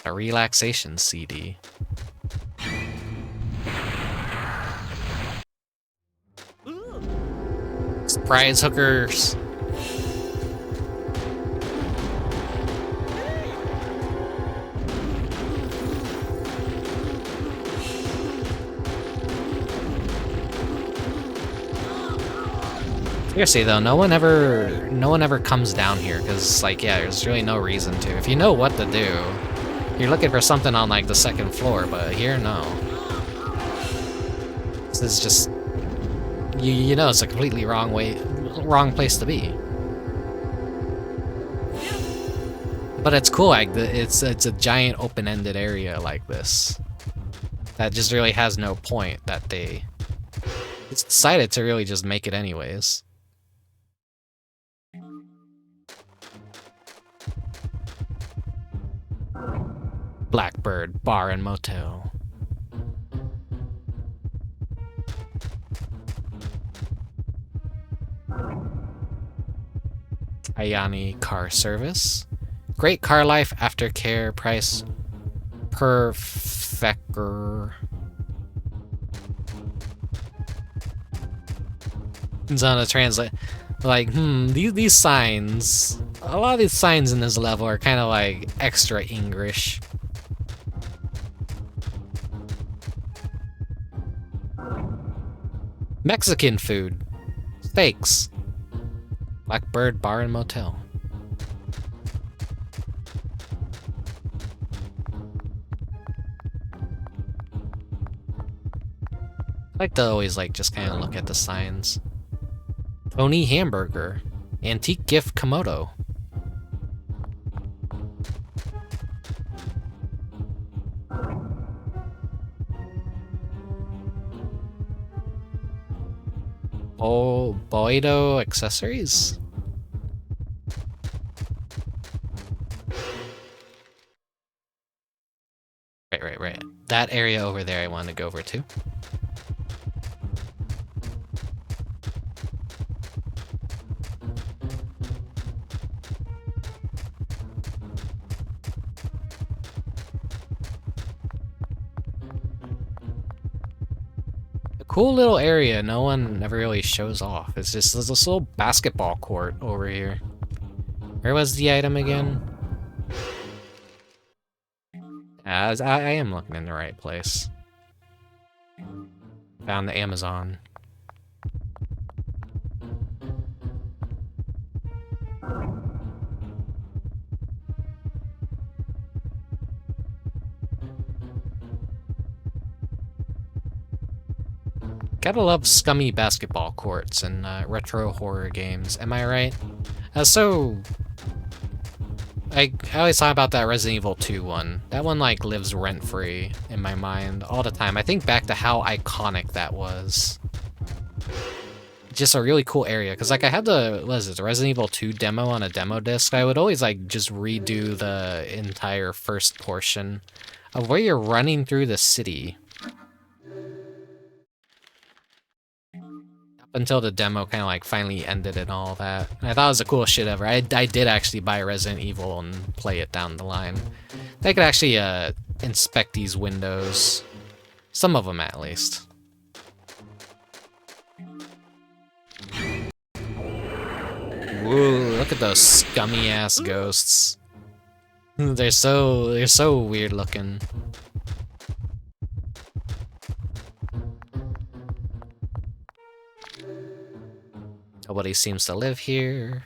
A relaxation CD. Surprise hookers. Seriously though, no one ever comes down here because, like, yeah, there's really no reason to. If you know what to do, you're looking for something on like the second floor, but here, no. This is just, you know, it's a completely wrong place to be. But it's cool, like it's a giant open-ended area like this that just really has no point that they decided to really just make it anyways. Blackbird Bar and Motel. Ayani Car Service. Great car life, aftercare, price perfecter. It's on a translate. Like, these signs. A lot of these signs in this level are kind of like extra English. Mexican food. Steaks. Blackbird Bar and Motel. I like to always like just kind of look at the signs. Tony Hamburger. Antique gift Komodo. Oh, Boido accessories? Right. That area over there I want to go over to. Cool little area no one ever really shows off. It's just there's this little basketball court over here. Where was the item again? Yeah, I am looking in the right place. Found the Amazon. Gotta love scummy basketball courts and retro horror games, am I right? I always talk about that Resident Evil 2 one. That one like lives rent-free in my mind all the time. I think back to how iconic that was. Just a really cool area, because like I had the Resident Evil 2 demo on a demo disc. I would always like just redo the entire first portion of where you're running through the city. Until the demo kind of like finally ended and all that. And I thought it was the coolest shit ever. I did actually buy Resident Evil and play it down the line. I could actually inspect these windows. Some of them at least. Whoa, look at those scummy ass ghosts. They're so weird looking. Nobody seems to live here.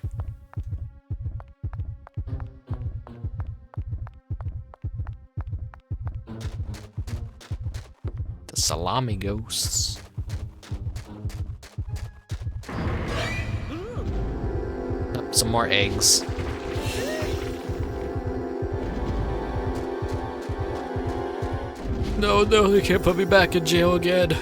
The salami ghosts. Oh, some more eggs. No, they can't put me back in jail again.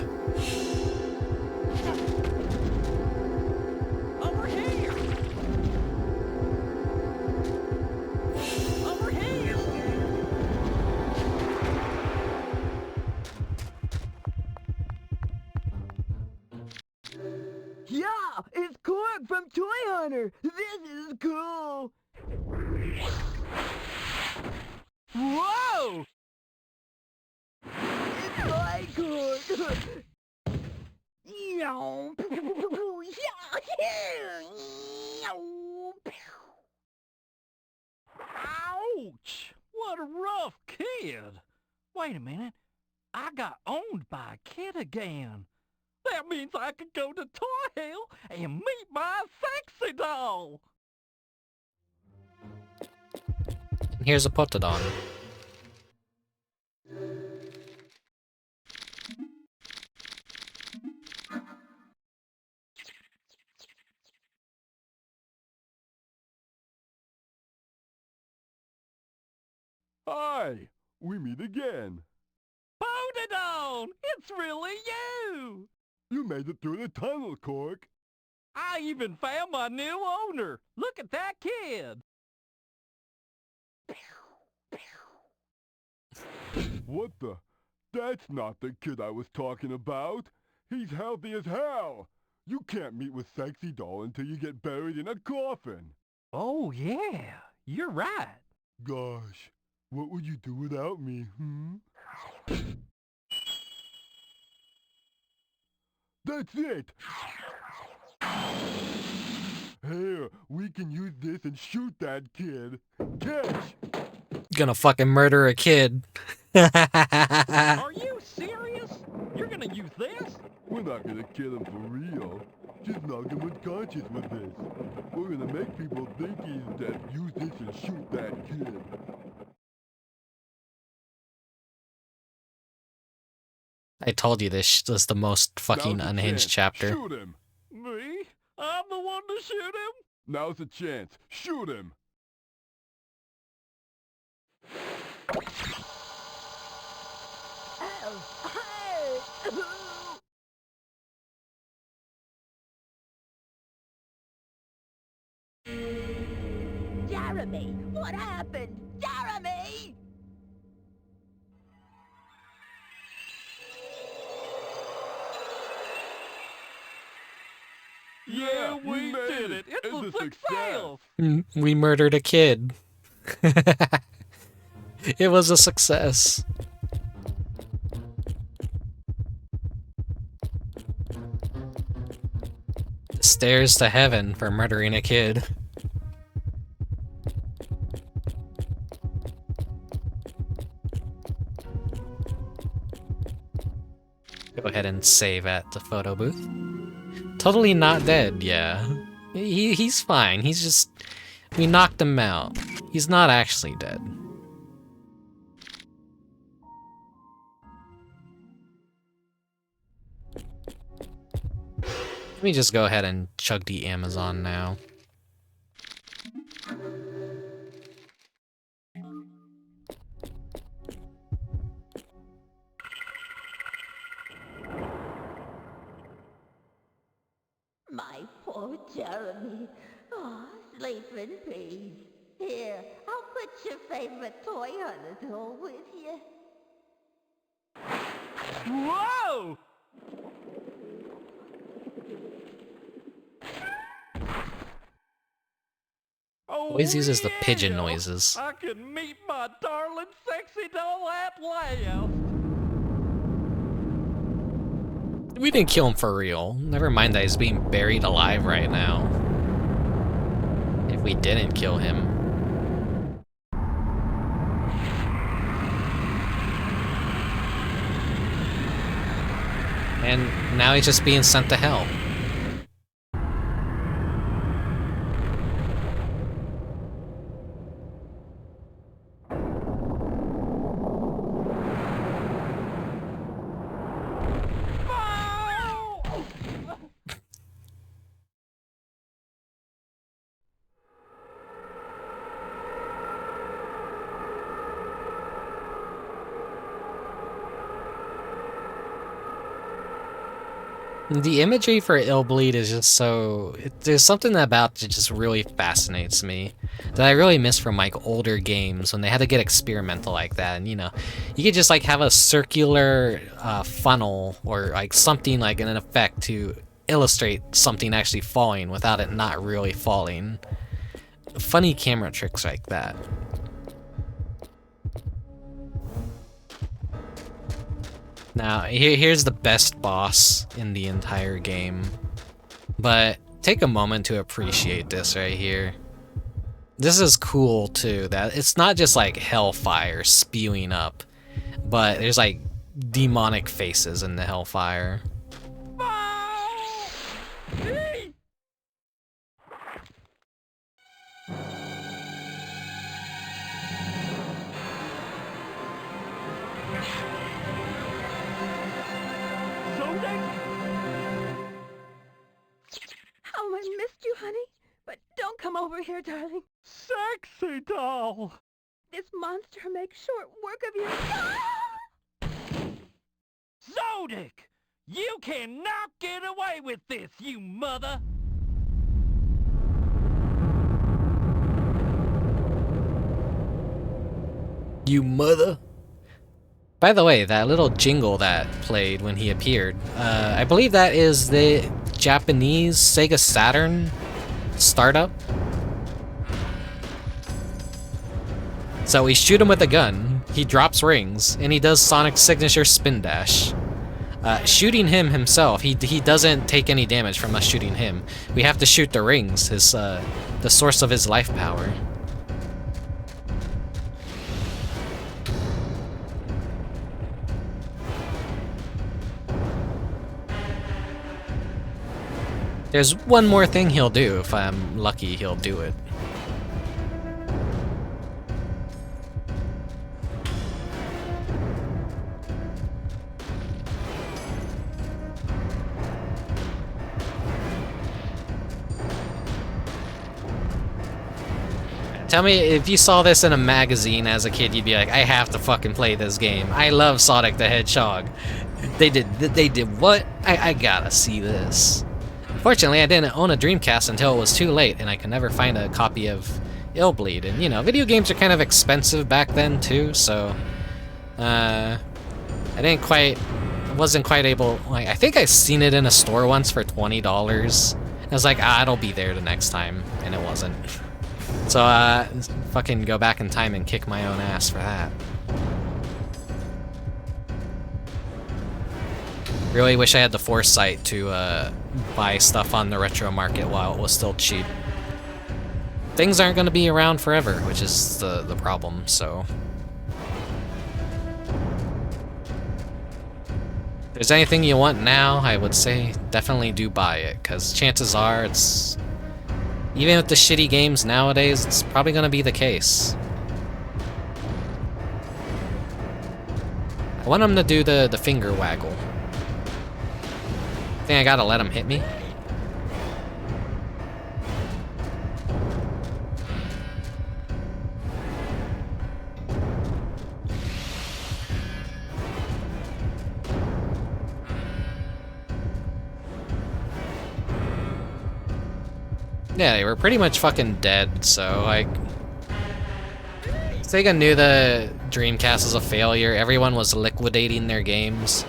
It's Cork from Toyhunter! This is cool! Whoa! It's my Cork! Ouch! What a rough kid! Wait a minute. I got owned by a kid again. That means I could go to Toy Hell and meet my sexy doll! Here's a Potodon. Hi! We meet again! Potodon! It's really you! You made it through the tunnel, Cork! I even found my new owner! Look at that kid! What the? That's not the kid I was talking about! He's healthy as hell! You can't meet with Sexy Doll until you get buried in a coffin! Oh yeah, you're right. Gosh, what would you do without me, That's it! Here, we can use this and shoot that kid. Catch! Gonna fucking murder a kid. Are you serious? You're gonna use this? We're not gonna kill him for real. Just knock him unconscious with this. We're gonna make people think he's dead. Use this and shoot that kid. I told you this was the most fucking Now's the unhinged chance. chapter. Shoot him! Me? I'm the one to shoot him? Now's the chance. Shoot him! Jeremy! What happened? Jeremy! Yeah, we did it! It's a success! We murdered a kid. It was a success. Stairs to heaven for murdering a kid. Go ahead and save at the photo booth. Totally not dead, yeah. He's fine. He's just... We knocked him out. He's not actually dead. Let me just go ahead and chug the Amazon now. My poor Jeremy. Oh, sleep in peace. Here, I'll put your favorite Toyhunter doll with you. Whoa! Always uses the pigeon noises. I can meet my darling sexy doll at last. We didn't kill him for real. Never mind that he's being buried alive right now. If we didn't kill him. And now he's just being sent to hell. The imagery for Illbleed is just so... There's something about it just really fascinates me. That I really miss from like older games when they had to get experimental like that. And you know, you could just like have a circular funnel or like something like an effect to illustrate something actually falling without it not really falling. Funny camera tricks like that. Now, here's the best boss in the entire game. But take a moment to appreciate this right here. This is cool too, that it's not just like hellfire spewing up, but there's like demonic faces in the hellfire. Oh, I missed you, honey. But don't come over here, darling. Sexy doll! This monster makes short work of you. Zodic! You cannot get away with this, you mother! You mother. By the way, that little jingle that played when he appeared, I believe that is the Japanese Sega Saturn startup. So we shoot him with a gun, he drops rings, and he does Sonic's signature spin dash. Shooting him himself, he doesn't take any damage from us shooting him. We have to shoot the rings, his the source of his life power. There's one more thing he'll do. If I'm lucky, he'll do it. Tell me if you saw this in a magazine as a kid, you'd be like, I have to fucking play this game. I love Sonic the Hedgehog. They did what? I gotta see this. Fortunately, I didn't own a Dreamcast until it was too late, and I could never find a copy of Illbleed. And, you know, video games are kind of expensive back then, too, so... I wasn't quite able... Like, I think I seen it in a store once for $20. I was like, it'll be there the next time, and it wasn't. So, fucking go back in time and kick my own ass for that. Really wish I had the foresight to buy stuff on the retro market while it was still cheap. Things aren't going to be around forever, which is the problem, so... If there's anything you want now, I would say definitely do buy it, because chances are it's... Even with the shitty games nowadays, it's probably going to be the case. I want him to do the finger waggle. I think I gotta let him hit me. Yeah, they were pretty much fucking dead, so, like... Sega knew the Dreamcast was a failure, everyone was liquidating their games.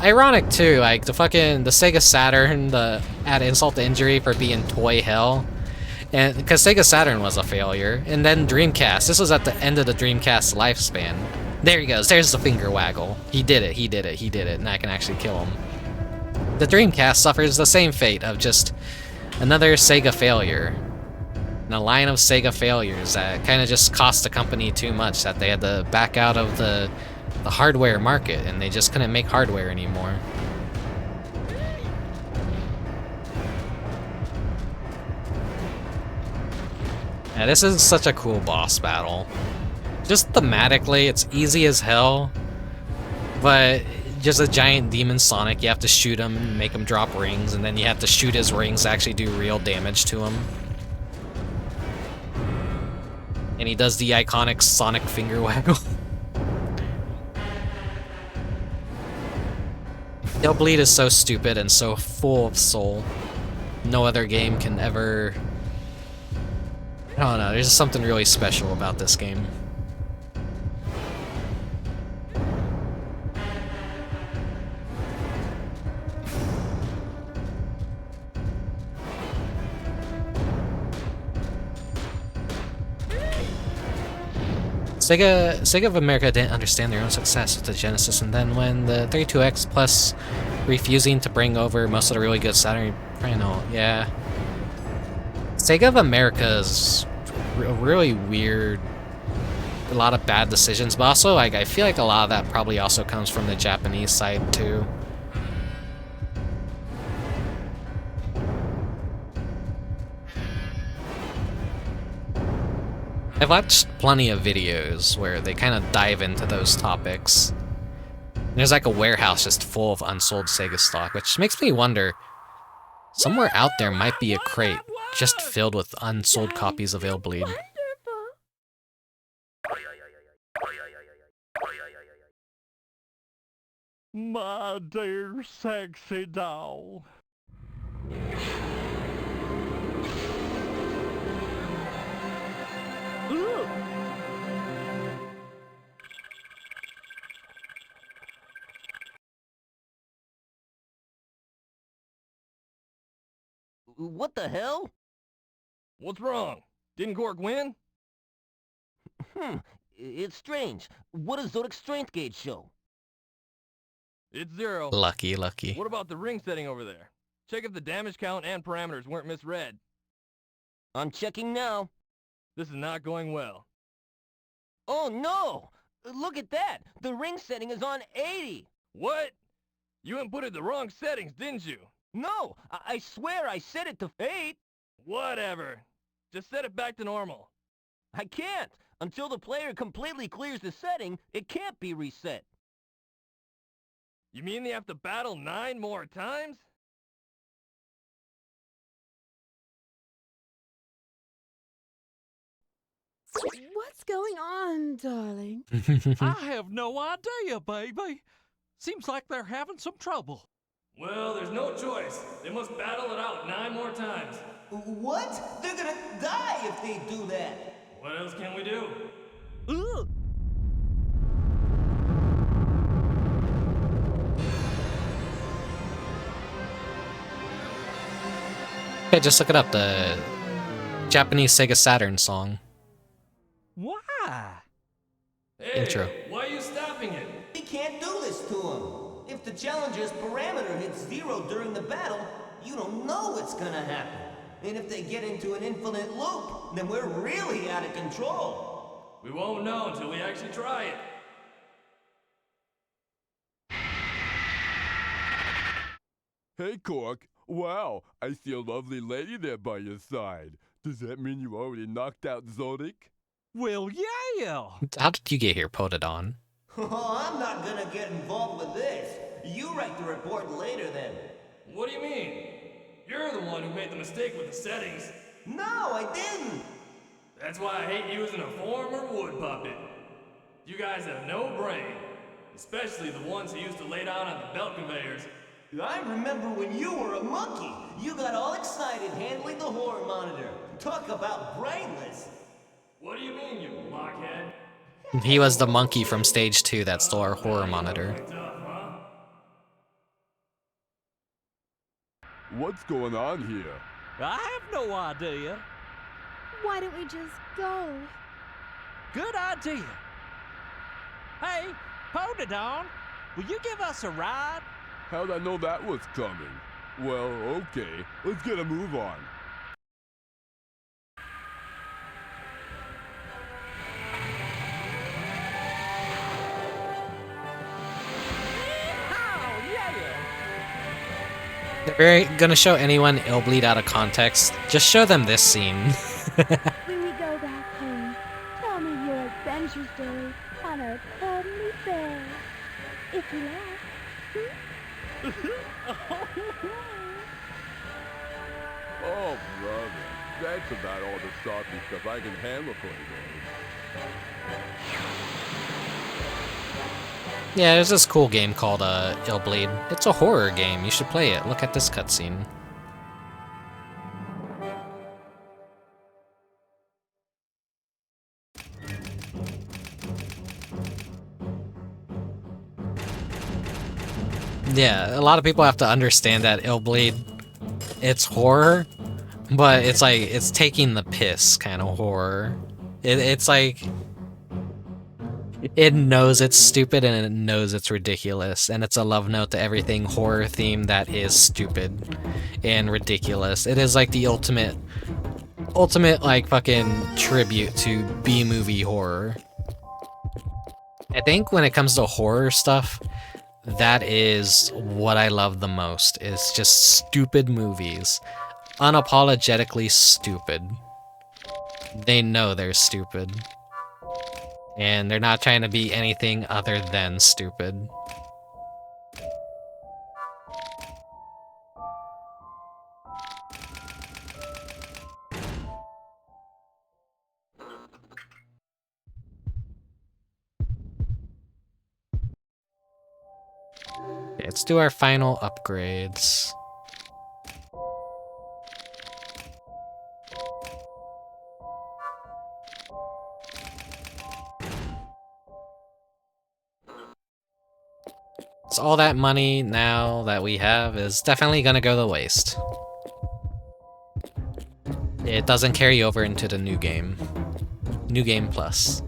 Ironic, too, like, the Sega Saturn, add insult to injury for being toy hell. And, because Sega Saturn was a failure, and then Dreamcast, this was at the end of the Dreamcast lifespan. There he goes, there's the finger waggle. He did it, and I can actually kill him. The Dreamcast suffers the same fate of just... another Sega failure. And a line of Sega failures that kind of just cost the company too much, that they had to back out of the hardware market, and they just couldn't make hardware anymore. Yeah, this is such a cool boss battle. Just thematically, it's easy as hell, but just a giant demon Sonic, you have to shoot him and make him drop rings, and then you have to shoot his rings to actually do real damage to him. And he does the iconic Sonic finger waggle. Illbleed is so stupid and so full of soul. No other game can ever... I don't know, there's just something really special about this game. Sega of America didn't understand their own success with the Genesis, and then when the 32X Plus refusing to bring over most of the really good Saturn, yeah. Sega of America's really weird, a lot of bad decisions, but also like I feel like a lot of that probably also comes from the Japanese side too. I've watched plenty of videos where they kind of dive into those topics. There's like a warehouse just full of unsold Sega stock, which makes me wonder, somewhere out there might be a crate just filled with unsold copies of Illbleed. My dear sexy doll. What the hell? What's wrong? Didn't Gork win? It's strange. What does Zodic's strength gauge show? It's 0. Lucky. What about the ring setting over there? Check if the damage count and parameters weren't misread. I'm checking now. This is not going well. Oh no! Look at that! The ring setting is on 80! What? You inputted the wrong settings, didn't you? No! I swear I set it to 8! Whatever. Just set it back to normal. I can't! Until the player completely clears the setting, it can't be reset. You mean they have to battle 9 more times? What's going on, darling? I have no idea, baby. Seems like they're having some trouble. Well, there's no choice. They must battle it out 9 more times. What? They're gonna die if they do that. What else can we do? Ugh. Hey, just look it up, the Japanese Sega Saturn song. Why? Hey, Intro. why are you stopping it? We can't do this to him. If the challenger's parameter hits 0 during the battle, you don't know what's gonna happen. And if they get into an infinite loop, then we're really out of control. We won't know until we actually try it. Hey, Cork. Wow, I see a lovely lady there by your side. Does that mean you already knocked out Zodic? Well, yeah. How did you get here, Potodon? Oh, I'm not gonna get involved with this. You write the report later then. What do you mean? You're the one who made the mistake with the settings. No, I didn't. That's why I hate using a former wood puppet. You guys have no brain. Especially the ones who used to lay down on the belt conveyors. I remember when you were a monkey. You got all excited handling the horror monitor. Talk about brainless. What do you mean, you blockhead? He was the monkey from stage 2 that stole our horror monitor. What's going on here? I have no idea. Why don't we just go? Good idea. Hey, Potodon, will you give us a ride? How'd I know that was coming? Well, okay, let's get a move on. If you're gonna show anyone Illbleed out of context, just show them this scene. When we go back home, tell me your adventure story on our cuddly bed. If you like. Oh, brother, that's about all the saucy stuff I can handle for you. Yeah, there's this cool game called Illbleed. It's a horror game. You should play it. Look at this cutscene. Yeah, a lot of people have to understand that Illbleed, it's horror, but it's like, it's taking the piss kind of horror. It's like, it knows it's stupid and it knows it's ridiculous, and it's a love note to everything horror themed that is stupid and ridiculous. It is like the ultimate like fucking tribute to B-movie horror. I think when it comes to horror stuff, that is what I love the most, is just stupid movies. Unapologetically stupid. They know they're stupid. And they're not trying to be anything other than stupid. Okay, let's do our final upgrades. So all that money now that we have is definitely gonna go to waste. It doesn't carry over into the new game. New Game Plus.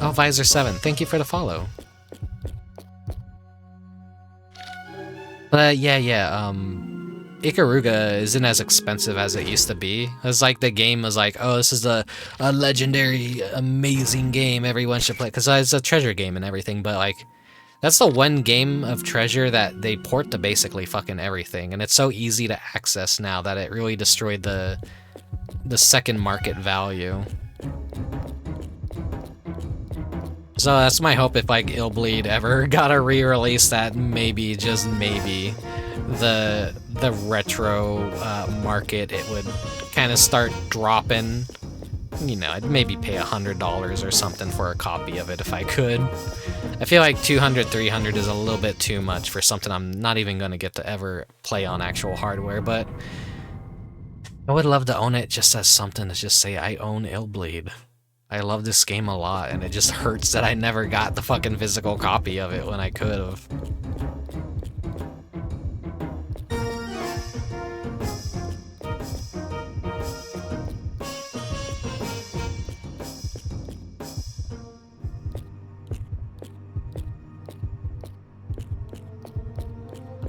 Oh, Visor7, thank you for the follow. But yeah, Ikaruga isn't as expensive as it used to be. It's like the game was like, oh, this is a legendary, amazing game everyone should play, because it's a treasure game and everything, but like, that's the one game of treasure that they port to basically fucking everything, and it's so easy to access now that it really destroyed the second market value. So that's my hope if like Illbleed ever got a re-release, that maybe, just maybe, the retro market, it would kind of start dropping. You know, I'd maybe pay $100 or something for a copy of it if I could. I feel like $200, $300 is a little bit too much for something I'm not even going to get to ever play on actual hardware, but I would love to own it just as something to just say I own Illbleed. I love this game a lot, and it just hurts that I never got the fucking physical copy of it when I could have.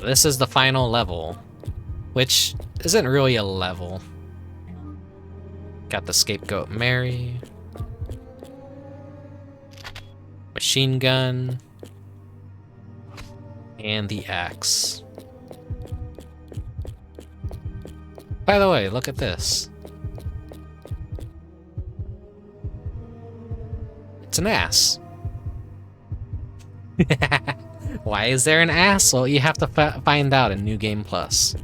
This is the final level, which isn't really a level. Got the scapegoat Mary. Machine gun. And the axe. By the way, look at this. It's an ass. Why is there an ass? Well, you have to find out in New Game Plus.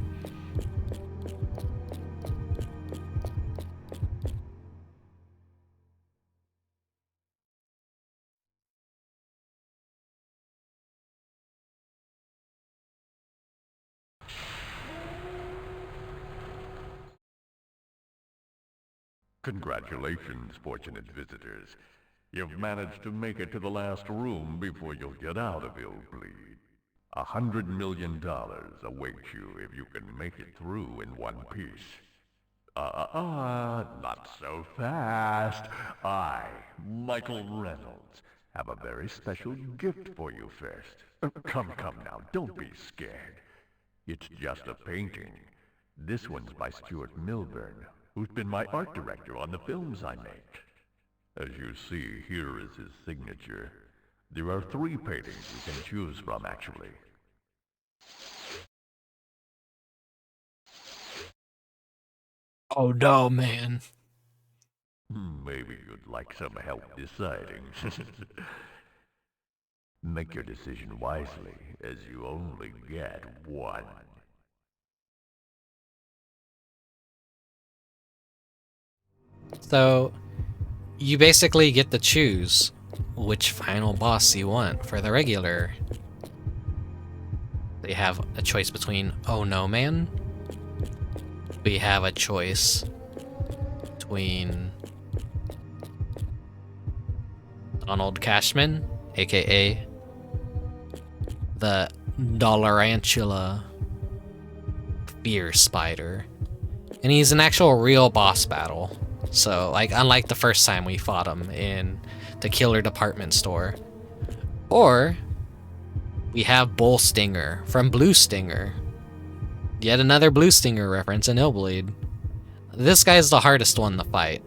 Congratulations, fortunate visitors. You've managed to make it to the last room before you'll get out of Illbleed. $100 million awaits you if you can make it through in one piece. Not so fast. I, Michael Reynolds, have a very special gift for you first. Come now, don't be scared. It's just a painting. This one's by Stuart Milburn, who's been my art director on the films I make. As you see, here is his signature. There are 3 paintings you can choose from, actually. Oh no, man. Maybe you'd like some help deciding. Make your decision wisely, as you only get one. So, you basically get to choose which final boss you want for the regular. They have a choice between Oh No Man. We have a choice between Donald Cashman, aka the Dollarantula Fear Spider. And he's an actual real boss battle. So, like, unlike the first time we fought him in the Killer Department Store. Or, we have Bull Stinger from Blue Stinger. Yet another Blue Stinger reference in Illbleed. This guy's the hardest one to fight.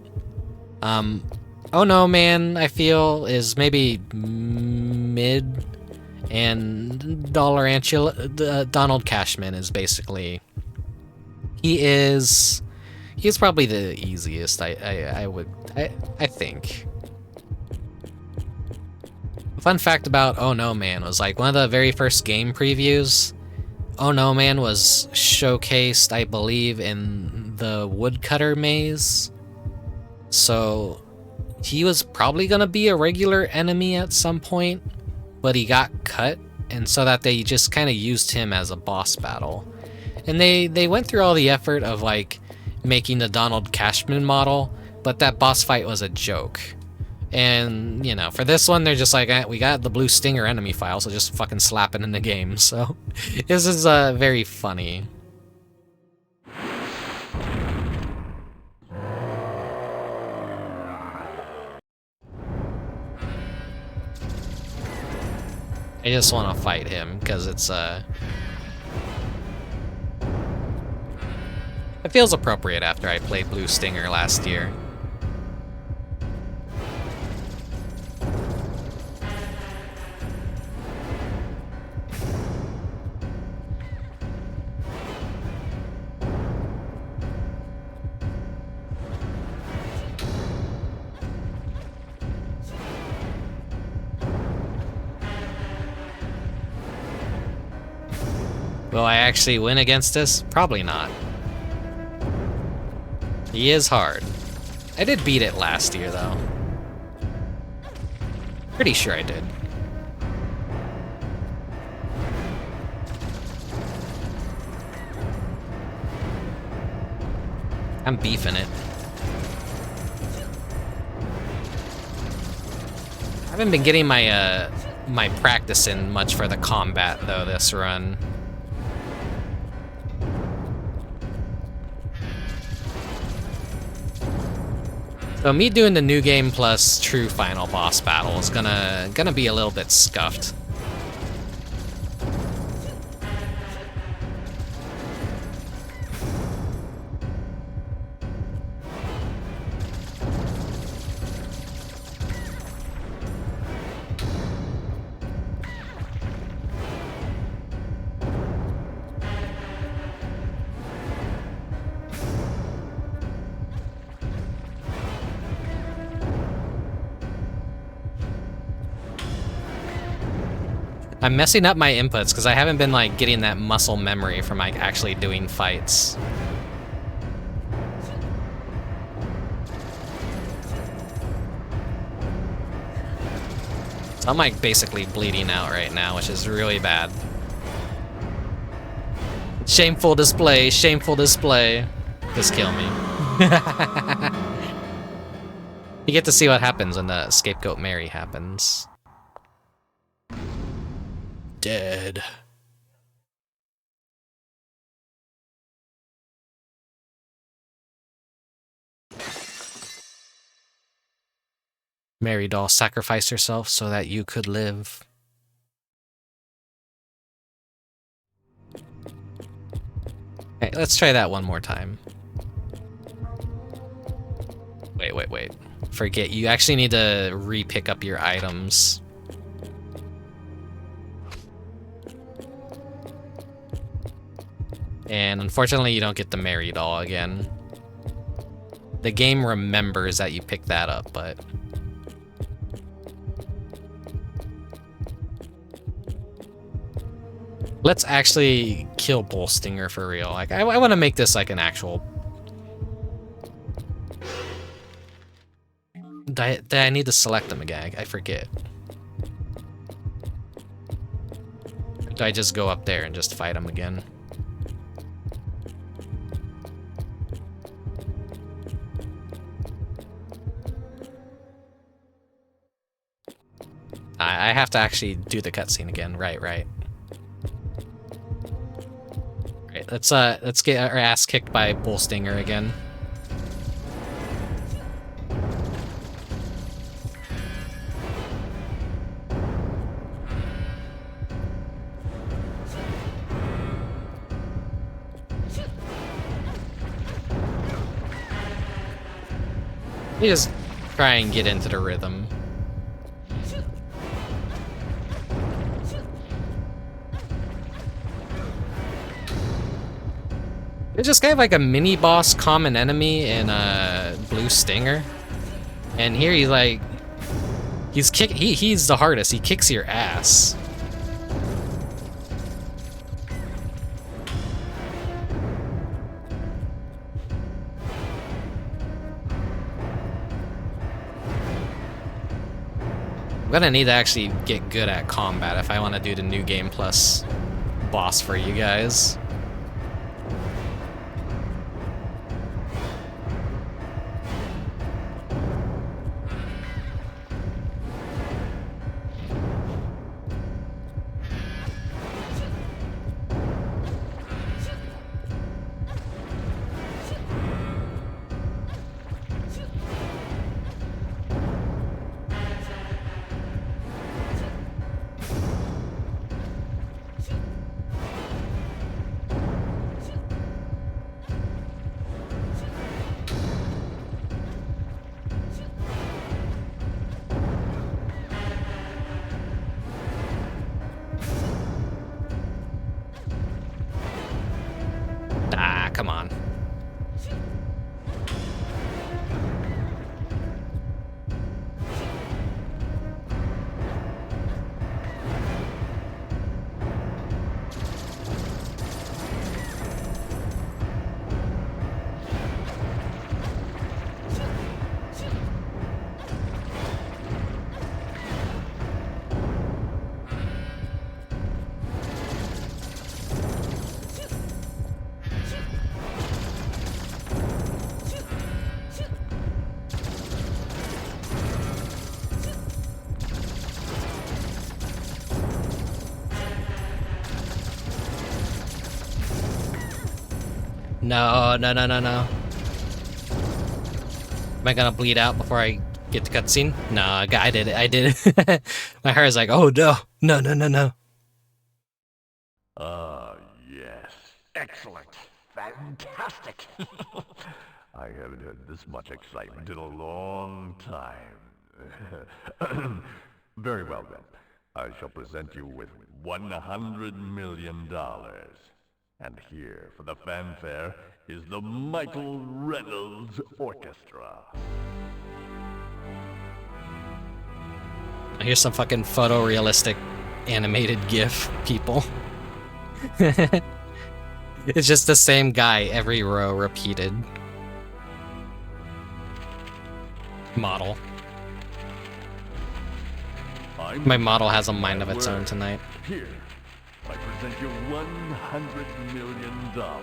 Oh No Man, I feel, is maybe mid, and Donald Cashman is basically... He's probably the easiest, I think. Fun fact about Oh No Man was, like, one of the very first game previews, Oh No Man was showcased, I believe, in the woodcutter maze. So he was probably gonna be a regular enemy at some point, but he got cut, and so that they just kind of used him as a boss battle. And they went through all the effort of, like, making the Donald Cashman model, but that boss fight was a joke. And, you know, for this one, they're just like, we got the Blue Stinger enemy file, so just fucking slap it in the game. So, this is very funny. I just want to fight him, because it's, it feels appropriate after I played Blue Stinger last year. Will I actually win against this? Probably not. He is hard. I did beat it last year, though. Pretty sure I did. I'm beefing it. I haven't been getting my my practice in much for the combat though this run. So me doing the new game plus true final boss battle is gonna be a little bit scuffed. I'm messing up my inputs because I haven't been like getting that muscle memory from like actually doing fights. So I'm like basically bleeding out right now, which is really bad. Shameful display, shameful display. Just kill me. You get to see what happens when the Scapegoat Mary happens. Dead. Mary doll sacrificed herself so that you could live. Okay, let's try that one more time. Wait. Forget, you actually need to re-pick up your items. And unfortunately, you don't get the Mary doll again. The game remembers that you picked that up, but... Let's actually kill Bullstinger for real. Like, I want to make this like an actual... Did I need to select them again? I forget. Or do I just go up there and just fight them again? I have to actually do the cutscene again. Right. Right, let's get our ass kicked by Bullstinger again. You just try and get into the rhythm. There's just kind of like a mini boss common enemy in Blue Stinger, and here he's like, he's the hardest. He kicks your ass. I'm gonna need to actually get good at combat if I want to do the new game plus boss for you guys. Come on. No, no, no, no, no. Am I gonna bleed out before I get to cutscene? No, I did it. I did it. My heart is like, oh no, no, no, no, no. Ah, yes. Excellent. Fantastic. I haven't had this much excitement in a long time. Very well then. I shall present you with $100 million. And here, for the fanfare, is the Michael Reynolds Orchestra. Here's some fucking photorealistic animated GIF, people. It's just the same guy, every row repeated. Model. My model has a mind of its own tonight. Here, I present you $100 million. All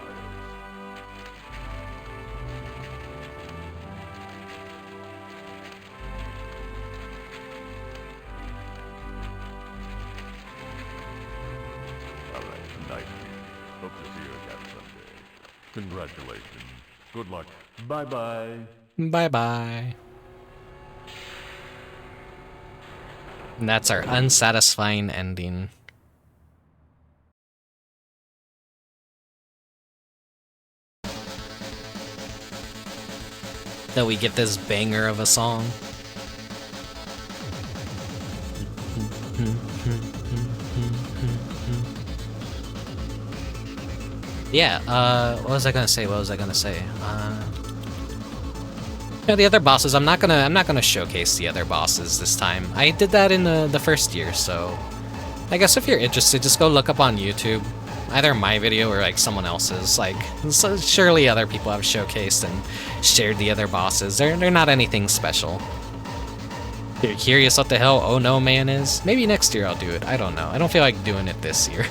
right, nice. Hope to see you again someday. Congratulations. Good luck. Bye-bye. Bye-bye. And that's our unsatisfying ending. That we get this banger of a song. Yeah, what was I gonna say? Yeah, the other bosses, I'm not gonna showcase the other bosses this time. I did that in the first year, so I guess if you're interested, just go look up on YouTube, either my video or like someone else's. Like, so surely other people have showcased and shared the other bosses. They're not anything special. If you're curious what the hell Oh No Man is, maybe next year I'll do it. I don't know. I don't feel like doing it this year.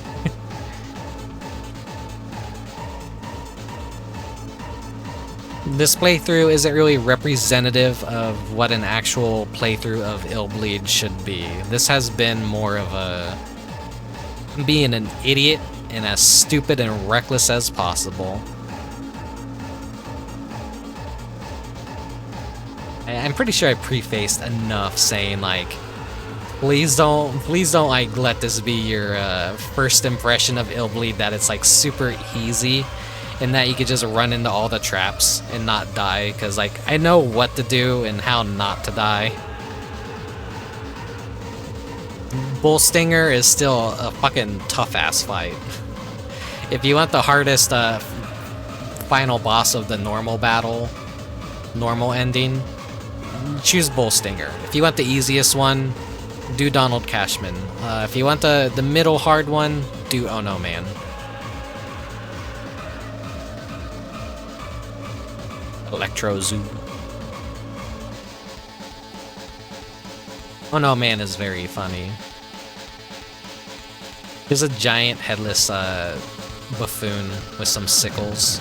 This playthrough isn't really representative of what an actual playthrough of Illbleed should be. This has been more of a being an idiot and as stupid and reckless as possible. I'm pretty sure I prefaced enough saying like, please don't like let this be your first impression of Illbleed, that it's like super easy and that you could just run into all the traps and not die, because like I know what to do and how not to die. Bull Stinger is still a fucking tough ass fight. If you want the hardest final boss of the normal ending, choose Bull Stinger. If you want the easiest one, do Donald Cashman. If you want the middle hard one, do Oh No Man. Electro Zoo. Oh No Man is very funny. There's a giant headless buffoon with some sickles.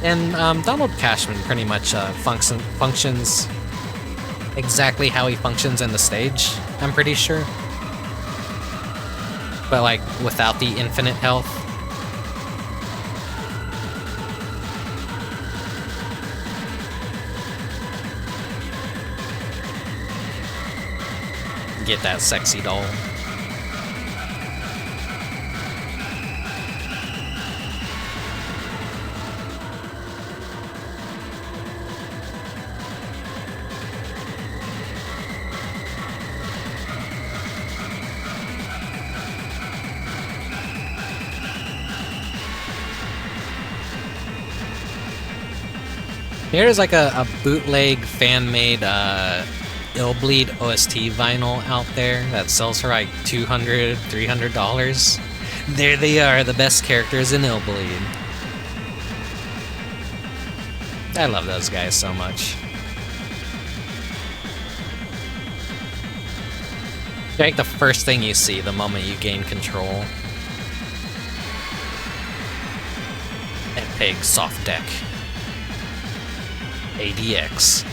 And Donald Cashman pretty much functions exactly how he functions in the stage, I'm pretty sure. But like without the infinite health. Get that sexy doll. Here's like a bootleg fan-made Illbleed OST vinyl out there that sells for like $200, $300. There they are, the best characters in Illbleed. I love those guys so much. They're like the first thing you see the moment you gain control. And Pig Soft Deck. ADX.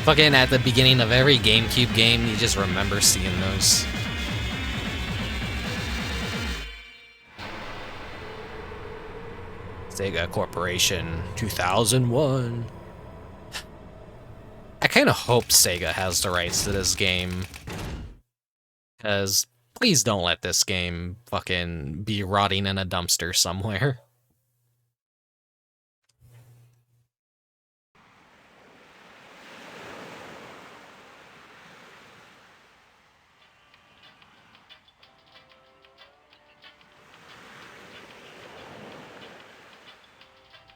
Fucking at the beginning of every GameCube game, you just remember seeing those. Sega Corporation 2001. I kind of hope Sega has the rights to this game. Because please don't let this game fucking be rotting in a dumpster somewhere.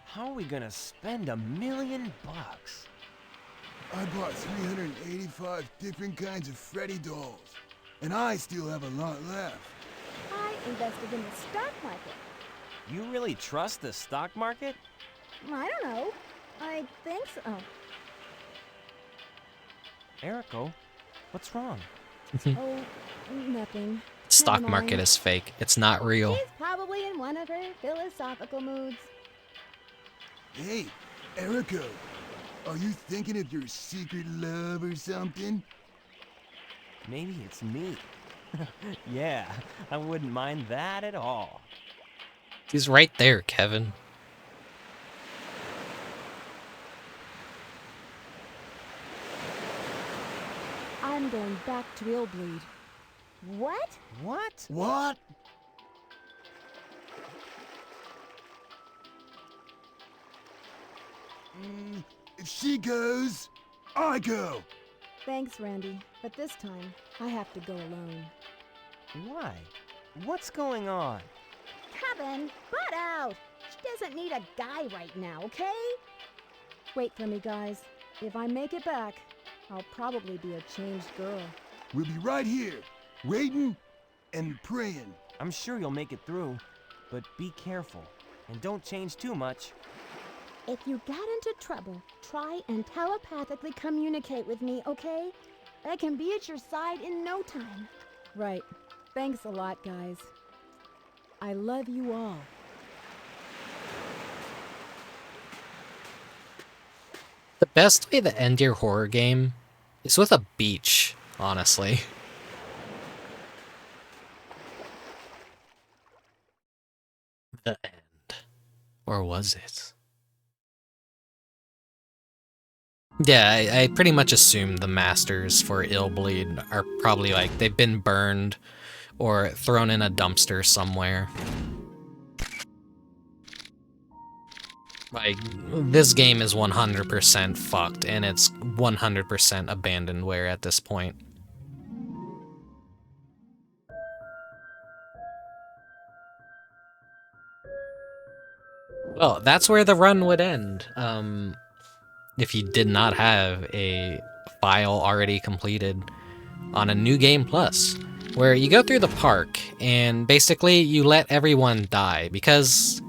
How are we gonna spend $1 million? I bought 385 different kinds of Freddy dolls, and I still have a lot left. I invested in the stock market. You really trust the stock market? I don't know. I think so. Eriko, what's wrong? Oh, nothing. Stock Never market mind. is fake. It's not real. She's probably in one of her philosophical moods. Hey, Eriko, are you thinking of your secret love or something? Maybe it's me. Yeah, I wouldn't mind that at all. He's right there, Kevin. I'm going back to Illbleed. What? What? What? If she goes, I go. Thanks, Randy, but this time I have to go alone. Why? What's going on? Kevin, butt out! She doesn't need a guy right now, okay? Wait for me, guys. If I make it back, I'll probably be a changed girl. We'll be right here, waiting and praying. I'm sure you'll make it through, but be careful and don't change too much. If you get into trouble, try and telepathically communicate with me, okay? I can be at your side in no time. Right. Thanks a lot, guys. I love you all. The best way to end your horror game is with a beach, honestly. The end. Or was it? Yeah, I pretty much assume the masters for Illbleed are probably like, they've been burned or thrown in a dumpster somewhere. Like, this game is 100% fucked, and it's 100% abandonware at this point. Well, that's where the run would end. If you did not have a file already completed on a New Game Plus, where you go through the park and basically you let everyone die, because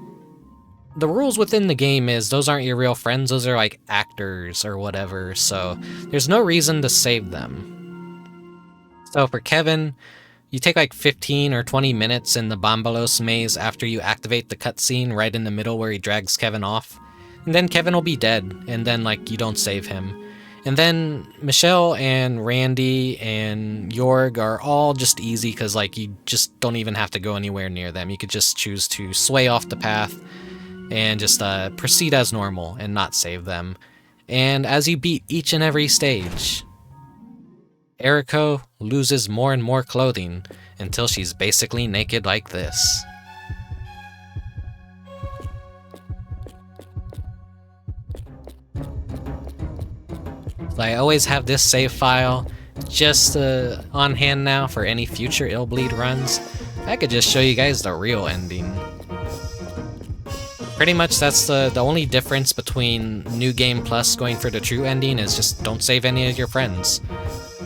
the rules within the game is those aren't your real friends, those are like actors or whatever, so there's no reason to save them. So for Kevin, you take like 15 or 20 minutes in the Bombalos maze after you activate the cutscene right in the middle where he drags Kevin off. And then Kevin will be dead, and then, like, you don't save him. And then Michelle and Randy and Jorg are all just easy, because, like, you just don't even have to go anywhere near them. You could just choose to sway off the path and just proceed as normal and not save them. And as you beat each and every stage, Eriko loses more and more clothing until she's basically naked like this. So I always have this save file just on hand now for any future Illbleed runs. I could just show you guys the real ending. Pretty much that's the only difference between New Game Plus going for the true ending is just don't save any of your friends.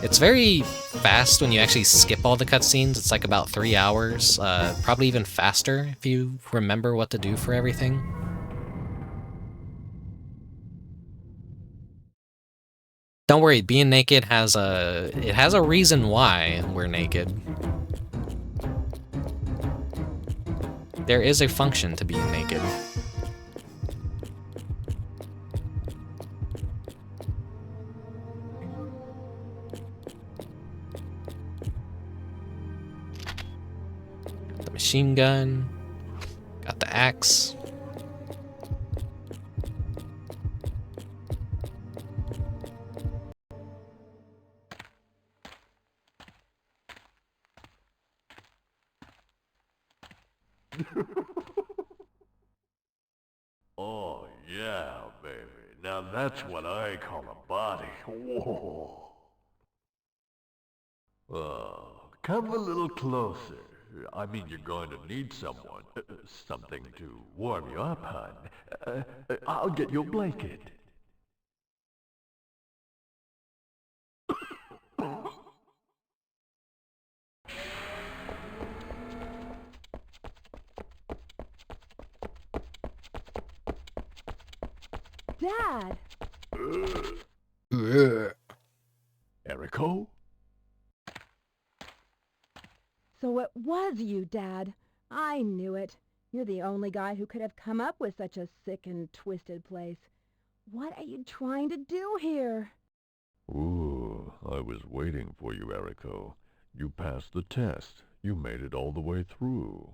It's very fast when you actually skip all the cutscenes. It's like about 3 hours, probably even faster if you remember what to do for everything. Don't worry, being naked has a reason why we're naked. There is a function to being naked. Got the machine gun, got the axe. Oh, yeah, baby. Now that's what I call a body. Whoa. Come a little closer. I mean, you're going to need someone. Something to warm you up, hon. I'll get you a blanket. Dad! Erico? So it was you, Dad. I knew it. You're the only guy who could have come up with such a sick and twisted place. What are you trying to do here? Ooh, I was waiting for you, Erico. You passed the test. You made it all the way through.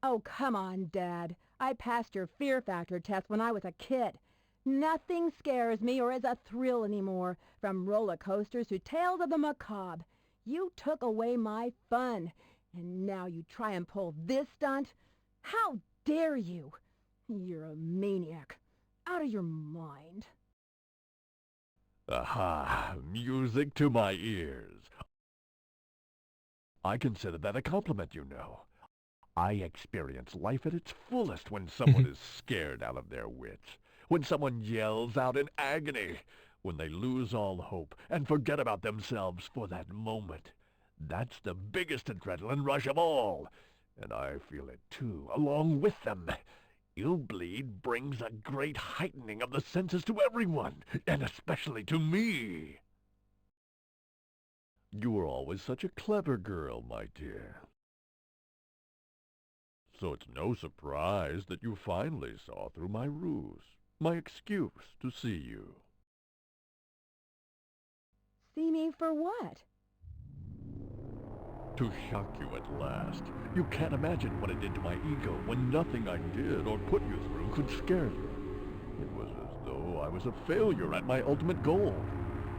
Oh, come on, Dad. I passed your fear factor test when I was a kid. Nothing scares me or is a thrill anymore, from roller coasters to tales of the macabre. You took away my fun, and now you try and pull this stunt? How dare you? You're a maniac. Out of your mind. Aha! Music to my ears. I consider that a compliment, you know. I experience life at its fullest when someone is scared out of their wits, when someone yells out in agony, when they lose all hope and forget about themselves for that moment. That's the biggest adrenaline rush of all, and I feel it too, along with them. Illbleed brings a great heightening of the senses to everyone, and especially to me. You were always such a clever girl, my dear. So it's no surprise that you finally saw through my ruse, my excuse to see you. See me for what? To shock you at last. You can't imagine what it did to my ego when nothing I did or put you through could scare you. It was as though I was a failure at my ultimate goal.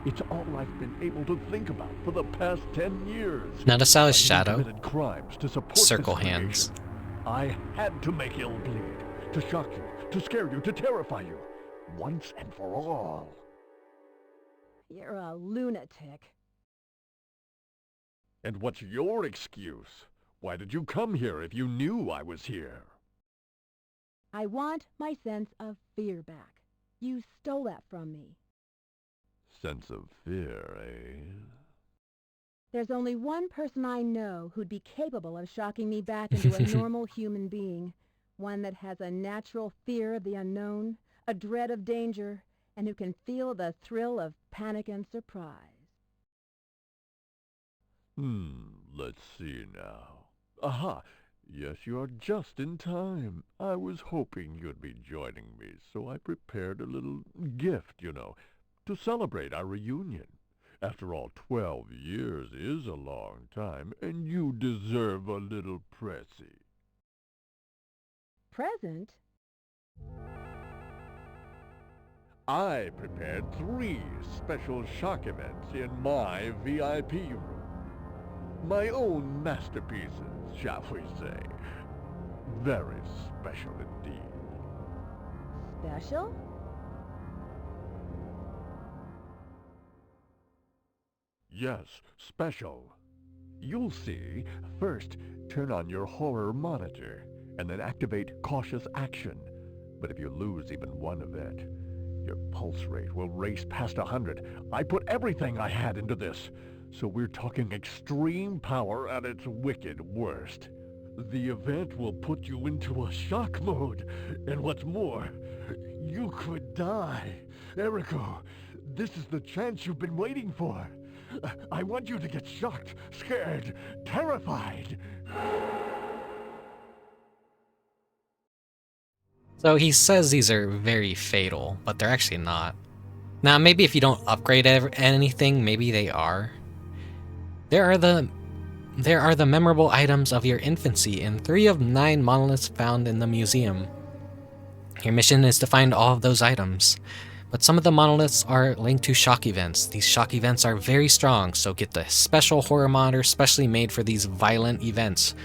It's all I've been able to think about for the past 10 years. Notice how his I shadow committed crimes to support circle this hands. creation. I had to make Illbleed, to shock you, to scare you, to terrify you, once and for all. You're a lunatic. And what's your excuse? Why did you come here if you knew I was here? I want my sense of fear back. You stole that from me. Sense of fear, eh? There's only one person I know who'd be capable of shocking me back into a normal human being. One that has a natural fear of the unknown, a dread of danger, and who can feel the thrill of panic and surprise. Let's see now. Aha! Yes, you are just in time. I was hoping you'd be joining me, so I prepared a little gift, you know, to celebrate our reunion. After all, 12 years is a long time, and you deserve a little pressy. Present? I prepared 3 special shock events in my VIP room. My own masterpieces, shall we say. Very special indeed. Special? Yes, special. You'll see. First, turn on your horror monitor, and then activate cautious action. But if you lose even one event, your pulse rate will race past 100. I put everything I had into this, so we're talking extreme power at its wicked worst. The event will put you into a shock mode, and what's more, you could die. Erico, this is the chance you've been waiting for. I want you to get shocked, scared, terrified. So he says these are very fatal, but they're actually not. Now, maybe if you don't upgrade anything, maybe they are. There are the memorable items of your infancy in 3 of 9 monoliths found in the museum. Your mission is to find all of those items. But some of the monoliths are linked to shock events. These shock events are very strong, so get the special horror monitor specially made for these violent events.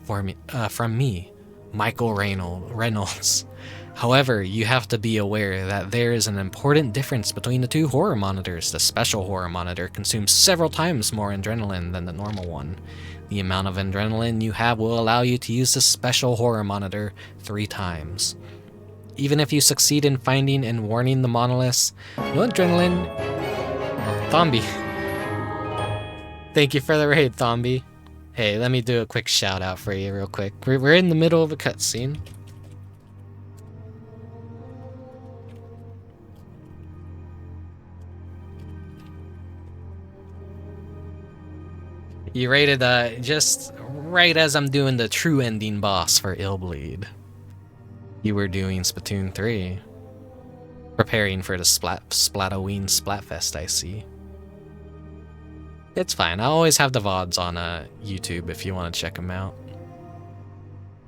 from me, Michael Reynolds. However, you have to be aware that there is an important difference between the two horror monitors. The special horror monitor consumes several times more adrenaline than the normal one. The amount of adrenaline you have will allow you to use the special horror monitor 3 times. Even if you succeed in finding and warning the monoliths, no adrenaline... Thombi. Thank you for the raid, Thombi. Hey, let me do a quick shout out for you real quick. We're in the middle of a cutscene. You rated just right as I'm doing the true ending boss for Illbleed. You were doing Splatoon 3. Preparing for the Splatoween Splatfest, I see. It's fine, I always have the VODs on YouTube if you want to check them out.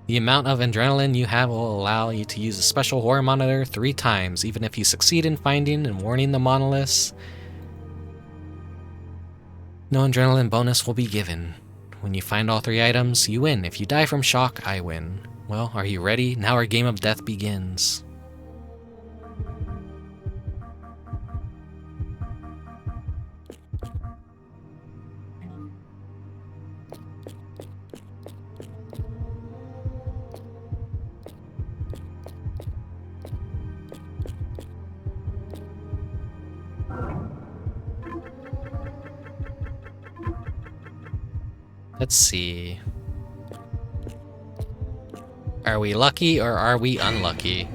The amount of adrenaline you have will allow you to use a special horror monitor 3 times, even if you succeed in finding and warning the monoliths. No adrenaline bonus will be given. When you find all 3 items, you win. If you die from shock, I win. Well, are you ready? Now our game of death begins. Let's see. Are we lucky or are we unlucky?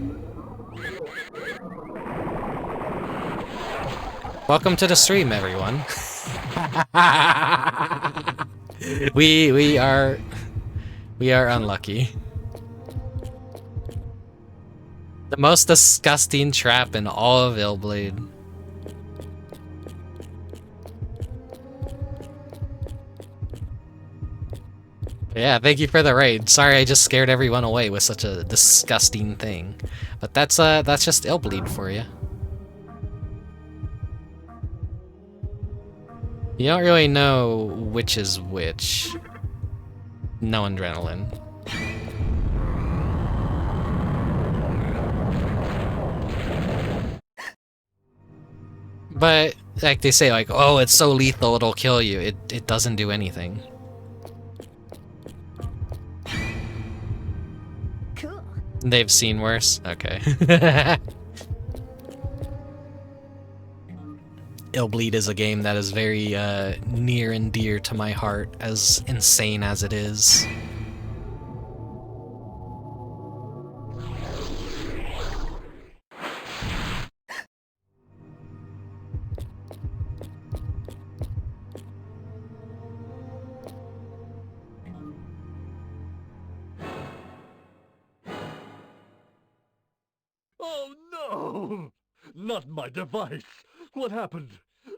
Welcome to the stream, everyone. we are unlucky. The most disgusting trap in all of Illbleed. Yeah, thank you for the raid. Sorry I just scared everyone away with such a disgusting thing. But that's just Illbleed for you. You don't really know which is which. No adrenaline. But like they say, like, oh, it's so lethal it'll kill you. It doesn't do anything. They've seen worse? Okay. Illbleed is a game that is very near and dear to my heart, as insane as it is. Oh no! Not my device! What happened?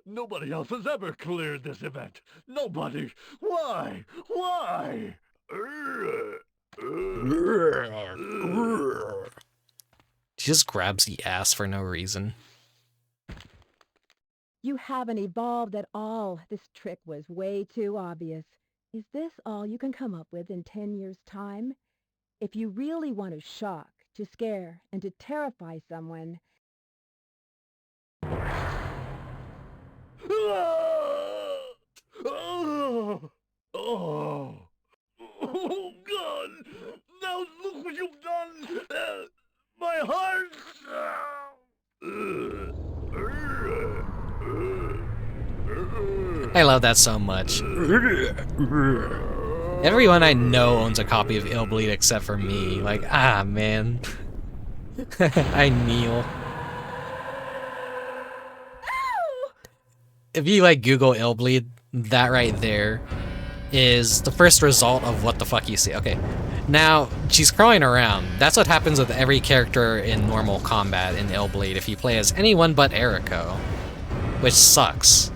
Nobody else has ever cleared this event. Nobody! Why? Why? She just grabs the ass for no reason. You haven't evolved at all. This trick was way too obvious. Is this all you can come up with in 10 years' time? If you really want to shock, to scare, and to terrify someone... Oh, God! Now look what you've done! My heart! I love that so much. Everyone I know owns a copy of Illbleed except for me. Like, ah, man. I kneel. If you, like, Google Illbleed, that right there is the first result of what the fuck you see. Okay, now, she's crawling around. That's what happens with every character in normal combat in Illbleed if you play as anyone but Eriko, which sucks.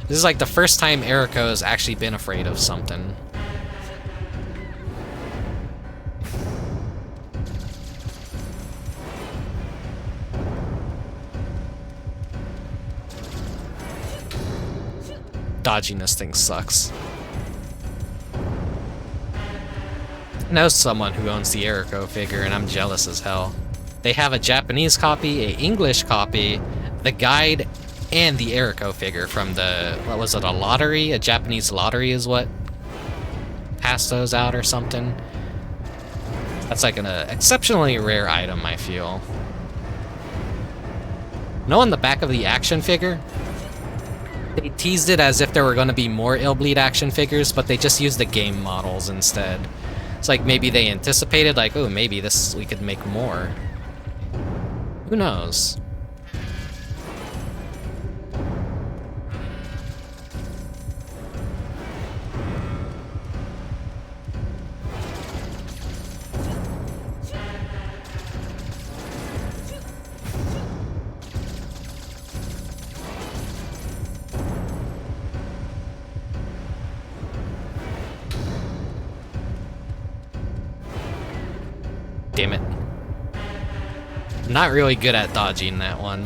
This is like the first time Eriko has actually been afraid of something. Dodging this thing sucks. I know someone who owns the Eriko figure, and I'm jealous as hell. They have a Japanese copy, a English copy, the guide, and the Eriko figure from the, what was it, a lottery? A Japanese lottery is what passed those out or something. That's like an exceptionally rare item, I feel. No, on the back of the action figure, they teased it as if there were going to be more Illbleed action figures, but they just used the game models instead. It's like maybe they anticipated, like, oh, maybe this we could make more. Who knows? Damn it. Not really good at dodging that one.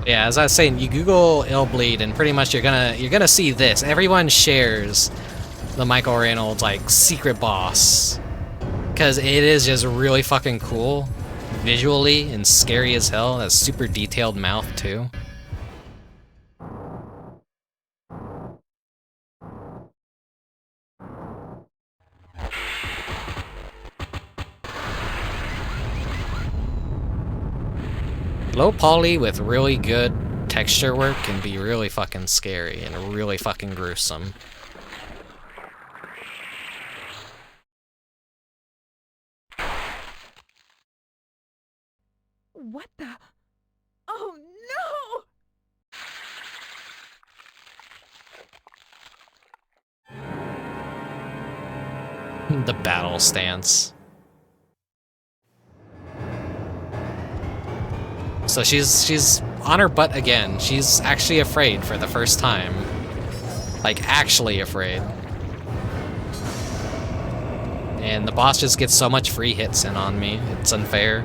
Yeah, as I was saying, you Google Illbleed and pretty much you're gonna see this. Everyone shares the Michael Reynolds like secret boss, because it is just really fucking cool visually and scary as hell. That super detailed mouth too. Low poly with really good texture work can be really fucking scary and really fucking gruesome. What the? Oh no! The battle stance. So she's on her butt again. She's actually afraid for the first time. Like, actually afraid. And the boss just gets so much free hits in on me. It's unfair.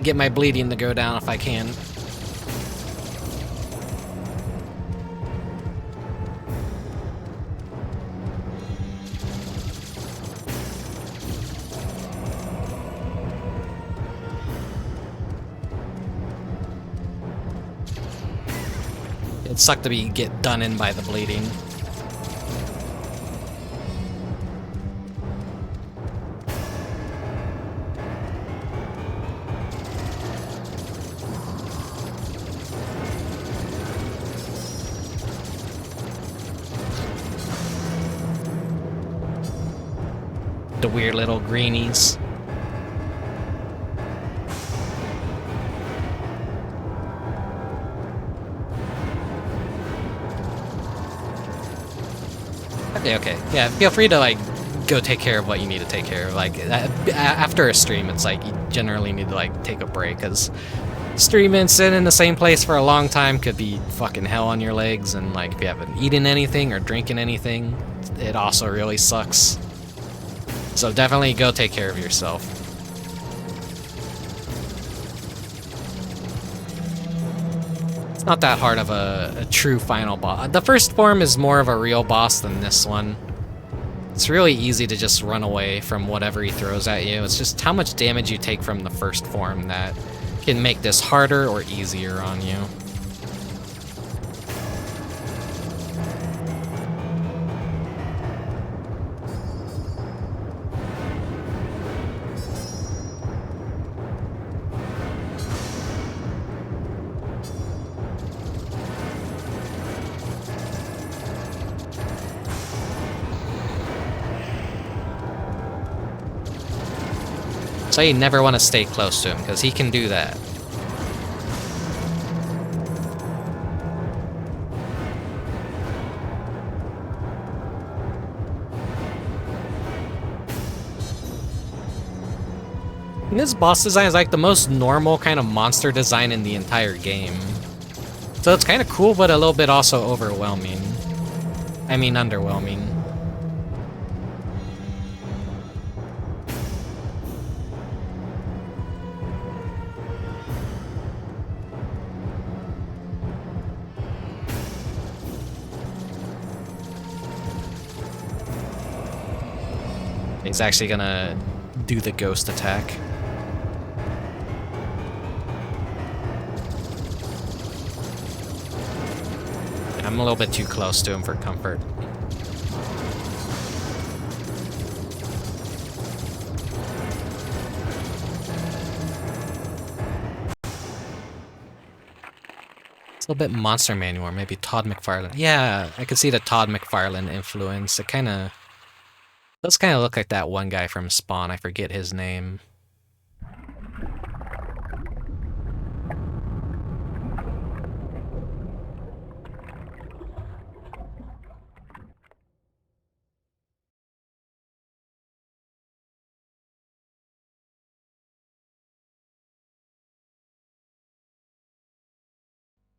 Get my bleeding to go down if I can. It sucked to get done in by the bleeding. The weird little greenies. Okay. Yeah, feel free to, like, go take care of what you need to take care of. Like, after a stream, it's like, you generally need to, like, take a break, because streaming, sitting in the same place for a long time could be fucking hell on your legs, and, like, if you haven't eaten anything or drinking anything, it also really sucks. So definitely go take care of yourself. It's not that hard of a true final boss. The first form is more of a real boss than this one. It's really easy to just run away from whatever he throws at you. It's just how much damage you take from the first form that can make this harder or easier on you. So you never want to stay close to him, because he can do that. And this boss design is like the most normal kind of monster design in the entire game. So it's kind of cool, but a little bit also overwhelming. I mean, underwhelming. He's actually gonna do the ghost attack. I'm a little bit too close to him for comfort. It's a little bit Monster Manual, maybe Todd McFarlane. Yeah, I could see the Todd McFarlane influence. It does kind of look like that one guy from Spawn. I forget his name.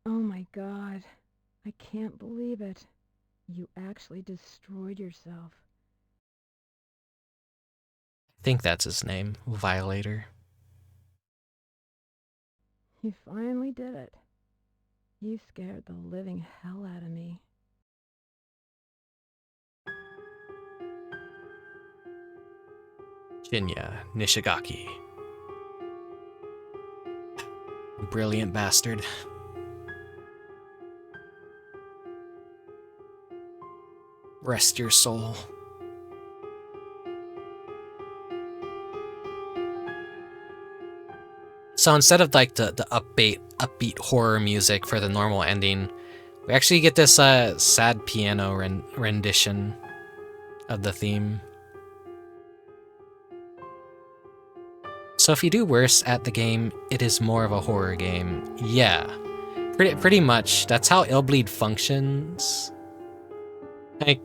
Oh my god. I can't believe it. You actually destroyed yourself. I think that's his name, Violator. You finally did it. You scared the living hell out of me. Shinya Nishigaki. Brilliant bastard. Rest your soul. So instead of like the upbeat horror music for the normal ending, we actually get this sad piano rendition of the theme. So if you do worse at the game, it is more of a horror game. Yeah, pretty much. That's how Illbleed functions. I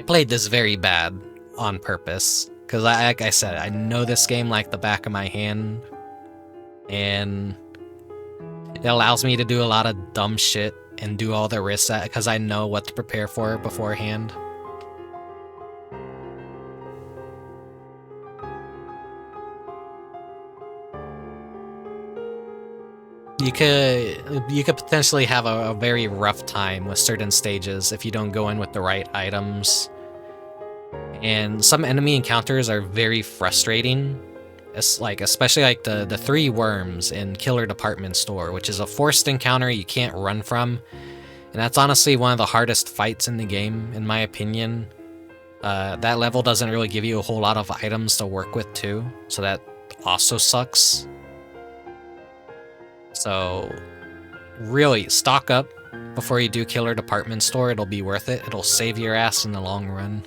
played this very bad on purpose. Because like I said, I know this game like the back of my hand. And it allows me to do a lot of dumb shit and do all the risks because I know what to prepare for beforehand. You could potentially have a very rough time with certain stages if you don't go in with the right items. And some enemy encounters are very frustrating. It's like, especially like the 3 worms in Killer Department Store, which is a forced encounter you can't run from. And that's honestly one of the hardest fights in the game, in my opinion. That level doesn't really give you a whole lot of items to work with too, so that also sucks. So really, stock up before you do Killer Department Store. It'll be worth it. It'll save your ass in the long run.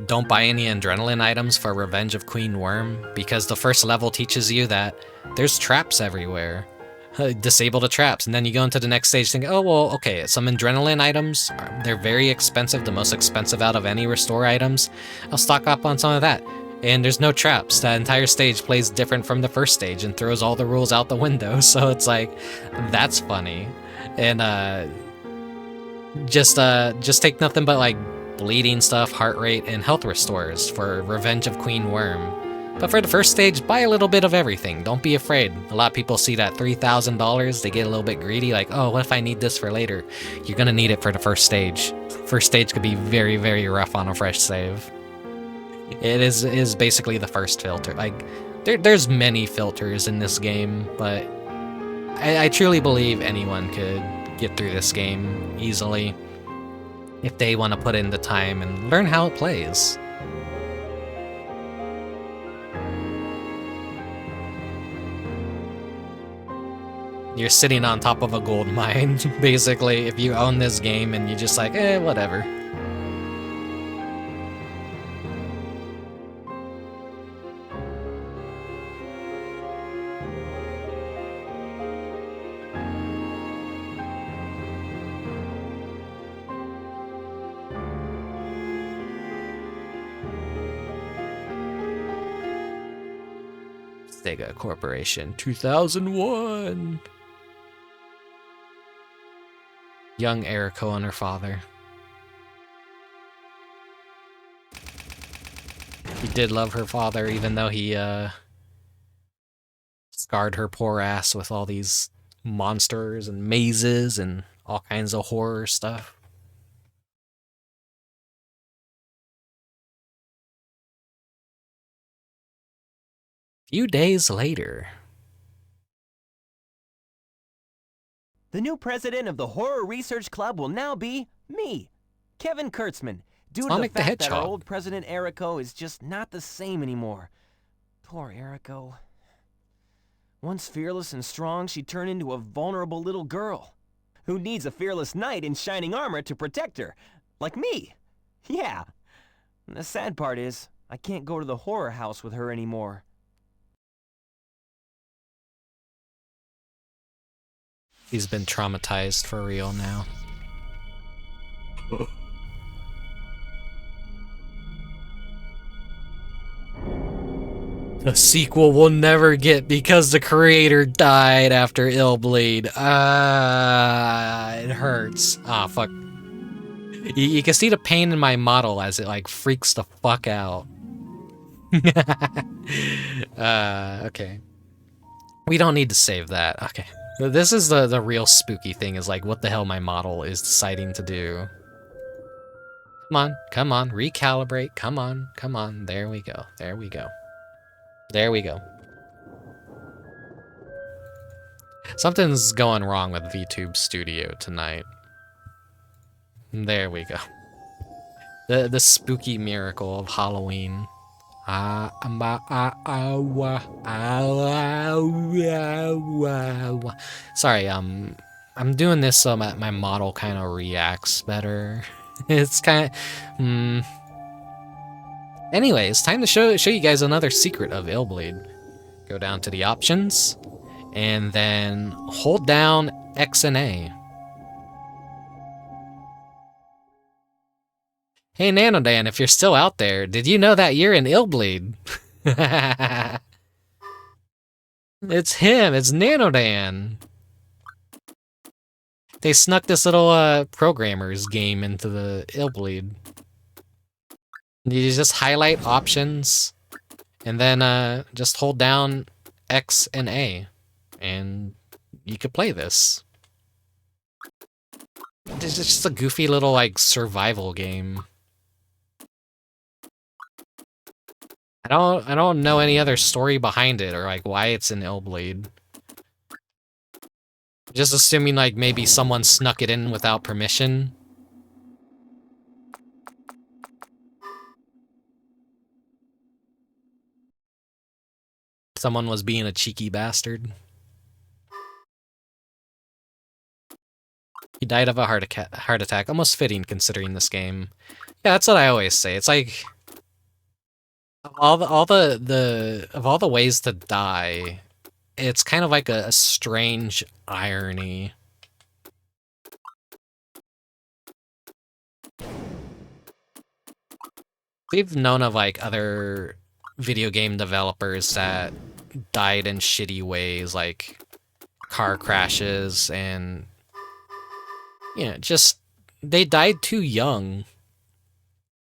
Don't buy any adrenaline items for Revenge of Queen Worm, because the first level teaches you that there's traps everywhere. Disable the traps, and then you go into the next stage thinking, oh, well, okay, some adrenaline items, they're very expensive, the most expensive out of any restore items. I'll stock up on some of that. And there's no traps. That entire stage plays different from the first stage and throws all the rules out the window. So it's like, that's funny. And just take nothing but like bleeding stuff, heart rate, and health restores for Revenge of Queen Worm. But for the first stage, buy a little bit of everything. Don't be afraid. A lot of people see that $3,000, they get a little bit greedy, like, oh, what if I need this for later? You're gonna need it for the first stage. First stage could be very, very rough on a fresh save. It is basically the first filter. Like, there's many filters in this game, but I truly believe anyone could get through this game easily if they want to put in the time and learn how it plays. You're sitting on top of a gold mine, basically, if you own this game and you're just like, whatever. Sega Corporation, 2001. Young Eriko and her father. He did love her father, even though he scarred her poor ass with all these monsters and mazes and all kinds of horror stuff. Few days later. The new president of the Horror Research Club will now be me, Kevin Kurtzman, due Sonic to the the fact that our Hedgehog. old president Eriko is just not the same anymore. Poor Eriko. Once fearless and strong, she turned into a vulnerable little girl who needs a fearless knight in shining armor to protect her, like me. Yeah. And the sad part is, I can't go to the horror house with her anymore. He's been traumatized for real now. The sequel will never get because the creator died after Illbleed. It hurts. Ah, fuck. You can see the pain in my model as it like freaks the fuck out. Okay. We don't need to save that. Okay. This is the real spooky thing, is like what the hell my model is deciding to do. Come on, recalibrate, come on, there we go, there we go. There we go. Something's going wrong with VTube Studio tonight. There we go. The spooky miracle of Halloween. Sorry, I'm doing this so my model kind of reacts better. It's kind of, Anyway, it's time to show you guys another secret of Illbleed. Go down to the options, and then hold down X and A. Hey Nanodan, if you're still out there, did you know that you're in Illbleed? It's him, it's Nanodan. They snuck this little programmer's game into the Illbleed. You just highlight options, and then just hold down X and A, and you could play this. It's just a goofy little like survival game. I don't know any other story behind it or like why it's in Illbleed. Just assuming like maybe someone snuck it in without permission. Someone was being a cheeky bastard. He died of a heart attack. Almost fitting considering this game. Yeah, that's what I always say. It's like of all the ways to die, it's kind of like a strange irony. We've known of like other video game developers that died in shitty ways, like car crashes, and just they died too young.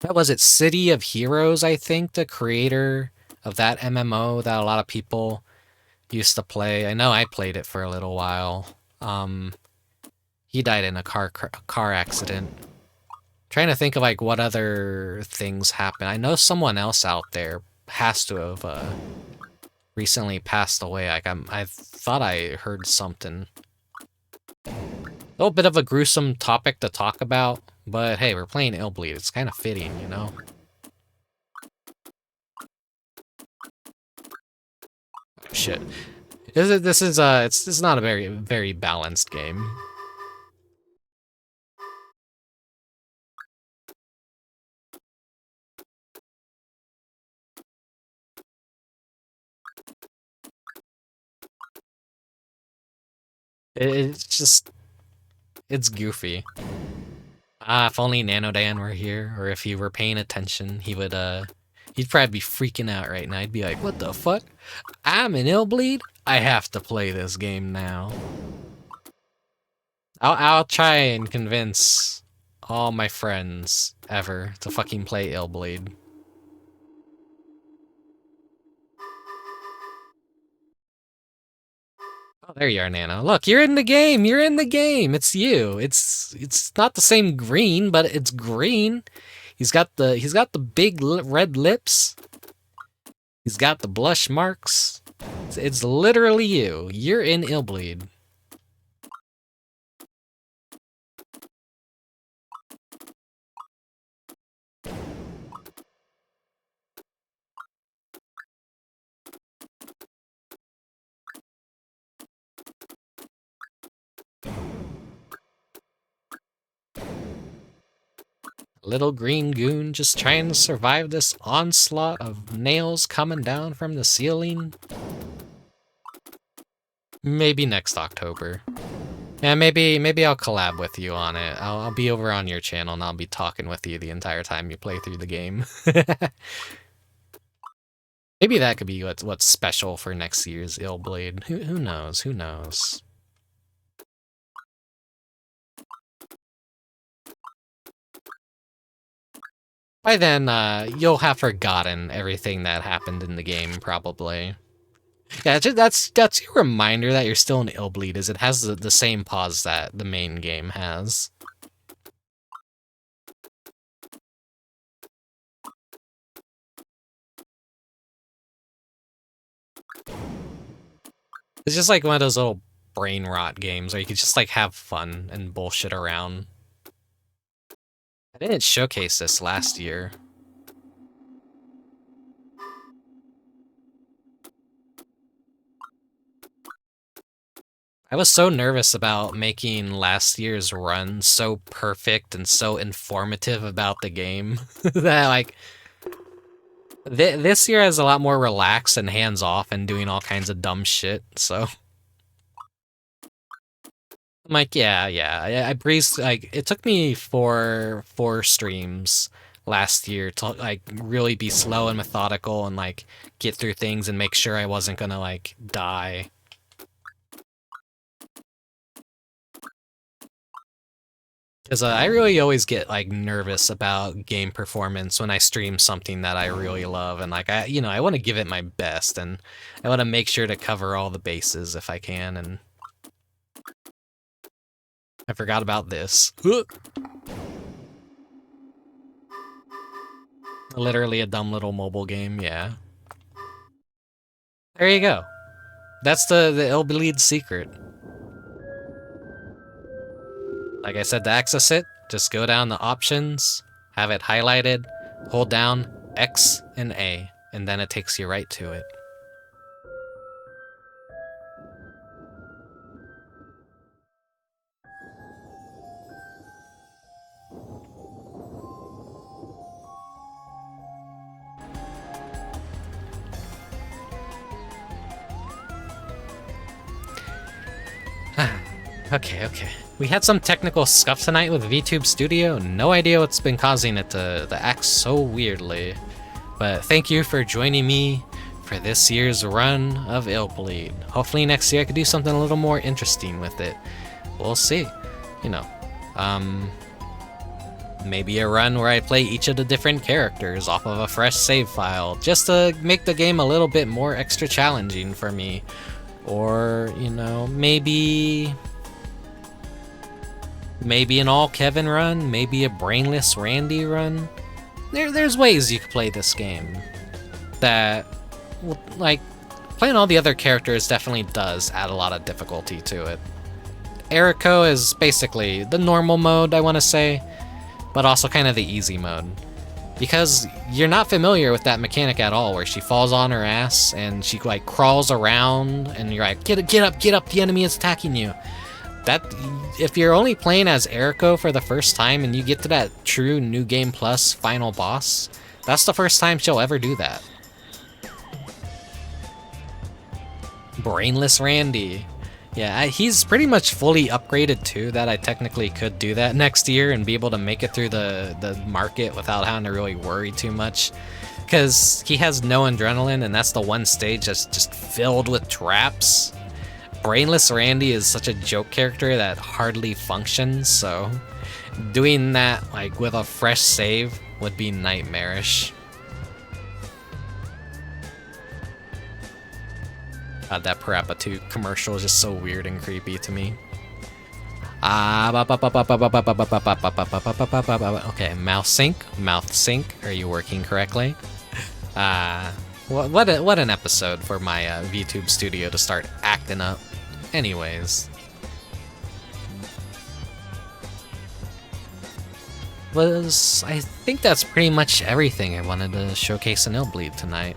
What was it, City of Heroes, I think, the creator of that MMO that a lot of people used to play. I know I played it for a little while. He died in a car accident. Trying to think of like what other things happened. I know someone else out there has to have recently passed away. Like I thought I heard something. A little bit of a gruesome topic to talk about, but hey, we're playing Illbleed. It's kind of fitting, you know? Oh, shit. This is not a very balanced game. It's goofy. If only Nanodan were here, or if he were paying attention, he would He'd probably be freaking out right now. He'd be like, what the fuck? I'm an Illbleed? I have to play this game now. I'll try and convince all my friends ever to fucking play Illbleed. Oh, there you are, Nano. Look, you're in the game. You're in the game. It's you. It's not the same green, but it's green. He's got the big red lips. He's got the blush marks. It's literally you. You're in Illbleed. Little green goon just trying to survive this onslaught of nails coming down from the ceiling. Maybe next October. Yeah, maybe I'll collab with you on it. I'll be over on your channel and I'll be talking with you the entire time you play through the game. Maybe that could be what's special for next year's Illbleed. Who knows? Who knows? By then, you'll have forgotten everything that happened in the game, probably. Yeah, that's your reminder that you're still in Illbleed, is it has the same pause that the main game has. It's just like one of those little brain rot games where you can just like have fun and bullshit around. I didn't showcase this last year. I was so nervous about making last year's run so perfect and so informative about the game that like this year is a lot more relaxed and hands-off and doing all kinds of dumb shit, so I'm like, yeah, I breezed, like, it took me four streams last year to, like, really be slow and methodical and, like, get through things and make sure I wasn't gonna, like, die. Because I really always get, like, nervous about game performance when I stream something that I really love, and, like, I want to give it my best, and I want to make sure to cover all the bases if I can, and I forgot about this. Literally a dumb little mobile game, yeah. There you go. That's the Illbleed secret. Like I said, to access it, just go down to options, have it highlighted, hold down X and A, and then it takes you right to it. Okay. We had some technical scuff tonight with VTube Studio. No idea what's been causing it to act so weirdly. But thank you for joining me for this year's run of Illbleed. Hopefully next year I could do something a little more interesting with it. We'll see. Maybe a run where I play each of the different characters off of a fresh save file, just to make the game a little bit more extra challenging for me. Or, maybe an all Kevin run, maybe a brainless Randy run. There's ways you could play this game that, like, playing all the other characters definitely does add a lot of difficulty to it. Eriko is basically the normal mode, I want to say, but also kind of the easy mode. Because you're not familiar with that mechanic at all, where she falls on her ass and she, like, crawls around and you're like, get up, the enemy is attacking you. If you're only playing as Eriko for the first time and you get to that true New Game Plus final boss, that's the first time she'll ever do that. Brainless Randy. Yeah, he's pretty much fully upgraded too, that I technically could do that next year and be able to make it through the market without having to really worry too much. because he has no adrenaline, and that's the one stage that's just filled with traps. Brainless Randy is such a joke character that hardly functions, so doing that like with a fresh save would be nightmarish. That Parappa 2 commercial is just so weird and creepy to me. Okay, mouth sync. Are you working correctly? What an episode for my VTube studio to start acting up. Anyways. I think that's pretty much everything I wanted to showcase in Illbleed tonight.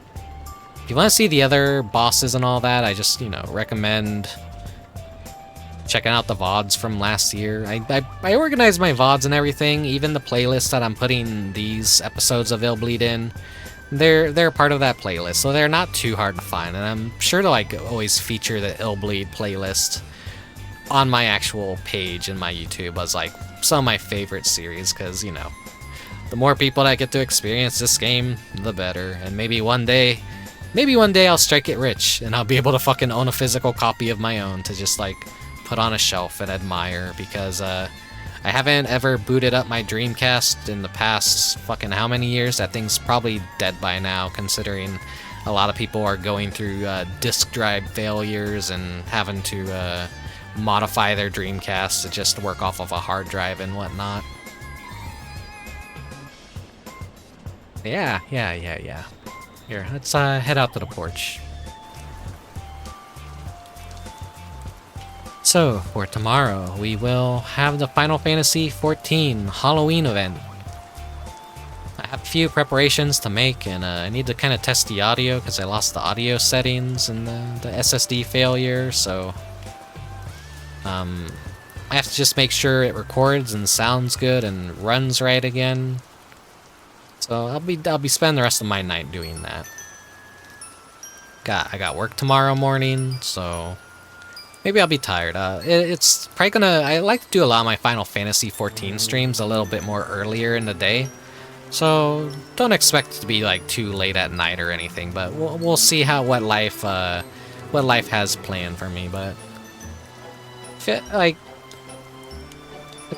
If you want to see the other bosses and all that, I just, recommend checking out the VODs from last year. I organized my VODs and everything, even the playlist that I'm putting these episodes of Illbleed in. They're part of that playlist, so they're not too hard to find, and I'm sure to always feature the Illbleed playlist on my actual page in my YouTube as some of my favorite series, because the more people that get to experience this game, the better. And maybe one day I'll strike it rich and I'll be able to fucking own a physical copy of my own to just put on a shelf and admire, because I haven't ever booted up my Dreamcast in the past fucking how many years? That thing's probably dead by now, considering a lot of people are going through disk drive failures and having to modify their Dreamcast to just work off of a hard drive and whatnot. Yeah. Here, let's head out to the porch. So, for tomorrow, we will have the Final Fantasy XIV Halloween event. I have a few preparations to make, and I need to kind of test the audio, because I lost the audio settings in the SSD Failure, so I have to just make sure it records and sounds good and runs right again. So I'll be spending the rest of my night doing that. I got work tomorrow morning, so maybe I'll be tired. It's probably gonna... I like to do a lot of my Final Fantasy XIV streams a little bit more earlier in the day, so don't expect it to be too late at night or anything. But we'll see what life has planned for me. But I feel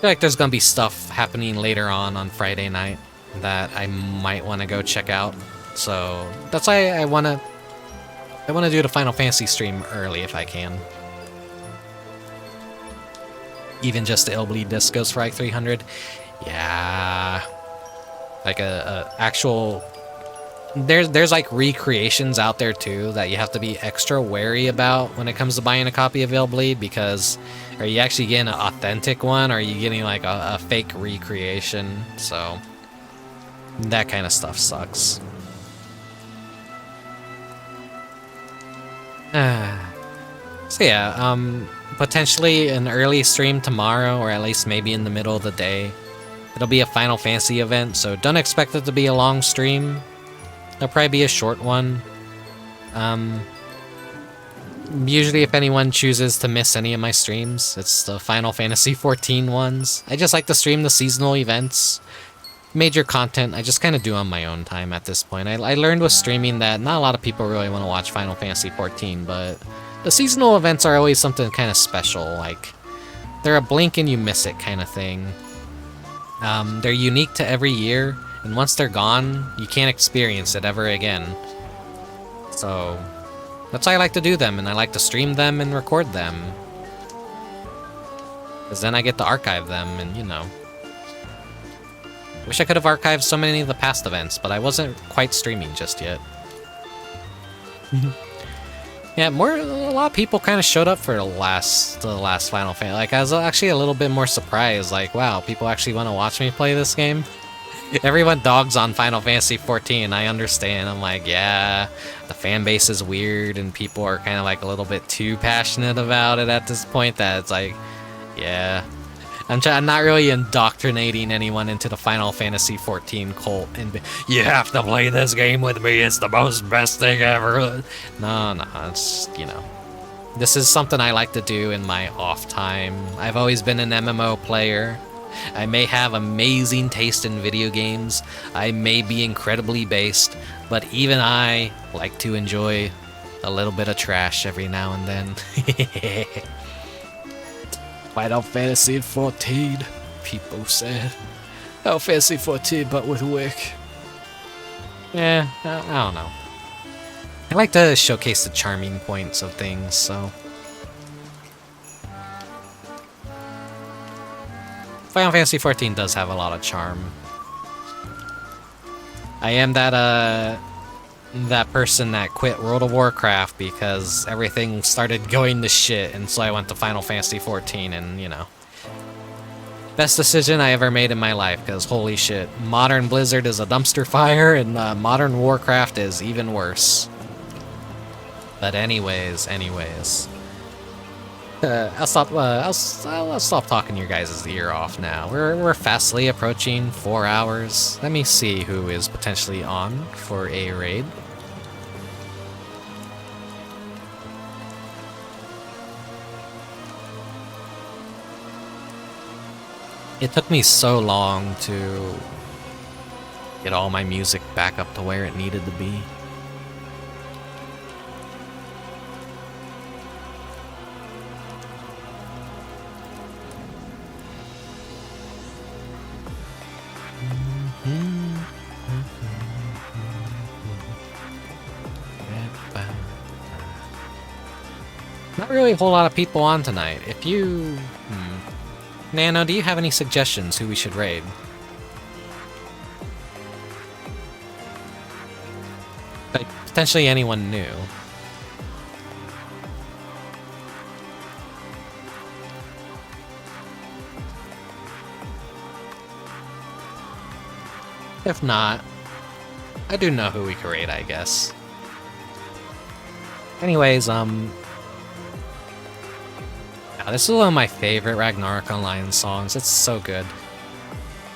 like there's gonna be stuff happening later on Friday night that I might want to go check out. So that's why I want to do the Final Fantasy stream early if I can. Even just the Illbleed disc goes for 300. Yeah. A actual... There's recreations out there too that you have to be extra wary about when it comes to buying a copy of Illbleed, because are you actually getting an authentic one, or are you getting a fake recreation? So that kind of stuff sucks. So yeah, potentially an early stream tomorrow, or at least maybe in the middle of the day. It'll be a Final Fantasy event, so don't expect it to be a long stream. It'll probably be a short one. Usually if anyone chooses to miss any of my streams, it's the Final Fantasy XIV ones. I just like to stream the seasonal events. Major content, I just kind of do on my own time at this point. I learned with streaming that not a lot of people really want to watch Final Fantasy XIV, but the seasonal events are always something kind of special. They're a blink and you miss it kind of thing. They're unique to every year, and once they're gone, you can't experience it ever again. So that's why I like to do them, and I like to stream them and record them. Because then I get to archive them, and Wish I could have archived so many of the past events, but I wasn't quite streaming just yet. Yeah, a lot of people kind of showed up for the last Final Fantasy. I was actually a little bit more surprised. Wow, people actually want to watch me play this game? Everyone dogs on Final Fantasy XIV, and I understand. I'm yeah, the fan base is weird, and people are kind of a little bit too passionate about it at this point, that it's yeah. I'm not really indoctrinating anyone into the Final Fantasy XIV cult and you have to play this game with me, it's the best thing ever. No, it's, this is something I like to do in my off time. I've always been an MMO player. I may have amazing taste in video games, I may be incredibly based, but even I like to enjoy a little bit of trash every now and then. Final Fantasy 14, people said. Final Fantasy 14, but with Wick. Yeah, I don't know. I like to showcase the charming points of things, so... Final Fantasy 14 does have a lot of charm. I am that person that quit World of Warcraft because everything started going to shit, and so I went to Final Fantasy 14, and, you know. Best decision I ever made in my life, because holy shit, modern Blizzard is a dumpster fire, and modern Warcraft is even worse. But anyways. I'll stop talking your guys' ear off now. We're fastly approaching 4 hours. Let me see who is potentially on for a raid. It took me so long to get all my music back up to where it needed to be. Not really a whole lot of people on tonight. If you... Nano, do you have any suggestions who we should raid? Like, potentially anyone new. If not, I do know who we could raid, I guess. Anyways, this is one of my favorite Ragnarok Online songs. It's so good.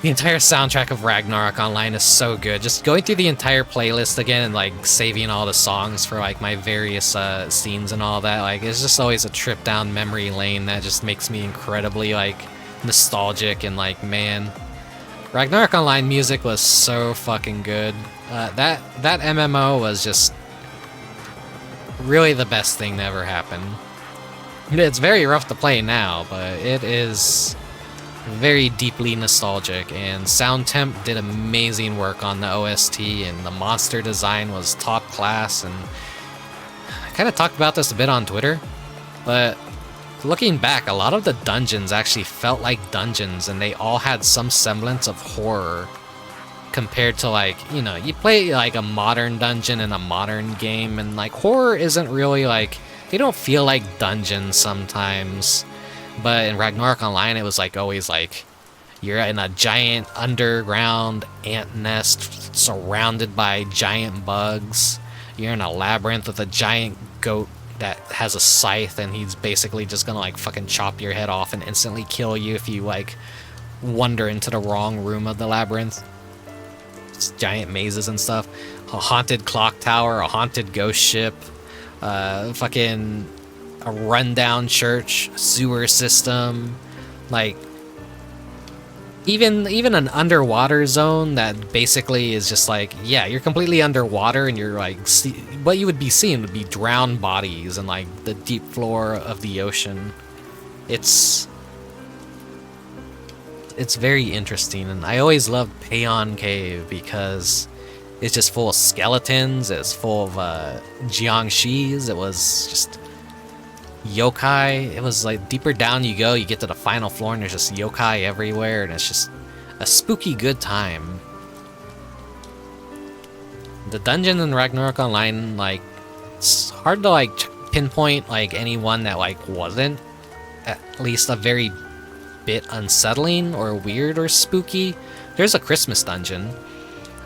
The entire soundtrack of Ragnarok Online is so good. Just going through the entire playlist again and like saving all the songs for like my various scenes and all that, like it's just always a trip down memory lane that just makes me incredibly like nostalgic and like, man, Ragnarok Online music was so fucking good. That MMO was just really the best thing to ever happen. It's very rough to play now, but it is very deeply nostalgic, and Soundtemp did amazing work on the OST, and the monster design was top class, and I kind of talked about this a bit on Twitter, but looking back, a lot of the dungeons actually felt like dungeons, and they all had some semblance of horror compared to, like, you know, you play like a modern dungeon in a modern game, and like horror isn't really like, they don't feel like dungeons sometimes. But in Ragnarok Online, it was like always like you're in a giant underground ant nest surrounded by giant bugs. You're in a labyrinth with a giant goat that has a scythe, and he's basically just gonna like fucking chop your head off and instantly kill you if you like wander into the wrong room of the labyrinth. It's giant mazes and stuff. A haunted clock tower, a haunted ghost ship, fucking a rundown church, sewer system, like even an underwater zone that basically is just like, yeah, you're completely underwater and you're like, what you would be seeing would be drowned bodies and like the deep floor of the ocean. It's very interesting, and I always loved Paeon Cave because it's just full of skeletons, it's full of Jiangshis, it was just yokai. It was like deeper down you go, you get to the final floor and there's just yokai everywhere, and it's just a spooky good time. The dungeon in Ragnarok Online, like, it's hard to like pinpoint like anyone that like wasn't at least a very bit unsettling or weird or spooky. There's a Christmas dungeon.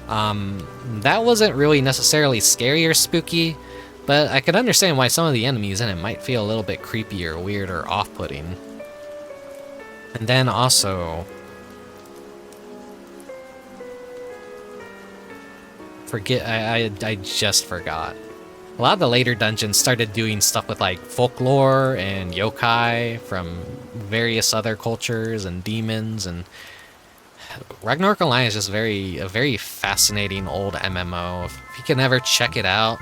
That wasn't really necessarily scary or spooky, but I could understand why some of the enemies in it might feel a little bit creepy or weird or off-putting. And then also, I just forgot. a lot of the later dungeons started doing stuff with like folklore and yokai from various other cultures and demons, and Ragnarok Online is just a very fascinating old MMO. If you can ever check it out,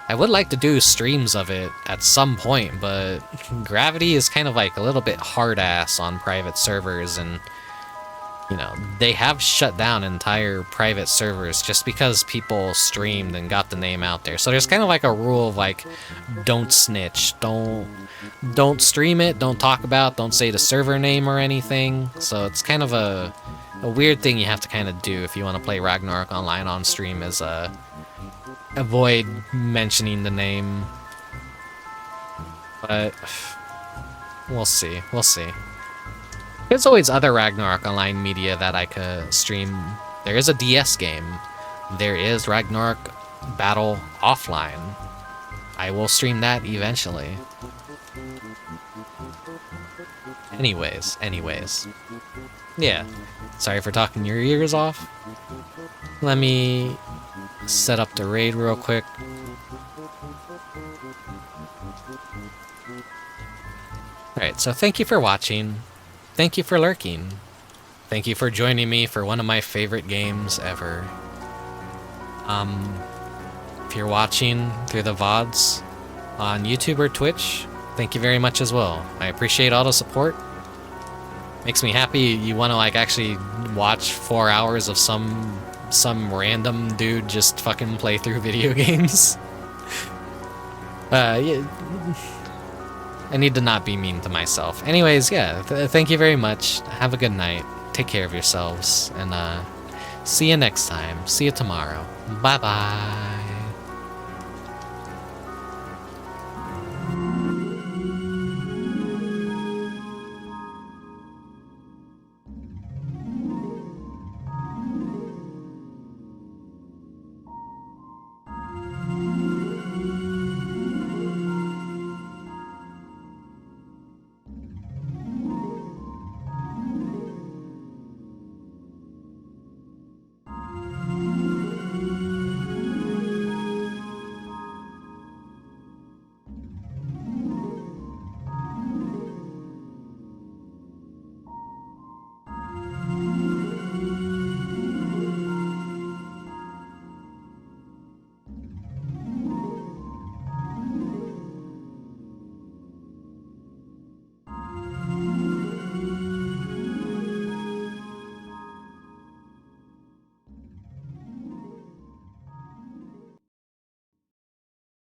I would like to do streams of it at some point, but Gravity is kind of like a little bit hard-ass on private servers, and you know, they have shut down entire private servers just because people streamed and got the name out there. So there's kind of like a rule of like, don't snitch, don't stream it, don't talk about, don't say the server name or anything. So it's kind of a weird thing you have to kind of do if you want to play Ragnarok Online on stream, is avoid mentioning the name. But we'll see, we'll see. There's always other Ragnarok Online media that I could stream. There is a DS game. There is Ragnarok Battle Offline. I will stream that eventually. Anyways. Yeah. Sorry for talking your ears off. Let me set up the raid real quick. Alright, so thank you for watching. Thank you for lurking. Thank you for joining me for one of my favorite games ever. If you're watching through the VODs on YouTube or Twitch, thank you very much as well. I appreciate all the support. Makes me happy you want to like actually watch 4 hours of some random dude just fucking play through video games. Yeah. I need to not be mean to myself. Anyways, yeah, thank you very much. Have a good night. Take care of yourselves. And see you next time. See you tomorrow. Bye-bye.